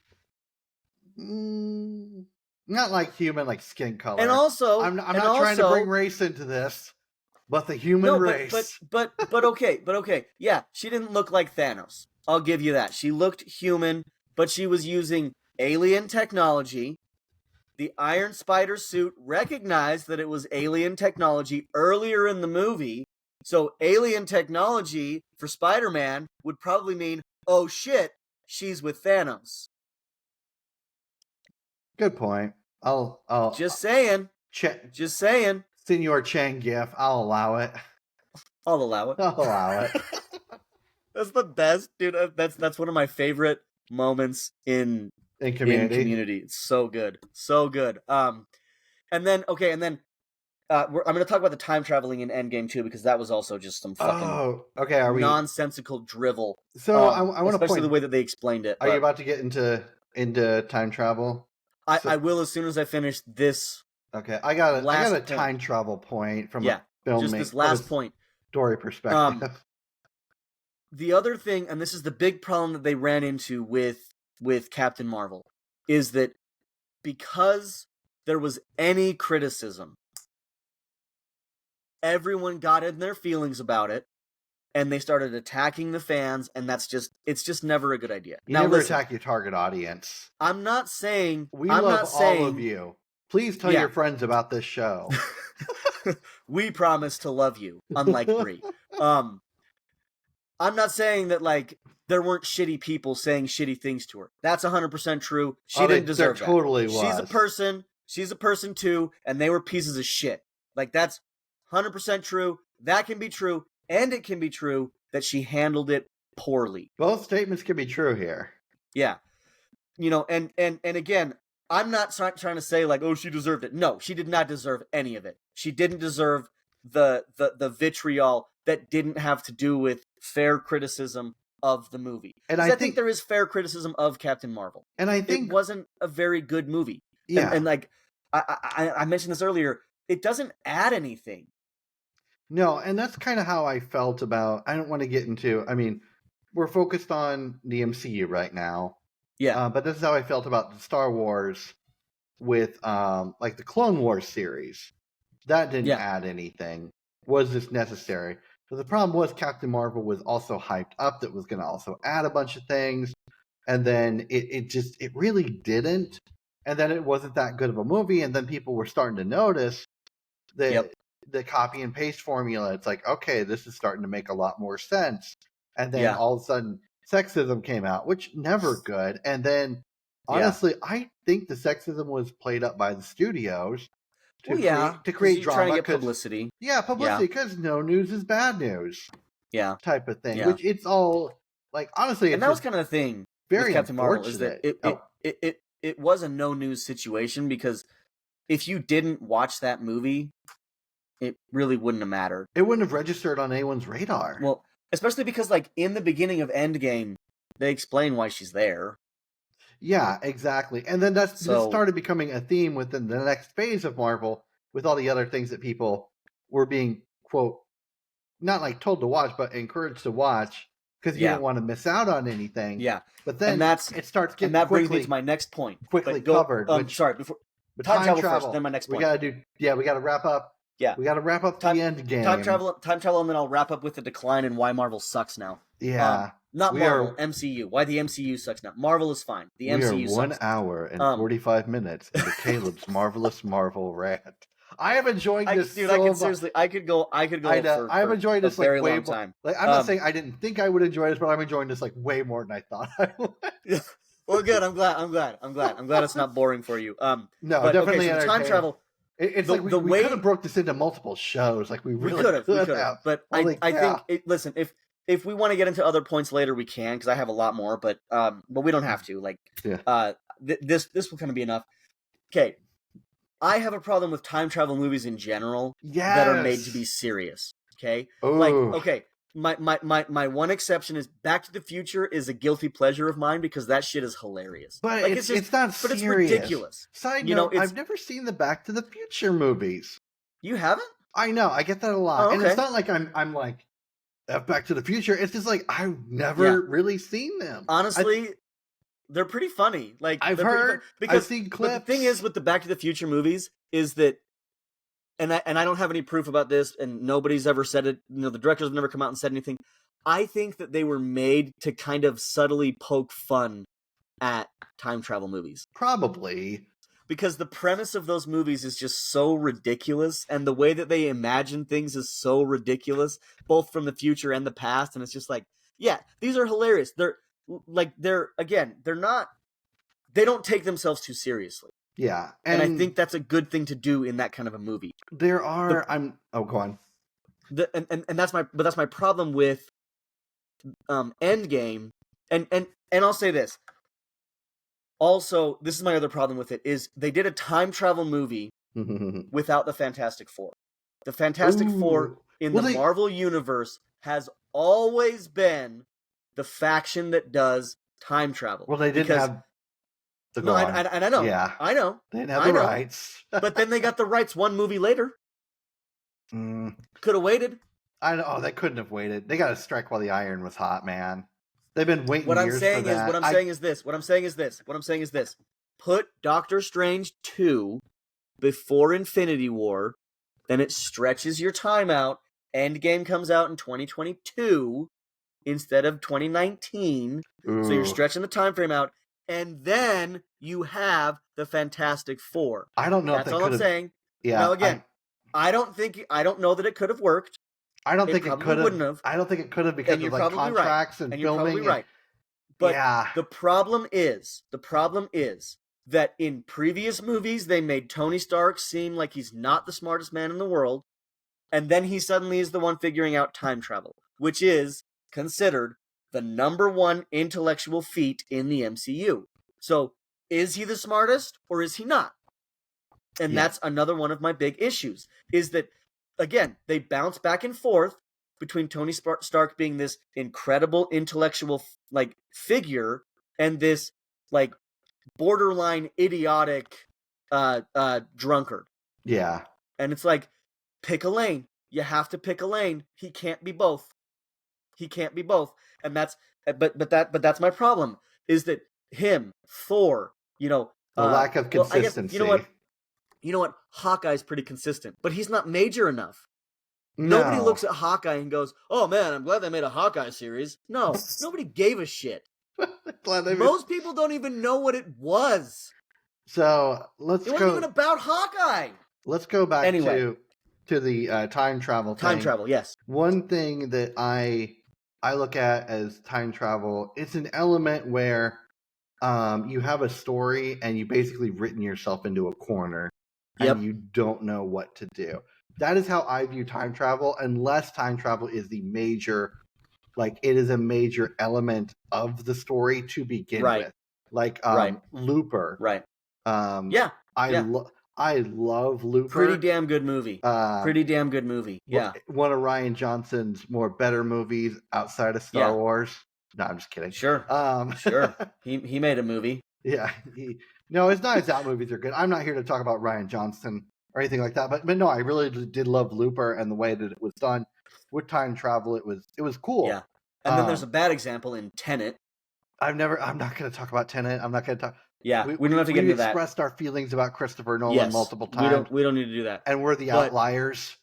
Not like human, like skin color. And also, I'm not trying to bring race into this, but the human race. But okay. Yeah, she didn't look like Thanos. I'll give you that. She looked human, but she was using alien technology. The Iron Spider suit recognized that it was alien technology earlier in the movie. So alien technology for Spider-Man would probably mean, oh shit, she's with Thanos. Good point. I'll just saying. Just saying. Senor Chang gif. I'll allow it. I'll allow it. That's the best, dude. That's one of my favorite moments in Community. It's so good. And then I'm going to talk about the time traveling in Endgame too, because that was also just some fucking nonsensical drivel. So I want to point, especially the way that they explained it. Are you about to get into time travel? I will as soon as I finish this. Okay, I got a time travel point from a filmmaker. Just this last point. Story perspective. The other thing, and this is the big problem that they ran into with Captain Marvel, is that because there was any criticism, everyone got in their feelings about it, and they started attacking the fans, and it's just never a good idea. You never attack your target audience. I'm not saying... We love all of you. Please tell your friends about this show. We promise to love you, unlike Brie. I'm not saying that, like, there weren't shitty people saying shitty things to her. That's 100% true. She didn't deserve that. Totally was. She's a person too, and they were pieces of shit. Like, that's 100% true. That can be true, and it can be true that she handled it poorly. Both statements can be true here. Yeah. You know, and again, I'm not trying to say, like, oh, she deserved it. No, she did not deserve any of it. She didn't deserve the vitriol that didn't have to do with fair criticism of the movie. And I think there is fair criticism of Captain Marvel. And I think it wasn't a very good movie. Yeah. And like, I mentioned this earlier, it doesn't add anything. No, and that's kind of how I felt about, I don't want to get into, I mean, we're focused on the MCU right now. Yeah. But this is how I felt about the Star Wars with, like, the Clone Wars series. That didn't add anything. Was this necessary? So the problem was Captain Marvel was also hyped up that was going to also add a bunch of things. And then it really didn't. And then it wasn't that good of a movie. And then people were starting to notice that the copy and paste formula, it's like, okay, this is starting to make a lot more sense. And then all of a sudden sexism came out, which never good. And then honestly, I think the sexism was played up by the studios to create drama. Trying to get publicity. Yeah, publicity, because no news is bad news. Yeah. Type of thing. Which it's all, like, honestly. And that was kind of the thing very with Captain Marvel, is that it was a no news situation, because if you didn't watch that movie, it really wouldn't have mattered. It wouldn't have registered on anyone's radar. Well, especially because, like, in the beginning of Endgame, they explain why she's there. Yeah, exactly. And then this started becoming a theme within the next phase of Marvel, with all the other things that people were being, quote, not like told to watch, but encouraged to watch, because you don't want to miss out on anything. Yeah. But then it starts getting brings me to my next point. Quickly covered. Sorry, before time travel first, then my next point. We gotta wrap up. Yeah. We gotta wrap up the end game. Time travel, and then I'll wrap up with the decline and why Marvel sucks now. Yeah. Not Marvel, MCU. Why the MCU sucks now. Marvel is fine. The MCU sucks. 1 hour and 45 minutes into Caleb's Marvelous Marvel rant. I am enjoying this dude, so much. Seriously, I could go for I'm enjoying this like very way long time. Like, I'm not saying I didn't think I would enjoy this, but I'm enjoying this like way more than I thought I would. Well, good. I'm glad it's not boring for you. No, but, definitely. Okay, so time travel. It's like we could have broke this into multiple shows. Like we really could have. But I think listen, if we want to get into other points later, we can, because I have a lot more. But we don't have to. Like, this will kind of be enough. Okay, I have a problem with time travel movies in general that are made to be serious. Okay, like, okay, my one exception is Back to the Future is a guilty pleasure of mine, because that shit is hilarious. But like, it's not serious. But it's ridiculous. Side note, I've never seen the Back to the Future movies. You haven't? I know. I get that a lot. And it's not like I'm like, Back to the Future. It's just like, I've never really seen them. Honestly, they're pretty funny. Like, I've heard, I've seen clips. But the thing is with the Back to the Future movies is that, and I don't have any proof about this, and nobody's ever said it. You know, the directors have never come out and said anything. I think that they were made to kind of subtly poke fun at time travel movies. Probably. Because the premise of those movies is just so ridiculous, and the way that they imagine things is so ridiculous, both from the future and the past, and it's just like, yeah, these are hilarious. They don't take themselves too seriously. Yeah. And I think that's a good thing to do in that kind of a movie. Go on. And that's my problem with Endgame. And I'll say this. Also, this is my other problem with it, is they did a time travel movie without the Fantastic Four. The Fantastic Four in the Marvel Universe has always been the faction that does time travel. Well, they didn't have... No, I know. Yeah. I know. They didn't have the rights. But then they got the rights one movie later. Could have waited. I know. Oh, they couldn't have waited. They got to strike while the iron was hot, man. They've been waiting years for that. What I'm saying is this. Put Doctor Strange 2 before Infinity War, then it stretches your time out. Endgame comes out in 2022 instead of 2019. Ooh. So you're stretching the time frame out, and then you have the Fantastic Four. I don't know. That's all I'm saying. Yeah. Now again, I don't know that it could have worked. I don't think it could have. I don't think it could have because of like contracts and and filming. You're probably right. But yeah. the problem is that in previous movies they made Tony Stark seem like he's not the smartest man in the world, and then he suddenly is the one figuring out time travel, which is considered the #1 intellectual feat in the MCU. So, is he the smartest or is he not? And that's another one of my big issues, is that, again, they bounce back and forth between Tony Stark being this incredible intellectual figure and this like borderline idiotic drunkard. Yeah. And it's like, pick a lane. You have to pick a lane. He can't be both. And that's that's my problem, is that him, Thor, the lack of consistency. Guess, you know what? Hawkeye's pretty consistent, but he's not major enough. No. Nobody looks at Hawkeye and goes, "Oh man, I'm glad they made a Hawkeye series." No, nobody gave a shit. Most people don't even know what it was. So it wasn't even about Hawkeye. Let's go back to the time travel thing. Time travel, yes. One thing that I look at as time travel, it's an element where you have a story and you basically written yourself into a corner and you don't know what to do. That is how I view time travel, unless time travel is the major, it is a major element of the story to begin with. Like Looper. Right. I love Looper. Pretty damn good movie. Yeah. One of Rian Johnson's better movies outside of Star Wars. No, I'm just kidding. Sure. Sure. He made a movie. Yeah. No, his Knives Out movies are good. I'm not here to talk about Rian Johnson or anything like that. But no, I really did love Looper and the way that it was done with time travel. It was cool. Yeah. And then there's a bad example in Tenet. I'm not going to talk about Tenet. I'm not going to talk. Yeah, we don't have to get into that. We expressed our feelings about Christopher Nolan multiple times. We don't need to do that. And we're the outliers.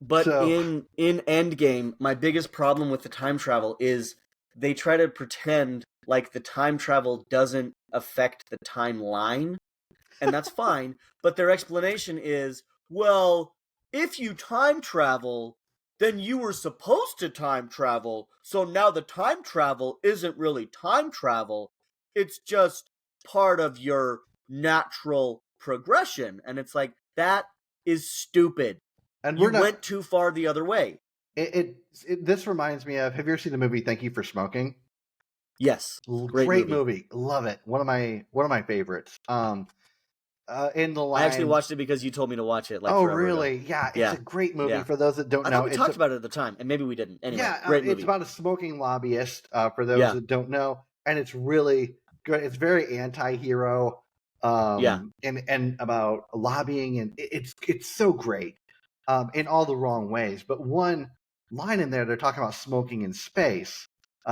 But in Endgame, my biggest problem with the time travel is they try to pretend like the time travel doesn't affect the timeline. And that's fine. But their explanation is, well, if you time travel, then you were supposed to time travel. So now the time travel isn't really time travel. It's just part of your natural progression. And it's like, that is stupid. And you went too far the other way. This reminds me of, have you ever seen the movie Thank You for Smoking? Yes. Great movie. Love it. One of my favorites. In the line, I actually watched it because you told me to watch it. Really? Ago. Yeah, it's a great movie. For those that don't know, we talked about it at the time, and maybe we didn't. Anyway, great movie. It's about a smoking lobbyist. For those that don't know, and it's really good. It's very anti-hero. And about lobbying, and it's so great. In all the wrong ways, but one line in there, they're talking about smoking in space,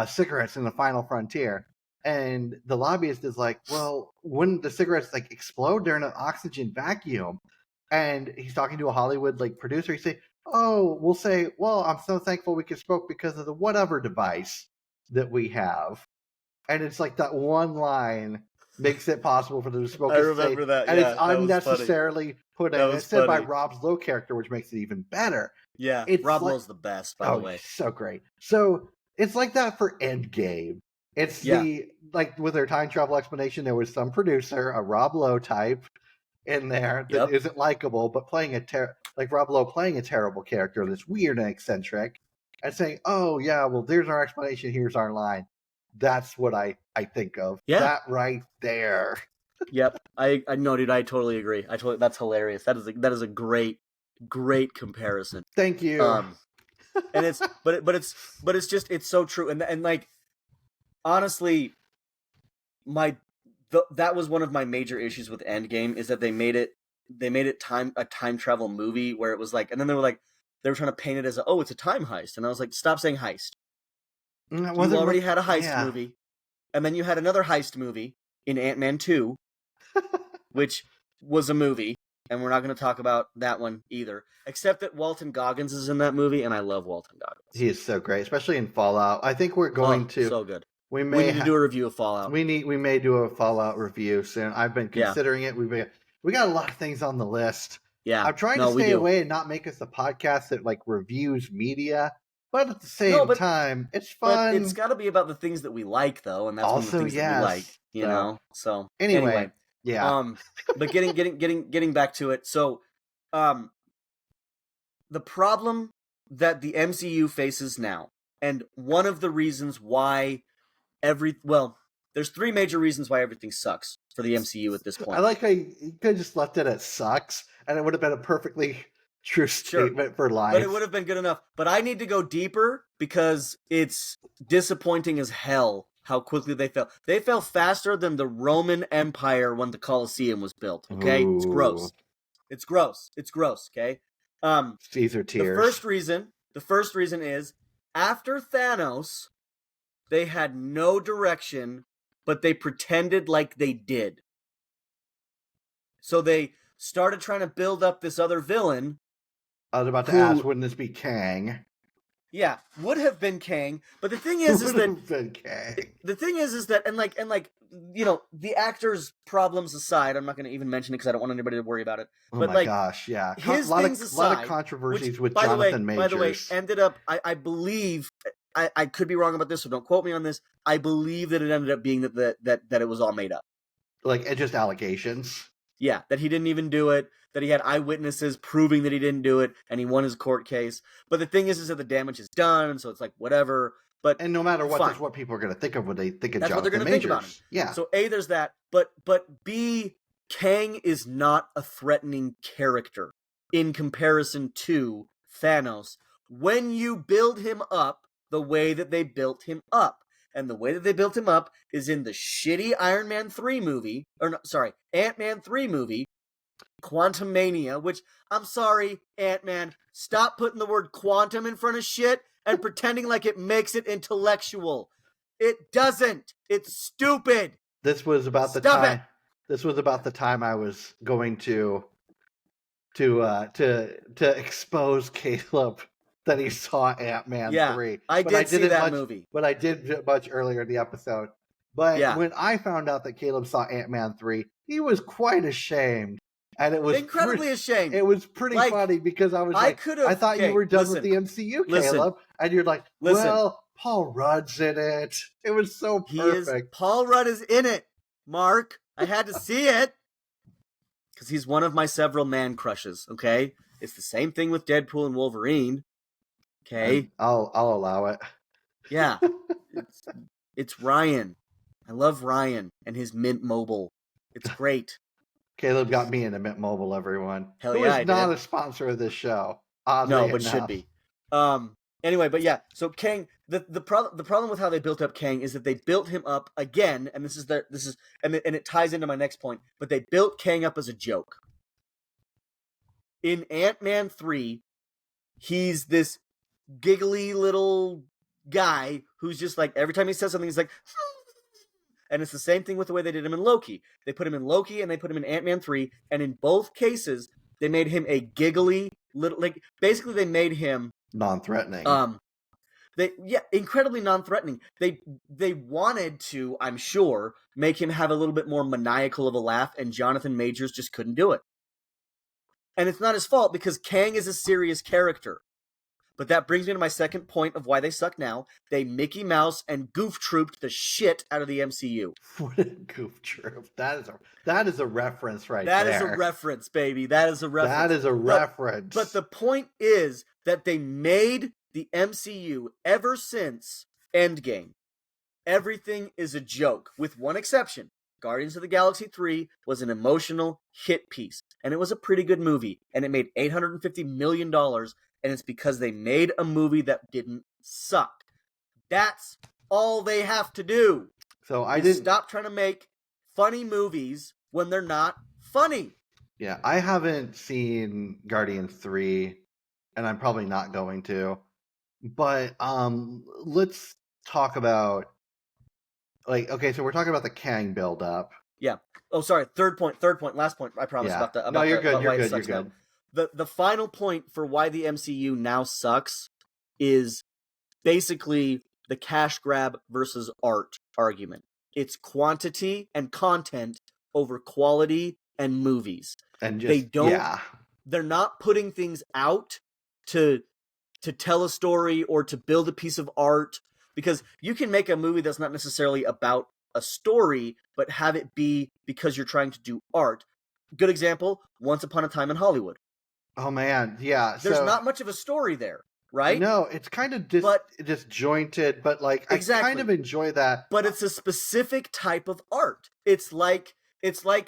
cigarettes in the final frontier. And the lobbyist is like, well, wouldn't the cigarettes explode? They're in an oxygen vacuum. And he's talking to a Hollywood producer. He say, we'll say, well, I'm so thankful we can smoke because of the whatever device that we have. And it's like that one line makes it possible for them to smoke. I remember that. And it's unnecessarily put in. It's said by Rob's Lowe character, which makes it even better. Yeah, Rob Lowe's the best, by the way. So great. So it's like that for Endgame. It's with their time travel explanation, there was some producer, a Rob Lowe type, in there that isn't likable, but playing Rob Lowe playing a terrible character that's weird and eccentric, and saying, "Oh yeah, well, there's our explanation. Here's our line." That's what I think of. Yeah. That right there. Yep. I know, dude. I totally agree. That's hilarious. That is a great comparison. Thank you. And it's it's so true. And honestly, that was one of my major issues with Endgame, is that they made it a time travel movie where it was and then they were trying to paint it as it's a time heist, and I was like, stop saying heist. You already had a heist movie, and then you had another heist movie in Ant-Man 2, which was a movie, and we're not going to talk about that one either. Except that Walton Goggins is in that movie, and I love Walton Goggins. He is so great, especially in Fallout. I think we're going to so good. We need to do a review of Fallout. We may do a Fallout review soon. I've been considering it. We got a lot of things on the list. Yeah, I'm trying to stay away and not make us a podcast that like reviews media, but at the same time, it's fun. But it's got to be about the things that we like, though, and that's also, one of the things that we like. You know. So anyway, yeah. But getting back to it. So, the problem that the MCU faces now, and one of the reasons why there's three major reasons why everything sucks for the MCU at this point. I like how you could have just left it at sucks, and it would have been a perfectly true statement for life. But it would have been good enough. But I need to go deeper because it's disappointing as hell how quickly they fell. They fell faster than the Roman Empire when the Colosseum was built. Okay? Ooh. It's gross. It's gross, okay? Caesar tears. The first reason is after Thanos, they had no direction, but they pretended like they did. So they started trying to build up this other villain. I was about to ask, wouldn't this be Kang? Yeah, would have been Kang. But the thing is that been Kang. The thing is that and you know, the actor's problems aside, I'm not going to even mention it because I don't want anybody to worry about it. Oh but my gosh, yeah, his things aside, a lot of controversies with Jonathan Majors. By the way, ended up. I believe. I could be wrong about this, so don't quote me on this. I believe that it ended up being that it was all made up. Like, it's just allegations? Yeah, that he didn't even do it, that he had eyewitnesses proving that he didn't do it, and he won his court case. But the thing is that the damage is done, so it's like, whatever. And no matter what, that's what people are going to think of when they think of Jonathan Majors. That's what they're going to think about him. Yeah. So A, there's that, but B, Kang is not a threatening character in comparison to Thanos. When you build him up the way that they built him up. And the way that they built him up is in the shitty Ant-Man 3 movie, Quantumania, which, I'm sorry, Ant-Man, stop putting the word quantum in front of shit and pretending like it makes it intellectual. It doesn't. It's stupid. This was about the time. This was about the time I was going to expose Caleb that he saw Ant-Man 3. I did see that movie. But I did much earlier in the episode. But when I found out that Caleb saw Ant-Man 3, he was quite ashamed. And it was incredibly ashamed. It was pretty funny because I was I thought you were done with the MCU, Caleb. And you're like, well, Paul Rudd's in it. It was so perfect. Paul Rudd is in it, Mark. I had to see it. Because he's one of my several man crushes, okay? It's the same thing with Deadpool and Wolverine. Okay, I'll allow it. Yeah, it's Ryan. I love Ryan and his Mint Mobile. It's great. Caleb got me into Mint Mobile. Everyone, hell yeah, it's not a sponsor of this show. No, but should be. Anyway, but yeah. So Kang, the problem with how they built up Kang is that they built him up again, and and it ties into my next point. But they built Kang up as a joke. In Ant-Man 3, he's this giggly little guy who's just like, every time he says something, he's like, and it's the same thing with the way they did him in Loki. They put him in Loki and they put him in Ant-Man 3, and in both cases, they made him a giggly little, like, basically they made him non-threatening. Incredibly non-threatening. They wanted to, I'm sure, make him have a little bit more maniacal of a laugh, and Jonathan Majors just couldn't do it. And it's not his fault because Kang is a serious character. But that brings me to my second point of why they suck now. They Mickey Mouse and Goof Trooped the shit out of the MCU. What a Goof Troop. That is a reference there. That is a reference, baby. That is a reference. That is a reference. But the point is that they made the MCU ever since Endgame. Everything is a joke, with one exception. Guardians of the Galaxy 3 was an emotional hit piece, and it was a pretty good movie, and it made $850 million, and it's because they made a movie that didn't suck. That's all they have to do. So I didn't stop trying to make funny movies when they're not funny. Yeah, I haven't seen Guardians 3, and I'm probably not going to. But let's talk about, like, okay, so we're talking about the Kang build-up. Yeah. Oh, sorry. Third point. Last point. I promise about the. About no, you're the, good. About You're why good. it sucks You're now. good. The final point for why the MCU now sucks is basically the cash grab versus art argument. It's quantity and content over quality and movies. And just, they don't. Yeah. They're not putting things out to tell a story or to build a piece of art, because you can make a movie that's not necessarily about a story, but have it be because you're trying to do art. Good example, Once Upon a Time in Hollywood. Oh, man. Yeah. There's not much of a story there, right? No, it's kind of disjointed, but like Exactly. I kind of enjoy that. But it's a specific type of art. It's like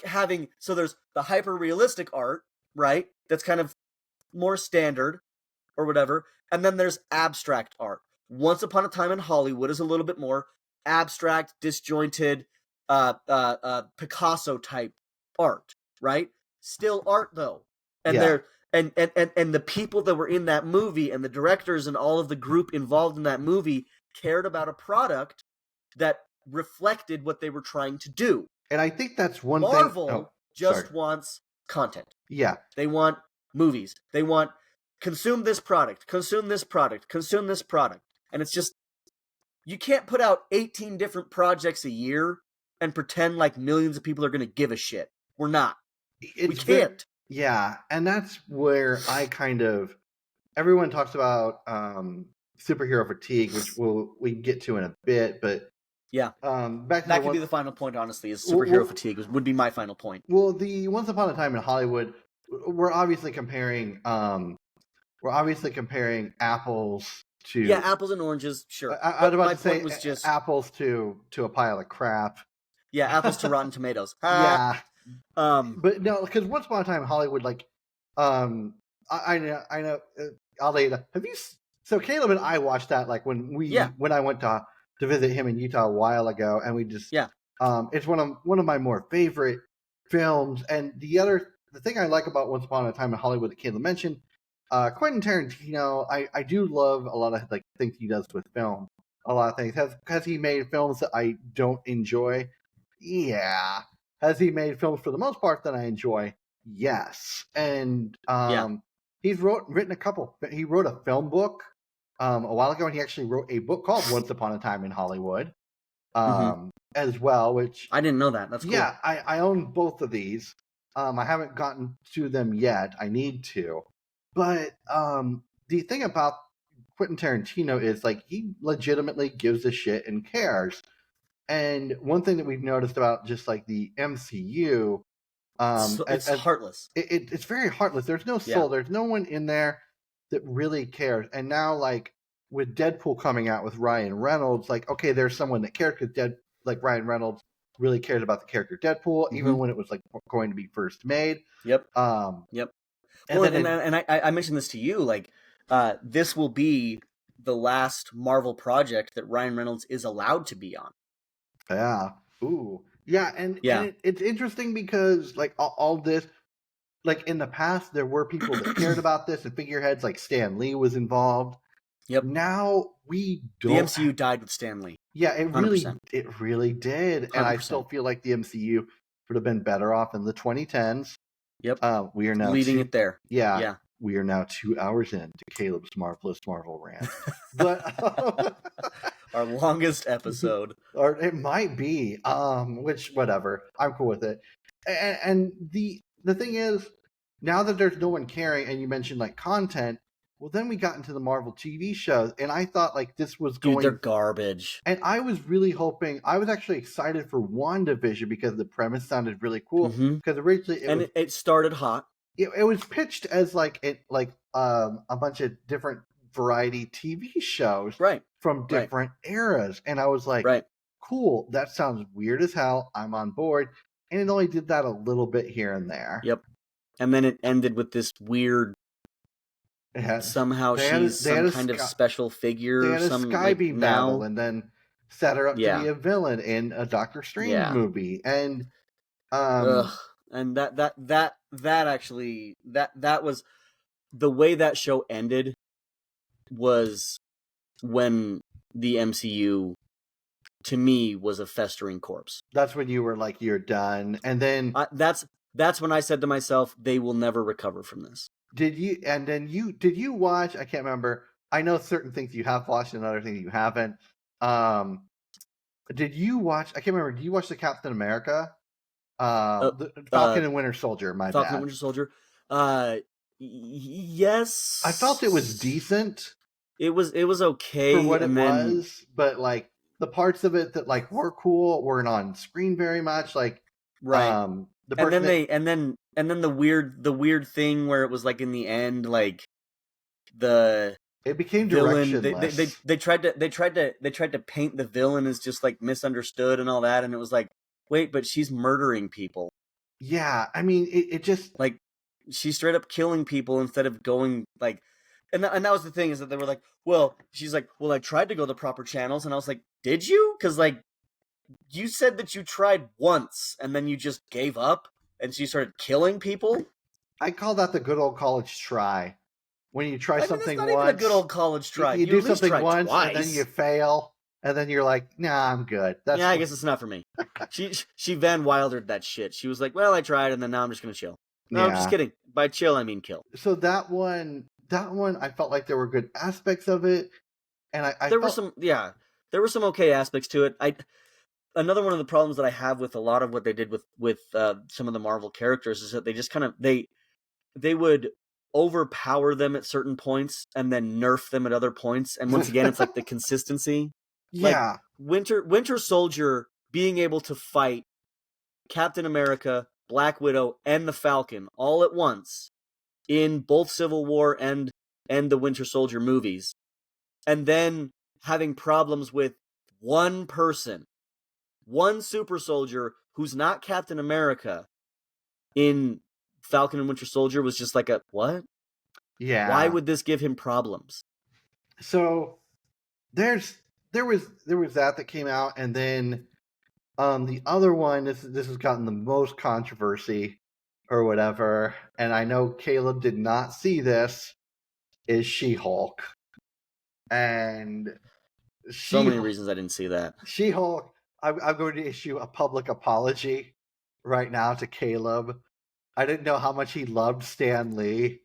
having, so there's the hyper realistic art, right? That's kind of more standard or whatever. And then there's abstract art. Once Upon a Time in Hollywood is a little bit more abstract, disjointed, Picasso type art, right? Still art though. And they're and the people that were in that movie and the directors and all of the group involved in that movie cared about a product that reflected what they were trying to do. And I think that's one Marvel thing. just wants content. Yeah. They want movies. They want consume this product, consume this product, consume this product. And it's just, you can't put out 18 different projects a year and pretend like millions of people are going to give a shit. We're not. We can't. Yeah. And that's where I kind of, everyone talks about superhero fatigue, which we can get to in a bit, but yeah, that could be the final point. Honestly, is superhero fatigue would be my final point. Well, the Once Upon a Time in Hollywood, we're obviously comparing apples to apples and oranges. Sure, I was about to say was just apples to a pile of crap. Yeah, apples to Rotten Tomatoes. Yeah, but no, because Once Upon a Time in Hollywood, like, I know. I'll let you know. Have you? So Caleb and I watched that like when I went to visit him in Utah a while ago, and we just it's one of my more favorite films. And the thing I like about Once Upon a Time in Hollywood that Caleb mentioned, Quentin Tarantino, I do love a lot of like things he does with film. A lot of things. Has he made films that I don't enjoy? Yeah. Has he made films for the most part that I enjoy? Yes. And he's written a couple. He wrote a film book a while ago, and he actually wrote a book called Once Upon a Time in Hollywood as well, which I didn't know that. That's cool. Yeah, I own both of these. I haven't gotten to them yet. I need to. But the thing about Quentin Tarantino is like he legitimately gives a shit and cares. And one thing that we've noticed about just like the MCU, it's heartless. It's very heartless. There's no soul. There's no one in there that really cares. And now, like with Deadpool coming out with Ryan Reynolds, like okay, there's someone that cares because Ryan Reynolds really cared about the character Deadpool, even when it was like going to be first made. Yep. Yep. And I mentioned this to you, like this will be the last Marvel project that Ryan Reynolds is allowed to be on. Yeah. Ooh. Yeah, and it's interesting because like all this, like in the past there were people that cared about this and figureheads like Stan Lee was involved. Yep. Now we don't. The MCU died with Stan Lee. Yeah, it really did, 100%. And I still feel like the MCU would have been better off in the 2010s. Yep. We are now leaving it there. Yeah. We are now 2 hours into Caleb's Marvelous Marvel rant. But our longest episode. Or it might be. Which whatever. I'm cool with it. And the thing is, now that there's no one caring, and you mentioned like content, well then we got into the Marvel TV shows, and I thought like this was going. Dude, they're garbage. And I was really hoping. I was actually excited for WandaVision because the premise sounded really cool. Because originally it started hot. It was pitched as like a bunch of different variety TV shows from different eras, and I was like, cool, that sounds weird as hell. I'm on board. And it only did that a little bit here and there. Yep. And then it ended with this weird. Somehow she's some kind of special figure. They had a Skybeam battle, now, and then set her up to be a villain in a Doctor Strange movie, and and that actually that was the way that show ended was when the MCU to me was a festering corpse. That's when you were like, you're done. And then that's when I said to myself, they will never recover from this. Did you watch, I can't remember. I know certain things you have watched and other things you haven't. Did you watch, I can't remember, did you watch the Captain America? The Falcon and Winter Soldier, Falcon and Winter Soldier. Yes. I felt it was decent. It was okay for what it was, but like the parts of it that like were cool weren't on screen very much. Like right. And then the weird thing where it was like in the end, like it became directionless. They tried to paint the villain as just like misunderstood and all that, and it was like, wait, but she's murdering people. Yeah, I mean, it just like she's straight up killing people instead of going like, and that was the thing, is that they were like, well, she's like, well, I tried to go the proper channels, and I was like, did you? Because like you said that you tried once and then you just gave up and she started killing people. I call that the good old college try. When you try something once, even a good old college try. You do something once twice. And then you fail, and then you're like, "Nah, I'm good." I guess it's not for me. She Van Wildered that shit. She was like, "Well, I tried, and then now I'm just gonna chill." No, I'm just kidding. By chill, I mean kill. So that one, I felt like there were good aspects of it, and there were some okay aspects to it. Another one of the problems that I have with a lot of what they did with some of the Marvel characters is that they just kind of they would overpower them at certain points and then nerf them at other points, and once again it's like the consistency. Yeah, like Winter Soldier being able to fight Captain America, Black Widow, and the Falcon all at once in both Civil War and the Winter Soldier movies, and then having problems with one person, one super soldier who's not Captain America in Falcon and Winter Soldier, was just like a what? Yeah. Why would this give him problems? So there was that came out, and then the other one, this has gotten the most controversy or whatever, and I know Caleb did not see this, is She-Hulk. And so many reasons I didn't see that. She-Hulk, I'm going to issue a public apology right now to Caleb. I didn't know how much he loved Stan Lee,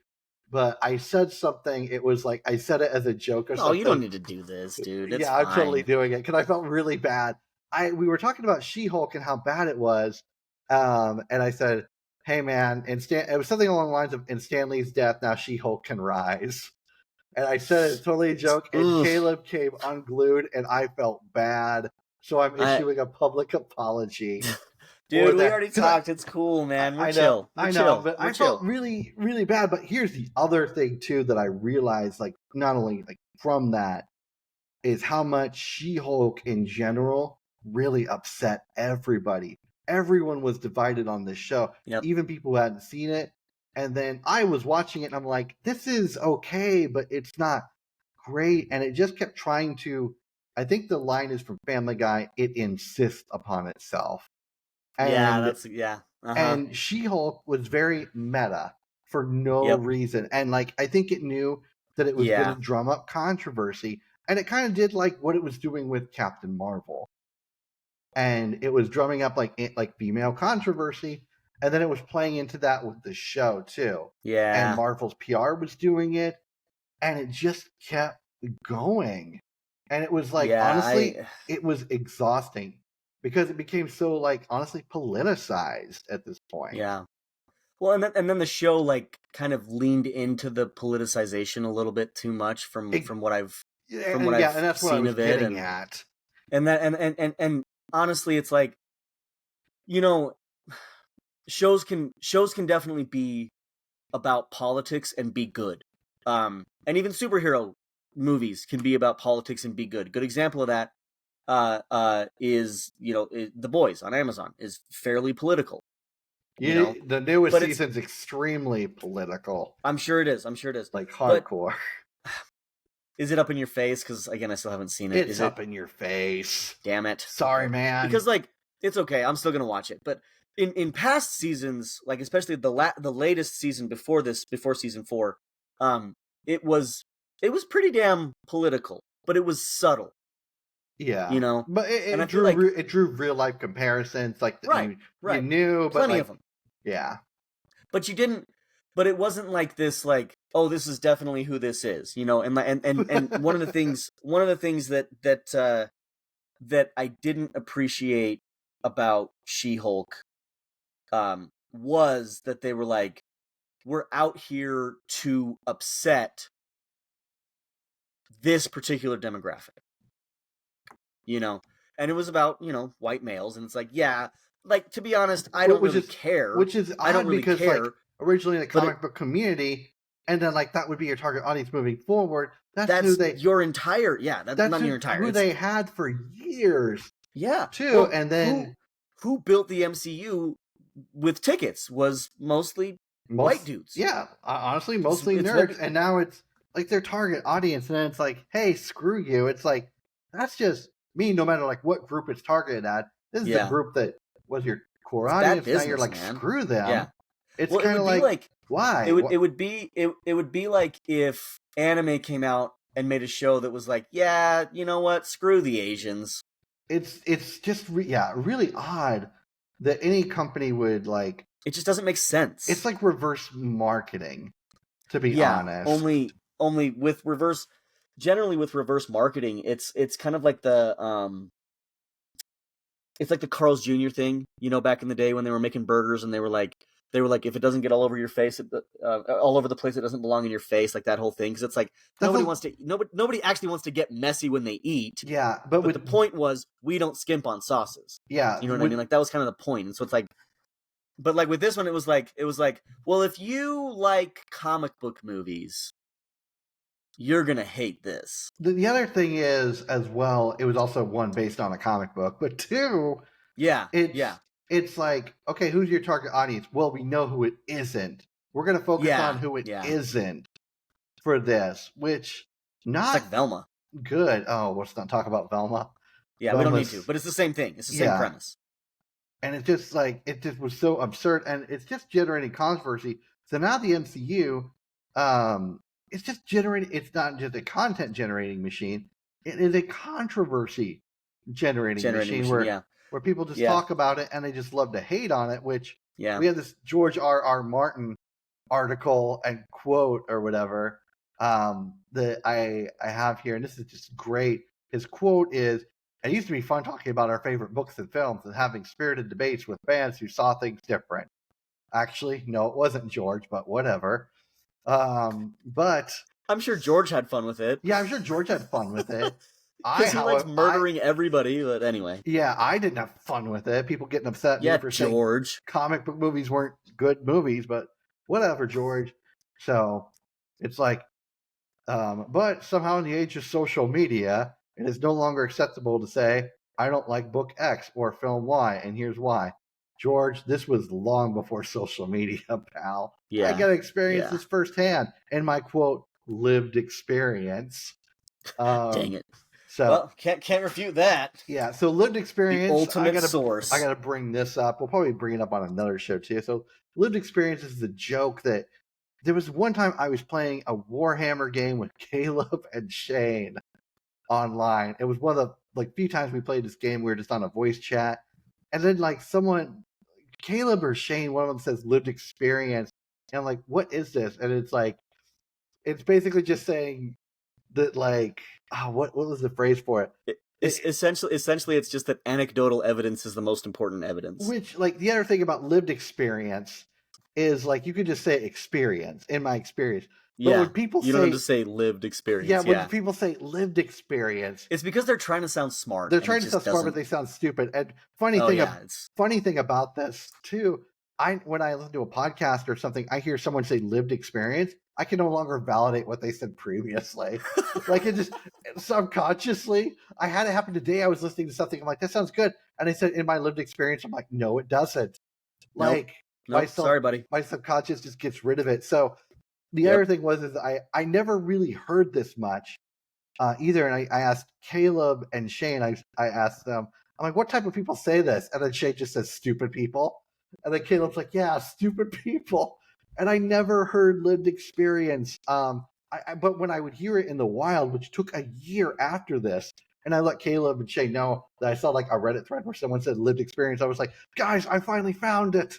but I said something. It was like, I said it as a joke or something. Oh, you don't need to do this, dude. It's fine. I'm totally doing it because I felt really bad. We were talking about She-Hulk and how bad it was, and I said, "Hey, man," it was something along the lines of, "In Stan Lee's death, now She-Hulk can rise." And I said it's totally a joke, and Caleb came unglued, and I felt bad. So I'm issuing a public apology. Dude, we already talked. It's cool, man. We're chill. I know, but I felt really, really bad. But here's the other thing, too, that I realized, like, not only like from that, is how much She-Hulk in general really upset everybody. Everyone was divided on this show, even people who hadn't seen it. And then I was watching it, and I'm like, this is okay, but it's not great. And it just kept trying to, I think the line is from Family Guy, it insists upon itself. And, and She-Hulk was very meta for no reason. And like, I think it knew that it was going to drum up controversy. And it kind of did like what it was doing with Captain Marvel. And it was drumming up like female controversy. And then it was playing into that with the show too. Yeah. And Marvel's PR was doing it. And it just kept going. And it was like, honestly, it was exhausting. Because it became so, like, honestly politicized at this point. Yeah. Well, and then the show, like, kind of leaned into the politicization a little bit too much from what I've and that's what seen I was of it. Getting at. And honestly, it's like, you know, shows can definitely be about politics and be good. And even superhero movies can be about politics and be good. Good example of that is The Boys on Amazon is fairly political. The newest season's extremely political. I'm sure it is. Like hardcore. Is it up in your face? Because again, I still haven't seen it. It's up in your face. Damn it! Sorry, man. Because like it's okay. I'm still gonna watch it. But in past seasons, like especially the latest season before season 4, it was pretty damn political, but it was subtle. Yeah, but and I drew feel like it drew real life comparisons, like right, you knew, but plenty like of them. yeah, But you didn't. But it wasn't like this, like, oh, this is definitely who this is, and one of the things that I didn't appreciate about She-Hulk was that they were like, we're out here to upset this particular demographic, and it was about, white males, and it's like, yeah, like, to be honest, I don't really care. Which is I don't odd really because like care. originally in the comic book community, and then like that would be your target audience moving forward. That's who they your entire that's not your entire who they had for years. Yeah. Too, Well, and then who built the MCU with tickets was mostly white dudes. Yeah, honestly, mostly nerds. And now it's like their target audience, and then it's like, hey, screw you. It's like that's just me. No matter like what group it's targeted at, this is the group that was your core audience. Business, now you're like, man. screw them. Yeah. It's kind of like why? It would be like if anime came out and made a show that was like, yeah, you know what? Screw the Asians. It's just really odd that any company would like. It just doesn't make sense. It's like reverse marketing, to be honest. Only with reverse. Generally, with reverse marketing, it's kind of like the it's like the Carl's Jr. thing, back in the day when they were making burgers and they were like, if it doesn't get all over your face, all over the place, it doesn't belong in your face, like that whole thing. Because it's like nobody actually wants to get messy when they eat. Yeah, but the point was we don't skimp on sauces. Yeah, you know what I mean. Like that was kind of the point. And so it's like, but like with this one, it was like, well, if you like comic book movies, you're gonna hate this. The other thing is, as well, it was also one based on a comic book, but two, it's like, okay, who's your target audience? Well, we know who it isn't. We're gonna focus on who it isn't for this, which not it's like Velma. Good. Oh, let's not talk about Velma. Yeah, we don't need to, but it's the same thing. It's the same premise. And it just was so absurd, and it's just generating controversy. So now the MCU, it's just generating. It's not just a content generating machine; it is a controversy generating machine where people just talk about it and they just love to hate on it. Which we have this George R.R. Martin article and quote or whatever that I have here, and this is just great. His quote is, "It used to be fun talking about our favorite books and films and having spirited debates with fans who saw things different." Actually, no, it wasn't George, but whatever. But I'm sure George had fun with it. Yeah, I'm sure George had fun with it. Because he likes murdering everybody, but anyway. Yeah, I didn't have fun with it. People getting upset at me for George. saying comic book movies weren't good movies, but whatever, George. So it's like, but somehow in the age of social media, it is no longer acceptable to say, I don't like book X or film Y, and here's why. George, this was long before social media, pal. Yeah, I got to experience this firsthand in my, quote, lived experience. Dang it. So, well, can't refute that. Yeah, so lived experience. The ultimate source. I got to bring this up. We'll probably bring it up on another show, too. So lived experience is the joke that there was one time I was playing a Warhammer game with Caleb and Shane online. It was one of the few times we played this game. We were just on a voice chat. And then someone, Caleb or Shane, one of them says lived experience. And I'm like, what is this? And it's it's basically just saying that what was the phrase for it? Essentially, it's just that anecdotal evidence is the most important evidence. Which, the other thing about lived experience is, you could just say experience, in my experience. But when people you don't have to say lived experience. Yeah, when people say lived experience, it's because they're trying to sound smart. They're trying to sound smart, but they sound stupid. And funny thing about this too, when I listen to a podcast or something, I hear someone say lived experience. I can no longer validate what they said previously. It just subconsciously, I had it happen today. I was listening to something. I'm like, that sounds good. And they said in my lived experience, I'm like, no, it doesn't. Nope, sorry, buddy. My subconscious just gets rid of it. So the other thing was I never really heard this much either. And I asked Caleb and Shane, I asked them, I'm like, what type of people say this? And then Shane just says stupid people. And then Caleb's like, yeah, stupid people. And I never heard lived experience. But when I would hear it in the wild, which took a year after this, And I let Caleb and Shay know that I saw like a Reddit thread where someone said lived experience. I was like, guys, I finally found it.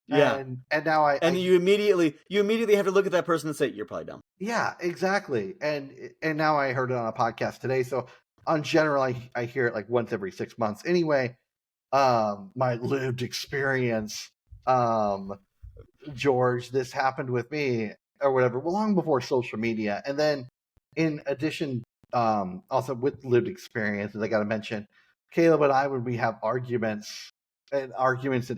Yeah. And now you immediately have to look at that person and say, you're probably dumb. Yeah, exactly. And now I heard it on a podcast today. So on general, I hear it like once every 6 months. Anyway, my lived experience, George, this happened with me or whatever, long before social media. And then in addition, also with lived experiences, I got to mention, Caleb and I, when we have arguments in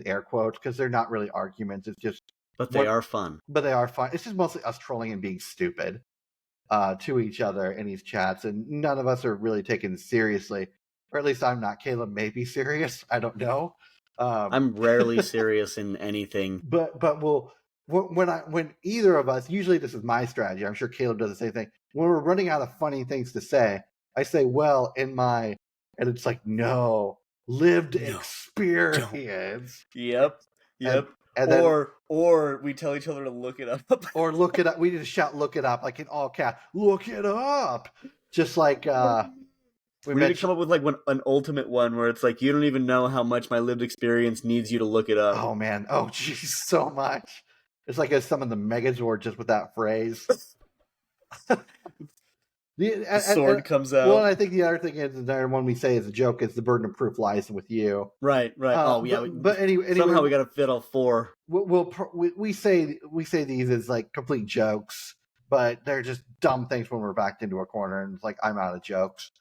air quotes, because they're not really arguments. It's just, but they are fun. But they are fun. It's just mostly us trolling and being stupid to each other in these chats, and none of us are really taken seriously, or at least I'm not. Caleb may be serious. I don't know. I'm rarely serious in anything. But when either of us, usually this is my strategy. I'm sure Caleb does the same thing. When we're running out of funny things to say, I say, "Well, and it's like, no, lived experience." Yep. And then, or we tell each other to look it up. Or look it up. We need to shout "look it up" like in all caps. Look it up. Just like we need to come up with like an ultimate one where it's like, you don't even know how much my lived experience needs you to look it up. Oh man. Oh geez, so much. It's like some of the Megazord just with that phrase. The sword comes out. Well, I think the other thing is the one we say is a joke is the burden of proof lies with you. Right. But anyway, somehow we got to fit all four. We say these as like complete jokes, but they're just dumb things when we're backed into a corner, and it's like I'm out of jokes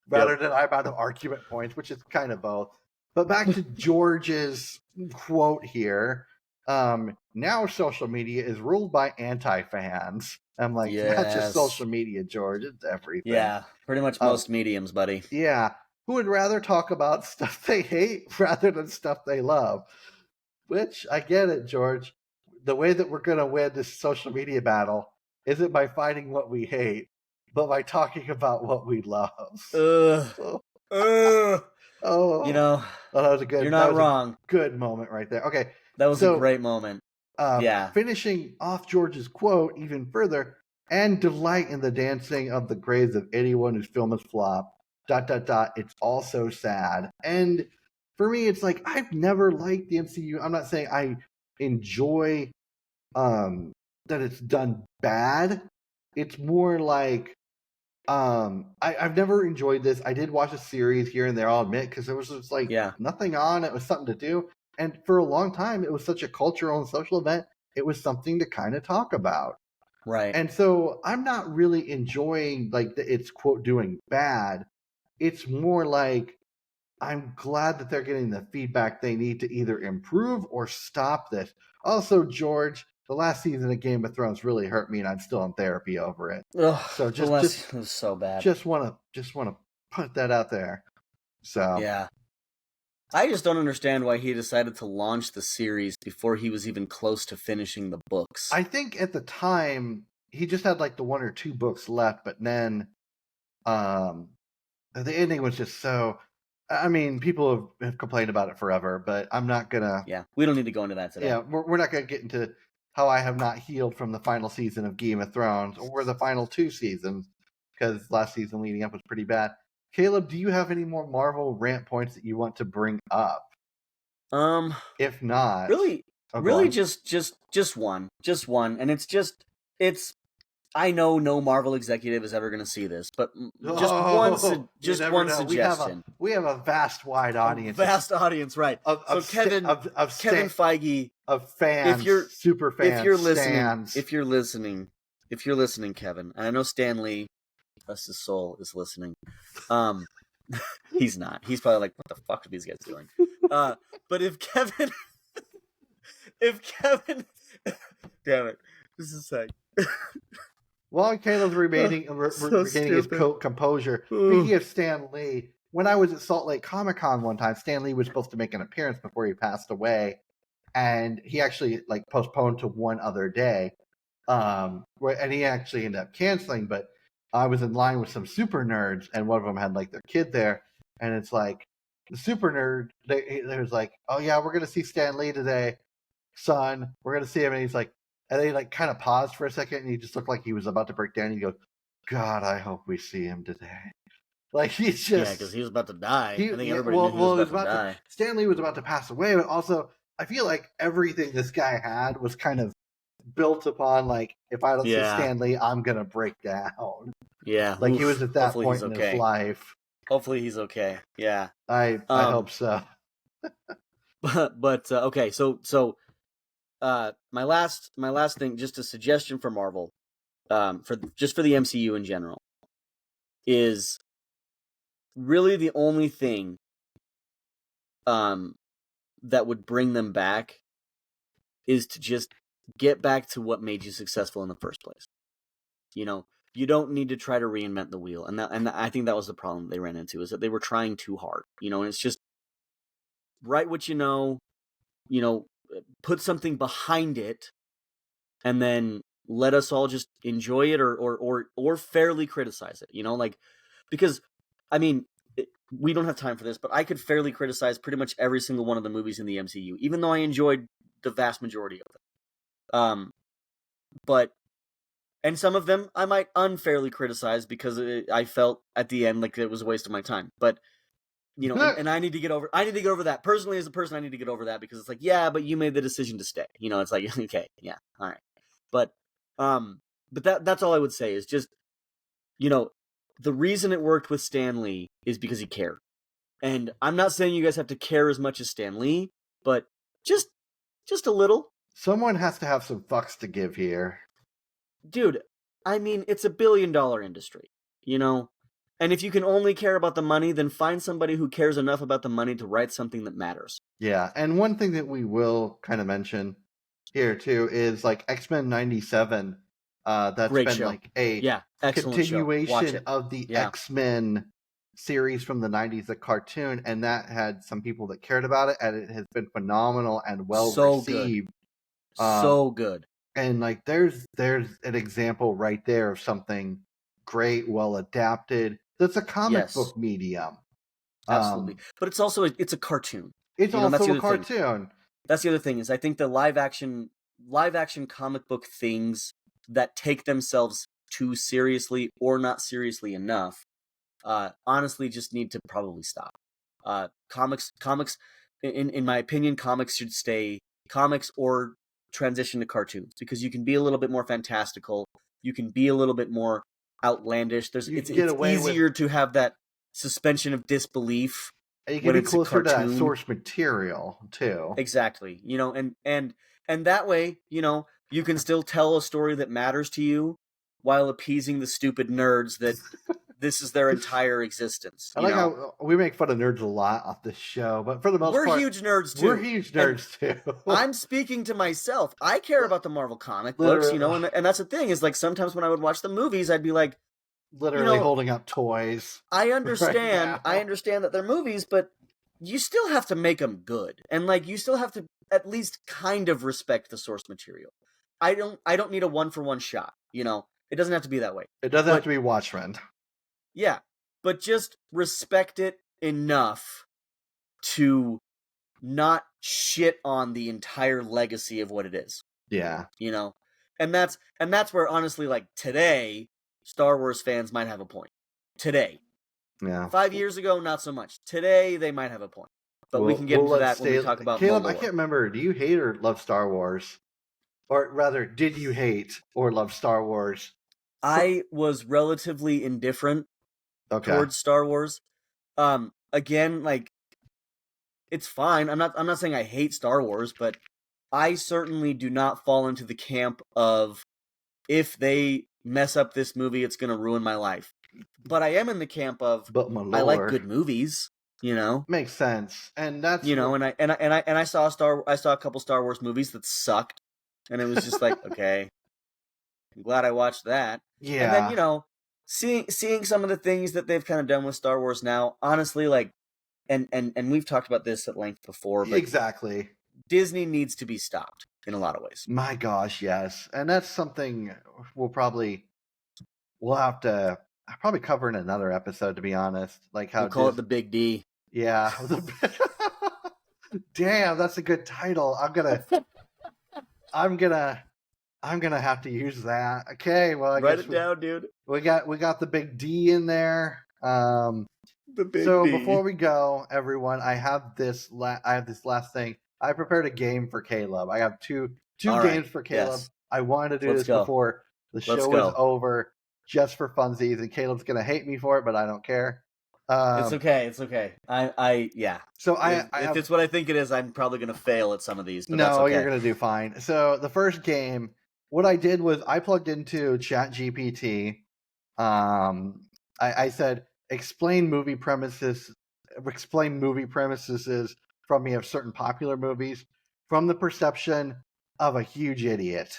rather than I'm out of argument points, which is kind of both. But back to George's quote here. Now social media is ruled by anti-fans. I'm like, not just social media, George. It's everything. Yeah, pretty much most mediums, buddy. Yeah. Who would rather talk about stuff they hate rather than stuff they love? Which, I get it, George. The way that we're going to win this social media battle isn't by fighting what we hate, but by talking about what we love. Oh. That was a good. You're not wrong. Good moment right there. Okay. That was a great moment. Finishing off George's quote even further, and delight in the dancing of the graves of anyone whose film has flopped. ... It's all so sad. And for me, it's like, I've never liked the MCU. I'm not saying I enjoy that it's done bad. It's more like I've never enjoyed this. I did watch a series here and there, I'll admit, because there was just like nothing on. It was something to do. And for a long time, it was such a cultural and social event. It was something to kind of talk about. Right. And so I'm not really enjoying like it's quote doing bad. It's more like I'm glad that they're getting the feedback they need to either improve or stop this. Also, George, the last season of Game of Thrones really hurt me, and I'm still in therapy over it. Ugh, so it was so bad. Just want to put that out there. So yeah. I just don't understand why he decided to launch the series before he was even close to finishing the books. I think at the time he just had like the 1 or 2 books left, but then the ending was just so. I mean, people have complained about it forever, but I'm not gonna. Yeah, we don't need to go into that today. Yeah, we're not gonna get into how I have not healed from the final season of Game of Thrones or the final 2 seasons, because last season leading up was pretty bad. Caleb, do you have any more Marvel rant points that you want to bring up? If not, really, just one, and it's. I know no Marvel executive is ever going to see this, but just one suggestion. We have a wide audience. Vast audience, right? Kevin Feige of fans, super fans. If you're listening, Kevin, and I know Stan Lee, bless his soul, is listening. He's not. He's probably like, what the fuck are these guys doing? But if Kevin, damn it, this is sick. While Caleb's regaining his composure, speaking of Stan Lee, when I was at Salt Lake Comic-Con one time, Stan Lee was supposed to make an appearance before he passed away, and he actually like postponed to one other day, and he actually ended up canceling. But I was in line with some super nerds, and one of them had like their kid there, and it's like the super nerd. They was like, "Oh yeah, we're gonna see Stan Lee today, son. We're gonna see him," and he's like. And they like kind of paused for a second, and he just looked like he was about to break down. And he goes, "God, I hope we see him today." Like he's just because he was about to die. I think everybody knew he was about to die. Stan Lee was about to pass away, but also I feel like everything this guy had was kind of built upon like, if I don't see Stan Lee, I'm gonna break down. Yeah, like he was at that point in his life. Hopefully he's okay. Yeah, I hope so. but okay, so my last thing, just a suggestion for Marvel, for the MCU in general, is really the only thing that would bring them back is to just get back to what made you successful in the first place. You know, you don't need to try to reinvent the wheel, and I think that was the problem they ran into, is that they were trying too hard. You know, and it's just write what you know, put something behind it, and then let us all just enjoy it or fairly criticize it. You know, like, because I mean, we don't have time for this, but I could fairly criticize pretty much every single one of the movies in the MCU, even though I enjoyed the vast majority of them. And some of them I might unfairly criticize because I felt at the end like it was a waste of my time. But you know, and I need to get over that. Personally, as a person, I need to get over that, because it's like, yeah, but you made the decision to stay. You know, it's like, okay, yeah, all right. But that's all I would say, is just, you know, the reason it worked with Stan Lee is because he cared. And I'm not saying you guys have to care as much as Stan Lee, but just a little. Someone has to have some fucks to give here. Dude, I mean, it's $1 billion industry, you know? And if you can only care about the money, then find somebody who cares enough about the money to write something that matters. Yeah, and one thing that we will kind of mention here too is like X-Men 97. That's Great been show. like a continuation of the X-Men series from the 90s, the cartoon, and that had some people that cared about it, and it has been phenomenal and well received. So good. And like there's an example right there of something great, well adapted. That's a comic book medium. Absolutely. But it's also it's a cartoon. It's also a cartoon. That's the other thing, is I think the live action comic book things that take themselves too seriously or not seriously enough, honestly just need to probably stop. Comics in my opinion, comics should stay comics or transition to cartoons, because you can be a little bit more fantastical, you can be a little bit more outlandish. It's easier to have that suspension of disbelief. And you can be closer to that source material too. Exactly. You know, and that way, you know, you can still tell a story that matters to you while appeasing the stupid nerds that this is their entire existence. I like how we make fun of nerds a lot off this show, but for the most part, we're huge nerds too. We're huge nerds too. I'm speaking to myself. I care about the Marvel comic books, you know, and that's the thing, is like sometimes when I would watch the movies, I'd be like, literally holding up toys. I understand. I understand that they're movies, but you still have to make them good, and like you still have to at least kind of respect the source material. I don't need a 1-for-1 shot. You know, it doesn't have to be that way. It doesn't have to be Watchmen. Yeah, but just respect it enough to not shit on the entire legacy of what it is. Yeah, you know, and that's where honestly, like today, Star Wars fans might have a point. Today. Yeah. 5 years ago, not so much. Today, they might have a point. But we can get into that when we talk about Caleb, more. I can't remember. Do you hate or love Star Wars? Or rather, did you hate or love Star Wars? I was relatively indifferent towards Star Wars. Again, like, it's fine. I'm not saying I hate Star Wars, but I certainly do not fall into the camp of, if they mess up this movie, it's going to ruin my life. But I am in the camp of, I like good movies, you know. Makes sense, and that's and I saw a couple Star Wars movies that sucked, and it was just like, okay, I'm glad I watched that. Yeah, and then seeing some of the things that they've kind of done with Star Wars now, honestly, like, and we've talked about this at length before, but exactly, Disney needs to be stopped in a lot of ways. My gosh, yes, and that's something we'll have to probably cover in another episode, to be honest. Like how we'll call it the Big D. Yeah. Damn, that's a good title. I'm gonna have to use that. Okay, well, write it down, dude. We got the Big D in there. The big So B. before we go, everyone, I have this last thing. I prepared a game for Caleb. I have two All right. games for Caleb. Yes. I wanted to do Let's this go. before the Let's show go. is over, just for funsies, and Caleb's gonna hate me for it, but I don't care. It's okay. It's okay. Yeah. So if it's what I think it is, I'm probably gonna fail at some of these. But that's no, okay. you're gonna do fine. So the first game, what I did was I plugged into ChatGPT. I said explain movie premises from me of certain popular movies from the perception of a huge idiot.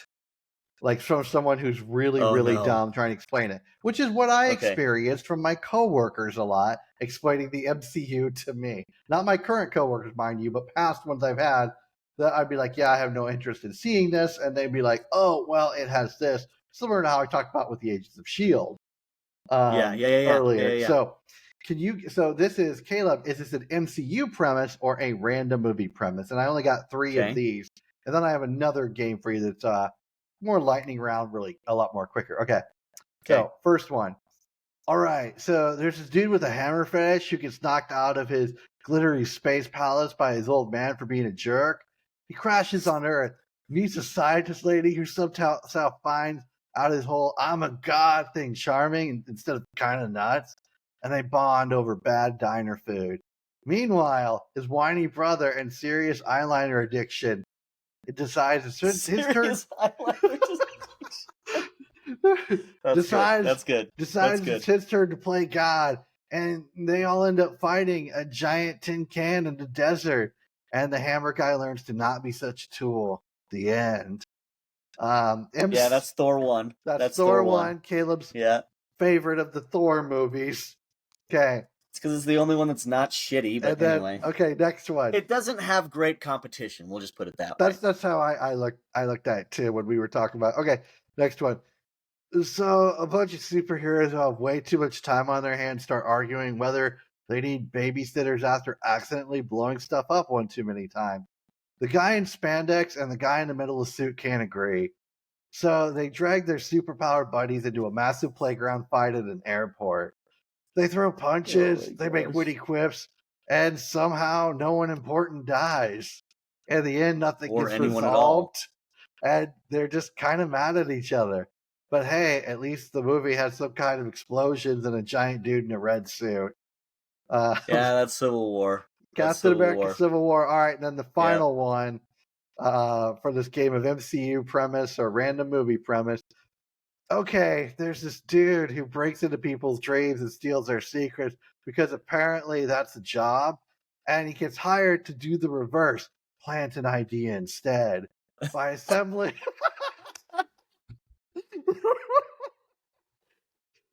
Like from someone who's really dumb trying to explain it, which is what I experienced from my coworkers a lot, explaining the MCU to me. Not my current coworkers, mind you, but past ones I've had that I'd be like, yeah, I have no interest in seeing this. And they'd be like, oh, well, it has this. Similar to how I talked about with the Agents of S.H.I.E.L.D. Earlier. Yeah. So this is, Caleb, is this an MCU premise or a random movie premise? And I only got 3 of these. And then I have another game for you that's more lightning round, really a lot more quicker. Okay. So first one. All right. So there's this dude with a hammer fetish who gets knocked out of his glittery space palace by his old man for being a jerk. He crashes on Earth, meets a scientist lady who somehow finds out his whole I'm a god thing charming instead of kind of nuts. And they bond over bad diner food. Meanwhile, his whiny brother and serious eyeliner addiction decides it's his turn. That's good. Decides it's his turn to play God, and they all end up fighting a giant tin can in the desert. And the hammer guy learns to not be such a tool. The end. That's Thor 1. That's Thor 1. Caleb's favorite of the Thor movies. Okay. It's because it's the only one that's not shitty, but anyway. Okay, next one. It doesn't have great competition. We'll just put it that way. That's how I looked at it too when we were talking about. Okay, next one. So a bunch of superheroes who have way too much time on their hands start arguing whether they need babysitters after accidentally blowing stuff up one too many times. The guy in spandex and the guy in the middle of the suit can't agree. So they drag their superpowered buddies into a massive playground fight at an airport. They throw punches, they make witty quips, and somehow no one important dies. In the end, nothing gets resolved, and they're just kind of mad at each other. But hey, at least the movie has some kind of explosions and a giant dude in a red suit. That's Civil War. Captain America Civil War. All right, and then the final one for this game of MCU premise or random movie premise. Okay, there's this dude who breaks into people's dreams and steals their secrets because apparently that's a job, and he gets hired to do the reverse, plant an idea instead by assembling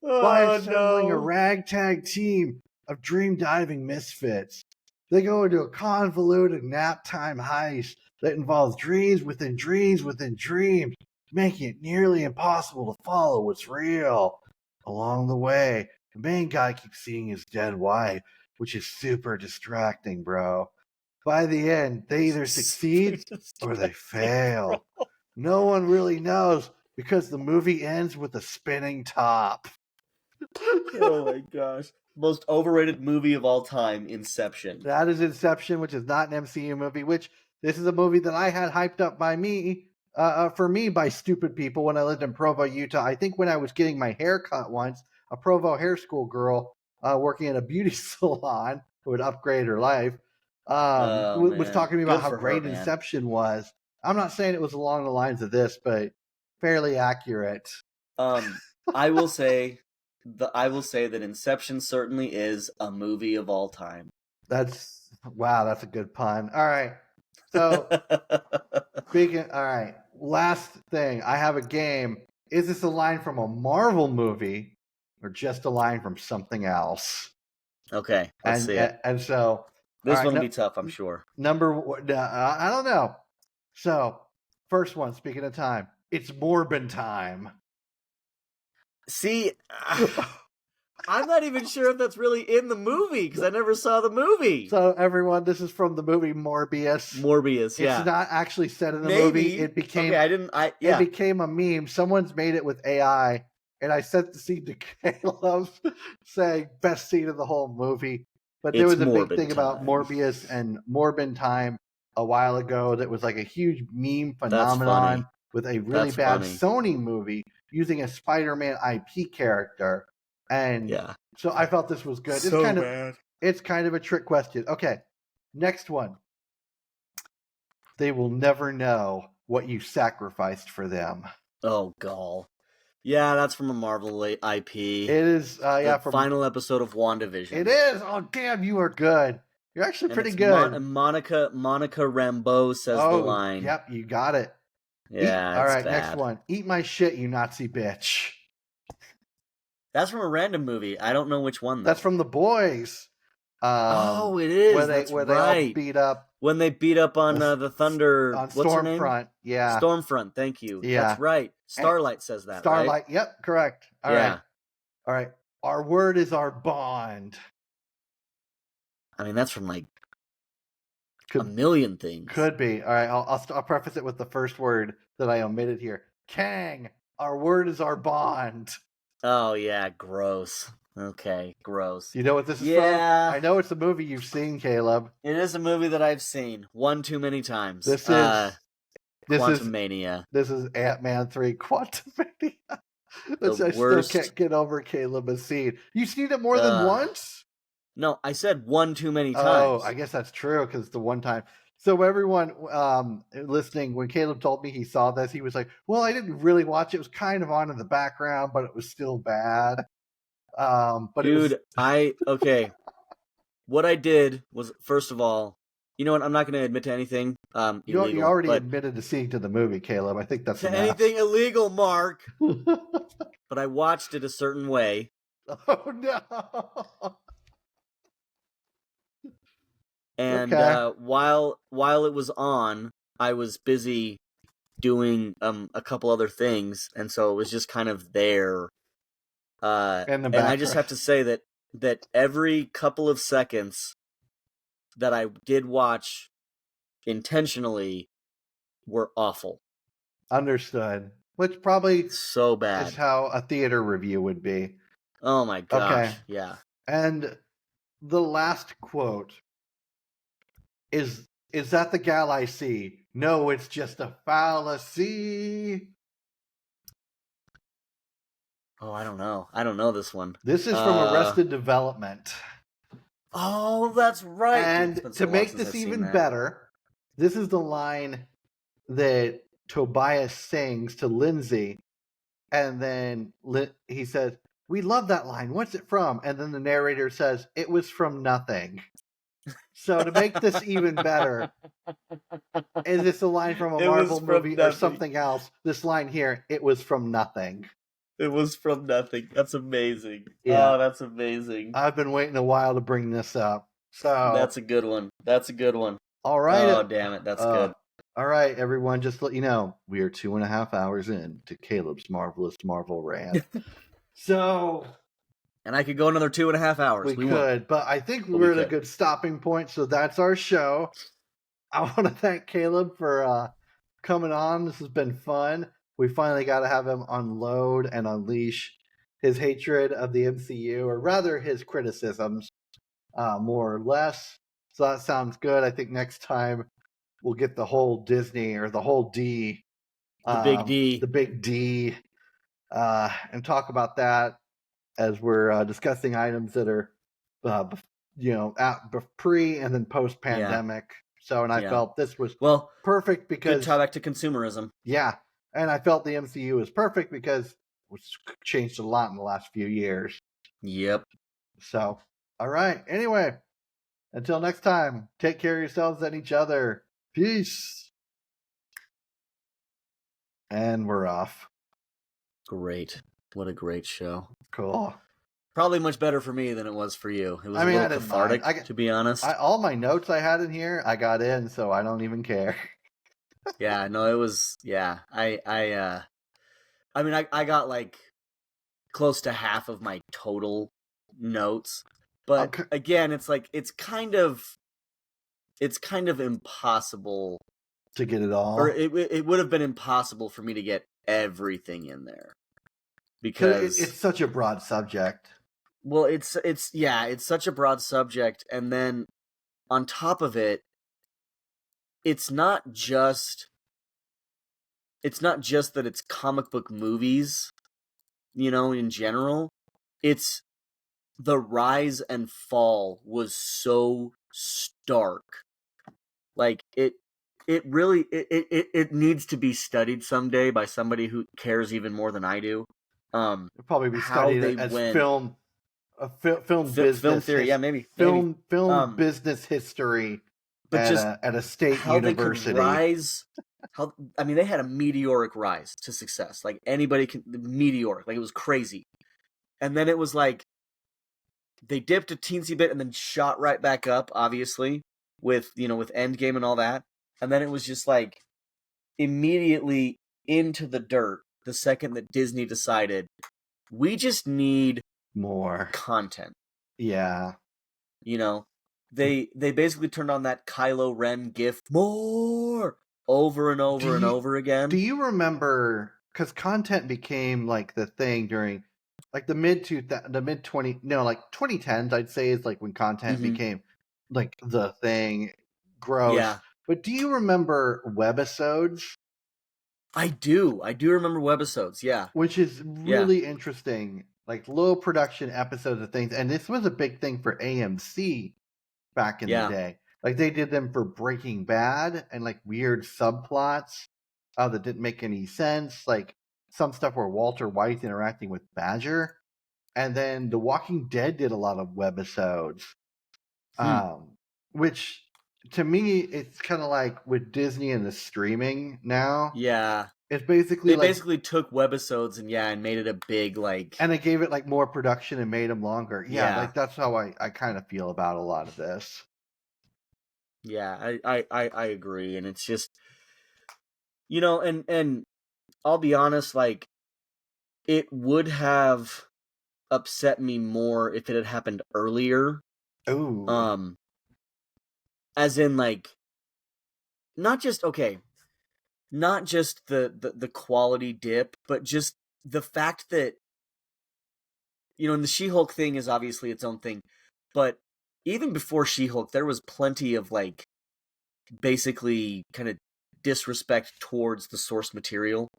a ragtag team of dream diving misfits. They go into a convoluted nap time heist that involves dreams within dreams within dreams, making it nearly impossible to follow what's real. Along the way, the main guy keeps seeing his dead wife, which is super distracting, bro. By the end, they either succeed or they fail. No one really knows because the movie ends with a spinning top. Oh my gosh. Most overrated movie of all time, Inception. That is Inception, which is not an MCU movie, which this is a movie that I had hyped up by me, for me by stupid people when I lived in Provo, Utah. I think when I was getting my hair cut once, a Provo hair school girl working in a beauty salon who would upgrade her life was talking to me about how great Inception was. I'm not saying it was along the lines of this, but fairly accurate. I will say that Inception certainly is a movie of all time. That's a good pun. All right. So all right. Last thing, I have a game. Is this a line from a Marvel movie or just a line from something else? Okay, let's see it. And so this one will be tough, I'm sure. I don't know. So, first one, speaking of time, it's Morbin time. See, I'm not even sure if that's really in the movie because I never saw the movie. So, everyone, this is from the movie Morbius. Yeah. It's not actually said in the movie. It became it became a meme. Someone's made it with AI, and I sent the scene to Caleb saying best scene of the whole movie. But there It's was a big Morbid thing about time. Morbius and Morbin time a while ago that was like a huge meme That's phenomenon funny. with a really That's bad funny. Sony movie using a Spider-Man IP character. And Yeah. so I felt this was good. So bad. It's kind of a trick question. Okay, next one. They will never know what you sacrificed for them. Oh, gall. Yeah, that's from a Marvel IP. It is, the from final episode of WandaVision. It is. Oh, damn, you are good. You're actually pretty it's good. Monica Rambeau says the line. Yep, you got it. Yeah, all right, bad. next one. Eat my shit, you Nazi bitch. That's from a random movie. I don't know which one, though. That's from The Boys. It is. Where they all beat up. When they beat up on the Thunder... On what's her name? Stormfront, yeah. Starlight, thank you. Yeah. That's right. Starlight says that, Starlight, right? Yep, correct. All right. Our word is our bond. I mean, that's from, like, a million things. Could be. All right, I'll preface it with the first word that I omitted here. Kang. Our word is our bond. Oh, yeah, gross. Okay, gross. You know what this is from? I know it's a movie you've seen, Caleb. It is a movie that I've seen one too many times. This is Quantumania. This is Ant-Man 3 Quantumania. Which The I worst... still can't get over Caleb has seen. You've seen it more than once? No, I said one too many times. Oh, I guess that's true because it's the one time. So everyone listening, when Caleb told me he saw this, he was like, well, I didn't really watch it. It was kind of on in the background, but it was still bad. But dude, okay. What I did was, first of all, you know what? I'm not going to admit to anything illegal. You already admitted to seeing to the movie, Caleb. I think that's enough. Anything illegal, Mark. But I watched it a certain way. Oh no! And while it was on, I was busy doing a couple other things, and so it was just kind of there. And I just have to say that every couple of seconds that I did watch intentionally were awful. Understood. Which probably so bad is how a theater review would be. Oh my gosh. Okay. Yeah. And the last quote is that the gal I see? No, it's just a fallacy. Oh, I don't know. I don't know this one. This is from Arrested Development. Oh, that's right. And to make this even better, this is the line that Tobias sings to Lindsay. And then he says, we love that line. What's it from? And then the narrator says, it was from nothing. So to make this even better, is this a line from a Marvel movie or something else? This line here, it was from nothing. It was from nothing. That's amazing. Yeah. Oh, that's amazing. I've been waiting a while to bring this up. So that's a good one. That's a good one. All right. Oh, damn it. That's good. All right, everyone. Just to let you know, we are 2.5 hours in to Caleb's marvelous Marvel rant. So, and I could go another 2.5 hours. We could, but I think we're at a good stopping point. So that's our show. I want to thank Caleb for coming on. This has been fun. We finally got to have him unload and unleash his hatred of the MCU, or rather his criticisms, more or less. So that sounds good. I think next time we'll get the whole Disney or the whole D. The big D. The big D. And talk about that as we're discussing items that are, pre and then post pandemic. Yeah. So, and I felt this was perfect because good tie back to consumerism. Yeah, and I felt the MCU was perfect because it's changed a lot in the last few years. Yep. So, all right. Anyway, until next time, take care of yourselves and each other. Peace. And we're off. Great. What a great show. Cool. Probably much better for me than it was for you. It was a little cathartic, to be honest. All my notes I had in here, I got in, so I don't even care. Yeah, no, it was, yeah. I got like close to half of my total notes. But again, it's like, it's kind of impossible to get it all. Or it would have been impossible for me to get everything in there. because it's such a broad subject. Well, it's such a broad subject, and then on top of it, it's not just that it's comic book movies, in general. It's the rise and fall was so stark. Like it really it needs to be studied someday by somebody who cares even more than I do. It'll probably be How studied they as went film business film theory, yeah, maybe film business history but at just a state how university. They could rise. They had a meteoric rise to success. Like anybody can meteoric. Like it was crazy. And then it was like they dipped a teensy bit and then shot right back up, obviously, with Endgame and all that. And then it was just like immediately into the dirt the second that Disney decided we just need more content. Yeah. They basically turned on that Kylo Ren gif more over and over and over again. Do you remember, because content became like the thing during like the mid 2010s, I'd say, is like when content became like the thing. Gross. Yeah. But do you remember webisodes? I do remember webisodes, yeah. Which is really interesting. Like low production episodes of things. And this was a big thing for AMC back in the day. Like they did them for Breaking Bad and like weird subplots that didn't make any sense. Like some stuff where Walter White's interacting with Badger. And then The Walking Dead did a lot of webisodes. Which to me, it's kind of like with Disney and the streaming now. Yeah. It's basically they basically took webisodes and made it a big like, and they gave it like more production and made them longer. Yeah. Like that's how I kind of feel about a lot of this. Yeah, I agree, and it's just and I'll be honest, like it would have upset me more if it had happened earlier. Oh. As in like not just the quality dip, but just the fact that and the She-Hulk thing is obviously its own thing, but even before She-Hulk there was plenty of like basically kind of disrespect towards the source material,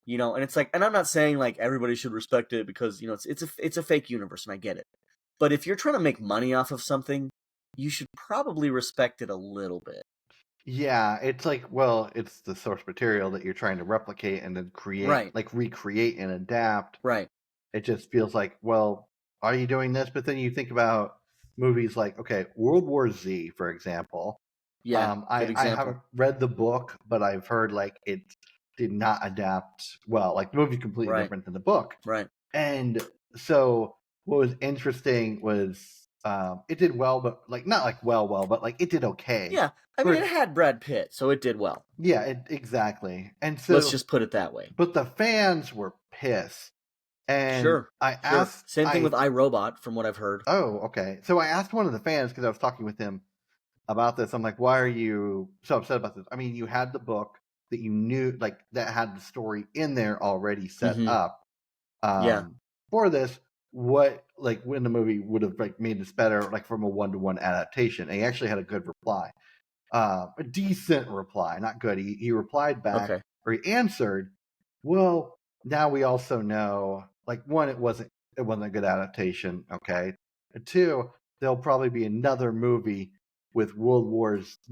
and it's like, and I'm not saying like everybody should respect it because it's a fake universe and I get it, but if you're trying to make money off of something, you should probably respect it a little bit. Yeah, it's like, well, it's the source material that you're trying to replicate and then create, like recreate and adapt. Right. It just feels like, well, are you doing this? But then you think about movies like, okay, World War Z, for example. Yeah, I haven't read the book, but I've heard like it did not adapt well. Like the movie's completely different than the book. Right. And so what was interesting was it did well, but like not like well, but like it did okay. Yeah, I mean it had Brad Pitt, so it did well. Yeah, exactly. And so let's just put it that way. But the fans were pissed. And I asked... Same thing with iRobot, from what I've heard. Oh, okay. So I asked one of the fans, because I was talking with him about this. I'm like, why are you so upset about this? I mean, you had the book that you knew, like, that had the story in there already set up for this. What, like, when the movie would have like made this better, like from a 1-to-1 adaptation? And he actually had a good reply. A decent reply, not good. He replied back, or he answered, well, now we also know, like, one, it wasn't a good adaptation, okay? And two, there'll probably be another movie with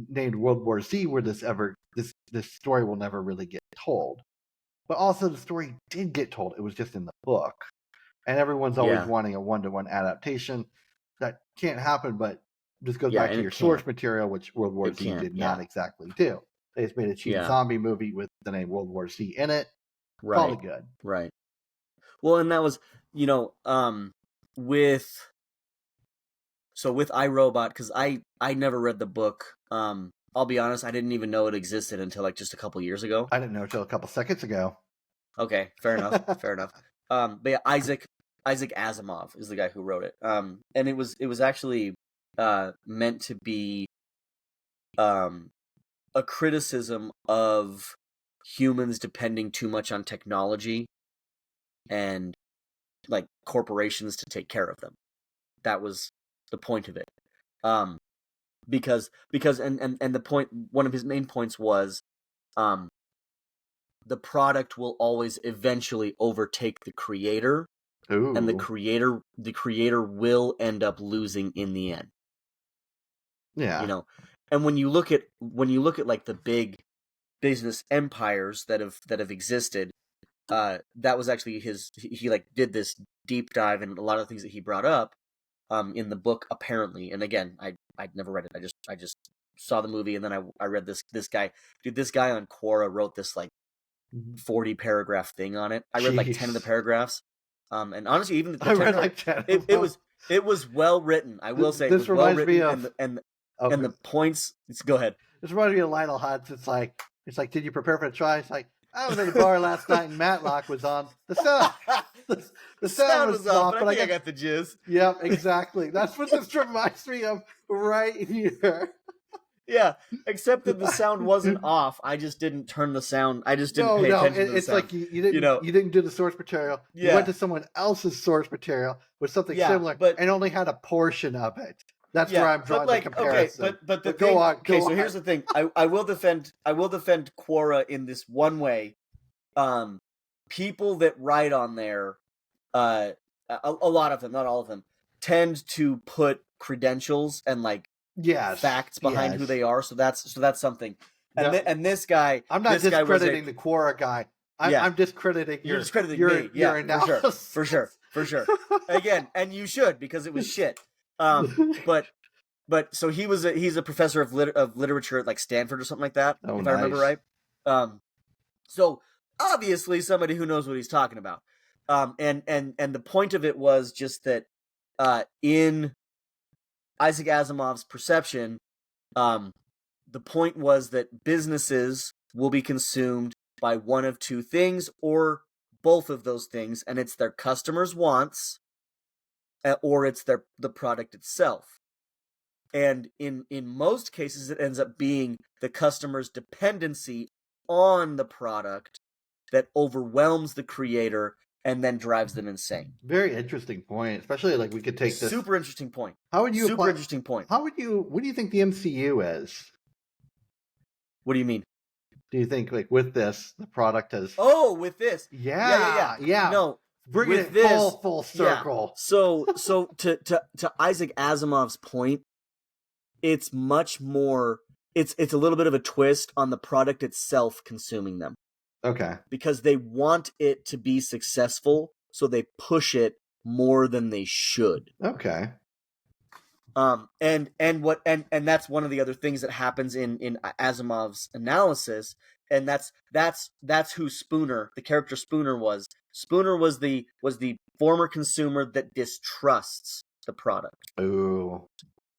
named World War Z where this story will never really get told. But also the story did get told. It was just in the book. And everyone's always wanting a 1-to-1 adaptation. That can't happen, but this goes back to your source material, which World War Z did not exactly do. They just made a cheap zombie movie with the name World War Z in it. Call it good. Right. Well, and that was, with iRobot, because I never read the book. I'll be honest, I didn't even know it existed until like just a couple years ago. I didn't know until a couple seconds ago. Okay, fair enough. Fair enough. But yeah, Isaac Asimov is the guy who wrote it. And it was actually meant to be a criticism of humans depending too much on technology and like corporations to take care of them. That was the point of it. Because the point, one of his main points was, the product will always eventually overtake the creator, Ooh. and the creator will end up losing in the end. Yeah. You know, and when you look at like the big business empires that have existed, that was actually he like did this deep dive in a lot of things that he brought up in the book, apparently. And again, I'd never read it. I just saw the movie, and then I read this guy. Dude, this guy on Quora wrote this like 40 paragraph thing on it. I read like 10 of the paragraphs. And honestly, even the I read like 10. It was well written. I will say, it was well written, and the points. Go ahead. This reminds me of Lionel Hutz. It's like, did you prepare for the try? It's like, I was at a bar last night and Matlock was on. The sound was off, but I got the jizz. Yep, exactly. That's what this reminds me of right here. Yeah, except that the sound wasn't off. I just didn't turn the sound. I just didn't pay attention to the sound. It's like you didn't do the source material. Yeah. You went to someone else's source material with something similar, and only had a portion of it. That's where I'm drawing the comparison. Okay, but the thing. So here's the thing. I will defend Quora in this one way. People that write on there, a lot of them, not all of them, tend to put credentials and like facts behind who they are. So that's something. And this guy, I'm not discrediting the Quora guy. I'm discrediting you're discrediting me. Your analysis. For sure. Again, and you should, because it was shit. But so he's a professor of literature at like Stanford or something like that, if I remember right. So obviously somebody who knows what he's talking about. And the point of it was just that in Isaac Asimov's perception, the point was that businesses will be consumed by one of two things or both of those things, and it's their customers' wants or it's the product itself. And in most cases, it ends up being the customer's dependency on the product that overwhelms the creator and then drives them insane. Very interesting point, especially like we could take this. Super interesting point. How would you Super interesting point. What do you think the MCU is? What do you mean? Do you think like with this, the product has... Oh, with this. Yeah. No. Bringing it full circle. Yeah. So to Isaac Asimov's point, it's much more. It's a little bit of a twist on the product itself consuming them. Okay. Because they want it to be successful, so they push it more than they should. Okay. And that's one of the other things that happens in Asimov's analysis, and that's who Spooner, the character Spooner was. Spooner was the former consumer that distrusts the product. Ooh.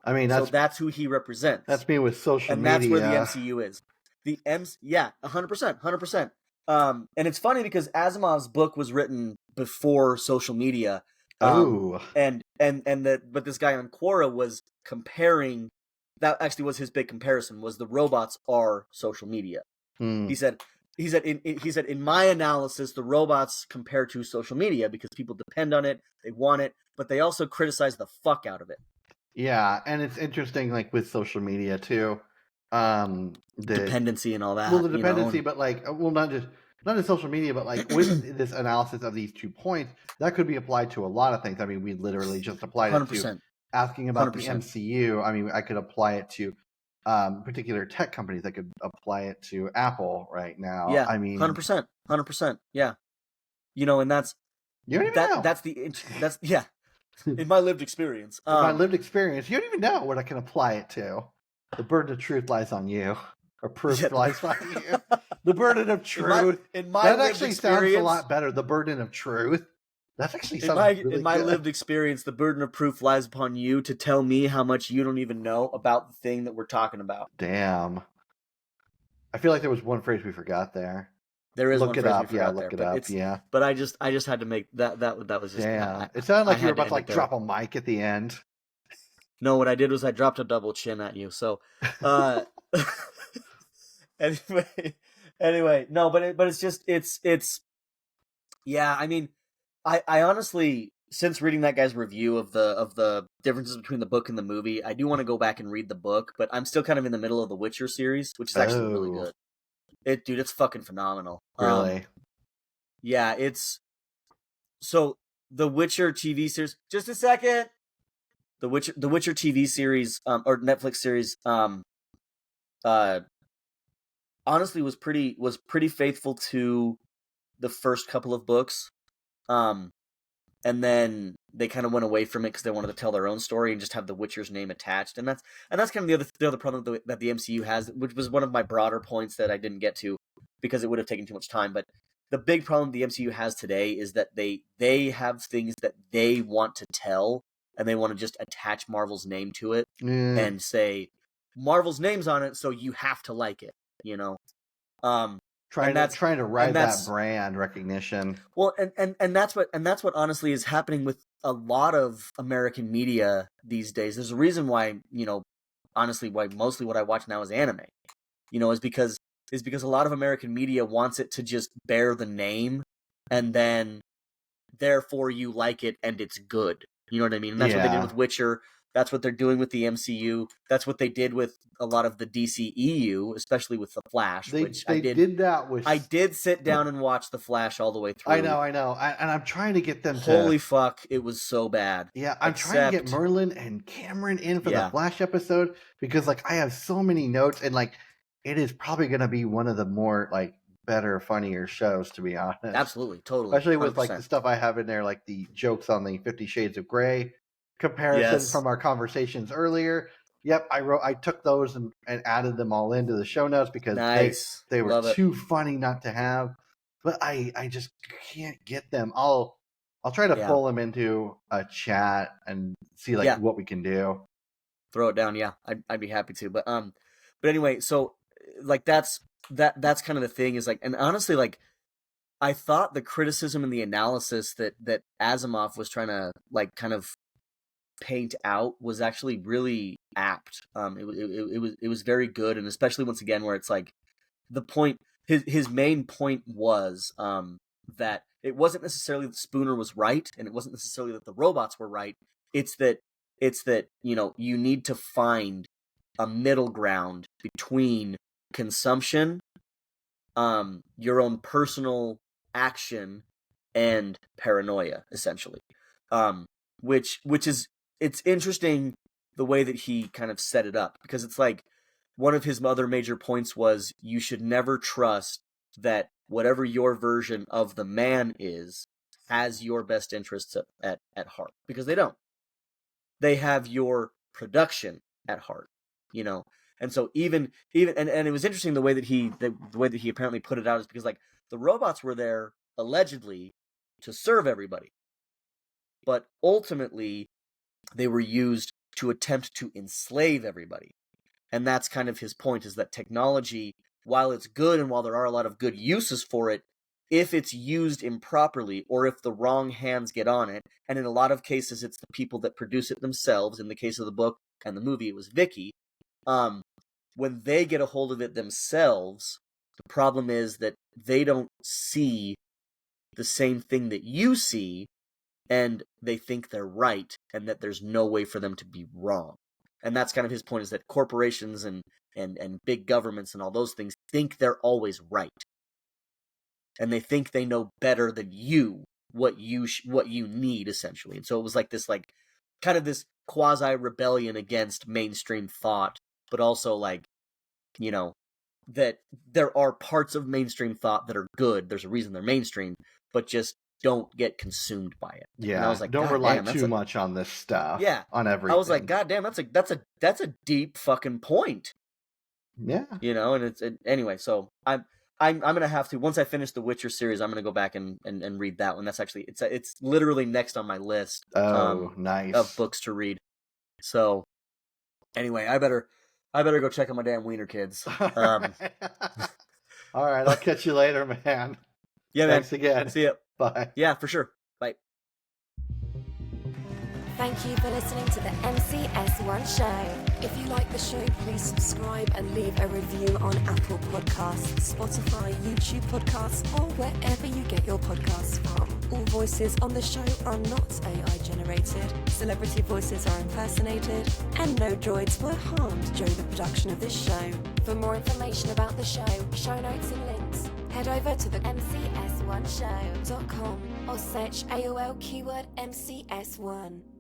I mean, that's who he represents. That's me with social media. And that's where the MCU is. 100%. And it's funny because Asimov's book was written before social media. But this guy on Quora was comparing. That actually was his big comparison. Was the robots are social media? He said in my analysis, the robots compare to social media because people depend on it, they want it, but they also criticize the fuck out of it. Yeah, and it's interesting, like with social media too, the dependency and all that. Well, the dependency, but like, not just social media, but like with this analysis of these 2 points, that could be applied to a lot of things. I mean, we literally just applied 100%. It to asking about 100%. The MCU. I mean, I could apply it to particular tech companies. I could apply it to Apple right now. Yeah, I mean, 100%. Yeah, and that's you don't even know. That's in my lived experience. In my lived experience, you don't even know what I can apply it to. The burden of truth lies on you, or proof lies on you. The burden of truth. In my that lived actually experience, sounds a lot better. The burden of truth. That actually sounds really in my good. lived experience, the burden of proof lies upon you to tell me how much you don't even know about the thing that we're talking about. Damn. I feel like there was one phrase we forgot there. There is look one it phrase up. we forgot Yeah, there, look it up. Yeah. But I just had to make that was just. Damn. It sounded like you were about to like drop a mic at the end. No, what I did was I dropped a double chin at you. So, anyway, no, but it's just it's. Yeah, I mean, I honestly, since reading that guy's review of the differences between the book and the movie, I do want to go back and read the book, but I'm still kind of in the middle of the Witcher series, which is actually really good. It's fucking phenomenal. Really? Yeah, it's so the Witcher TV series. Just a second. The Witcher TV series, or Netflix series, honestly was pretty faithful to the first couple of books, and then they kind of went away from it because they wanted to tell their own story and just have the Witcher's name attached, and that's kind of the other problem that the MCU has, which was one of my broader points that I didn't get to because it would have taken too much time. But the big problem the MCU has today is that they have things that they want to tell, and they want to just attach Marvel's name to it and say Marvel's name's on it, so you have to like it. You know, trying to ride that brand recognition. Well, and that's what honestly is happening with a lot of American media these days. There's a reason why, honestly, why mostly what I watch now is anime. Is because a lot of American media wants it to just bear the name, and then therefore you like it and it's good. You know what I mean? And that's what they did with Witcher. That's what they're doing with the MCU. That's what they did with a lot of the DCEU, especially with The Flash. I did sit down and watch The Flash all the way through. I know. And I'm trying to get them Holy fuck, it was so bad. Yeah, I'm trying to get Merlin and Cameron in for the Flash episode because, I have so many notes and, it is probably going to be one of the more, better, funnier shows, to be honest. Absolutely, totally. Especially with, 100%. The stuff I have in there, the jokes on the 50 Shades of Grey comparison from our conversations earlier. Yep, I took those and added them all into the show notes because they were too funny not to have. But I just can't get them. I'll try to pull them into a chat and see what we can do. Throw it down, yeah. I'd be happy to. But anyway, so that's kind of the thing is and honestly I thought the criticism and the analysis that Asimov was trying to kind of paint out was actually really apt. It was very good, and especially once again where it's the point. His main point was that it wasn't necessarily that Spooner was right, and it wasn't necessarily that the robots were right. It's that you need to find a middle ground between consumption, your own personal action, and paranoia, essentially. Which is it's interesting the way that he kind of set it up, because it's one of his other major points was you should never trust that whatever your version of the man is has your best interests at heart, because they don't. They have your production at heart, And so even and it was interesting the way that he apparently put it out is because the robots were there allegedly to serve everybody, but ultimately they were used to attempt to enslave everybody. And that's kind of his point, is that technology, while it's good and while there are a lot of good uses for it, if it's used improperly or if the wrong hands get on it, and in a lot of cases it's the people that produce it themselves, in the case of the book and the movie it was Vicky, when they get a hold of it themselves, the problem is that they don't see the same thing that you see, and they think they're right, and that there's no way for them to be wrong. And that's kind of his point, is that corporations and big governments and all those things think they're always right. And they think they know better than you what you need, essentially. And so it was this kind of this quasi-rebellion against mainstream thought, but also that there are parts of mainstream thought that are good. There's a reason they're mainstream, but just don't get consumed by it. Yeah, and I was don't rely too much on this stuff. Yeah, on everything. I was God damn, that's a deep fucking point. Yeah, and anyway. So I'm gonna have to, once I finish the Witcher series, I'm gonna go back and read that one. That's actually it's literally next on my list. Nice of books to read. So anyway, I better go check on my damn wiener kids. All right, I'll catch you later, man. Yeah, thanks again. See ya. Bye. Yeah, for sure. Bye. Thank you for listening to the MCS1 show. If you like the show, please subscribe and leave a review on Apple Podcasts, Spotify, YouTube Podcasts, or wherever you get your podcasts from. All voices on the show are not AI generated, celebrity voices are impersonated, and no droids were harmed during the production of this show. For more information about the show notes and links, head over to the mcs1show.com or search AOL keyword MCS1.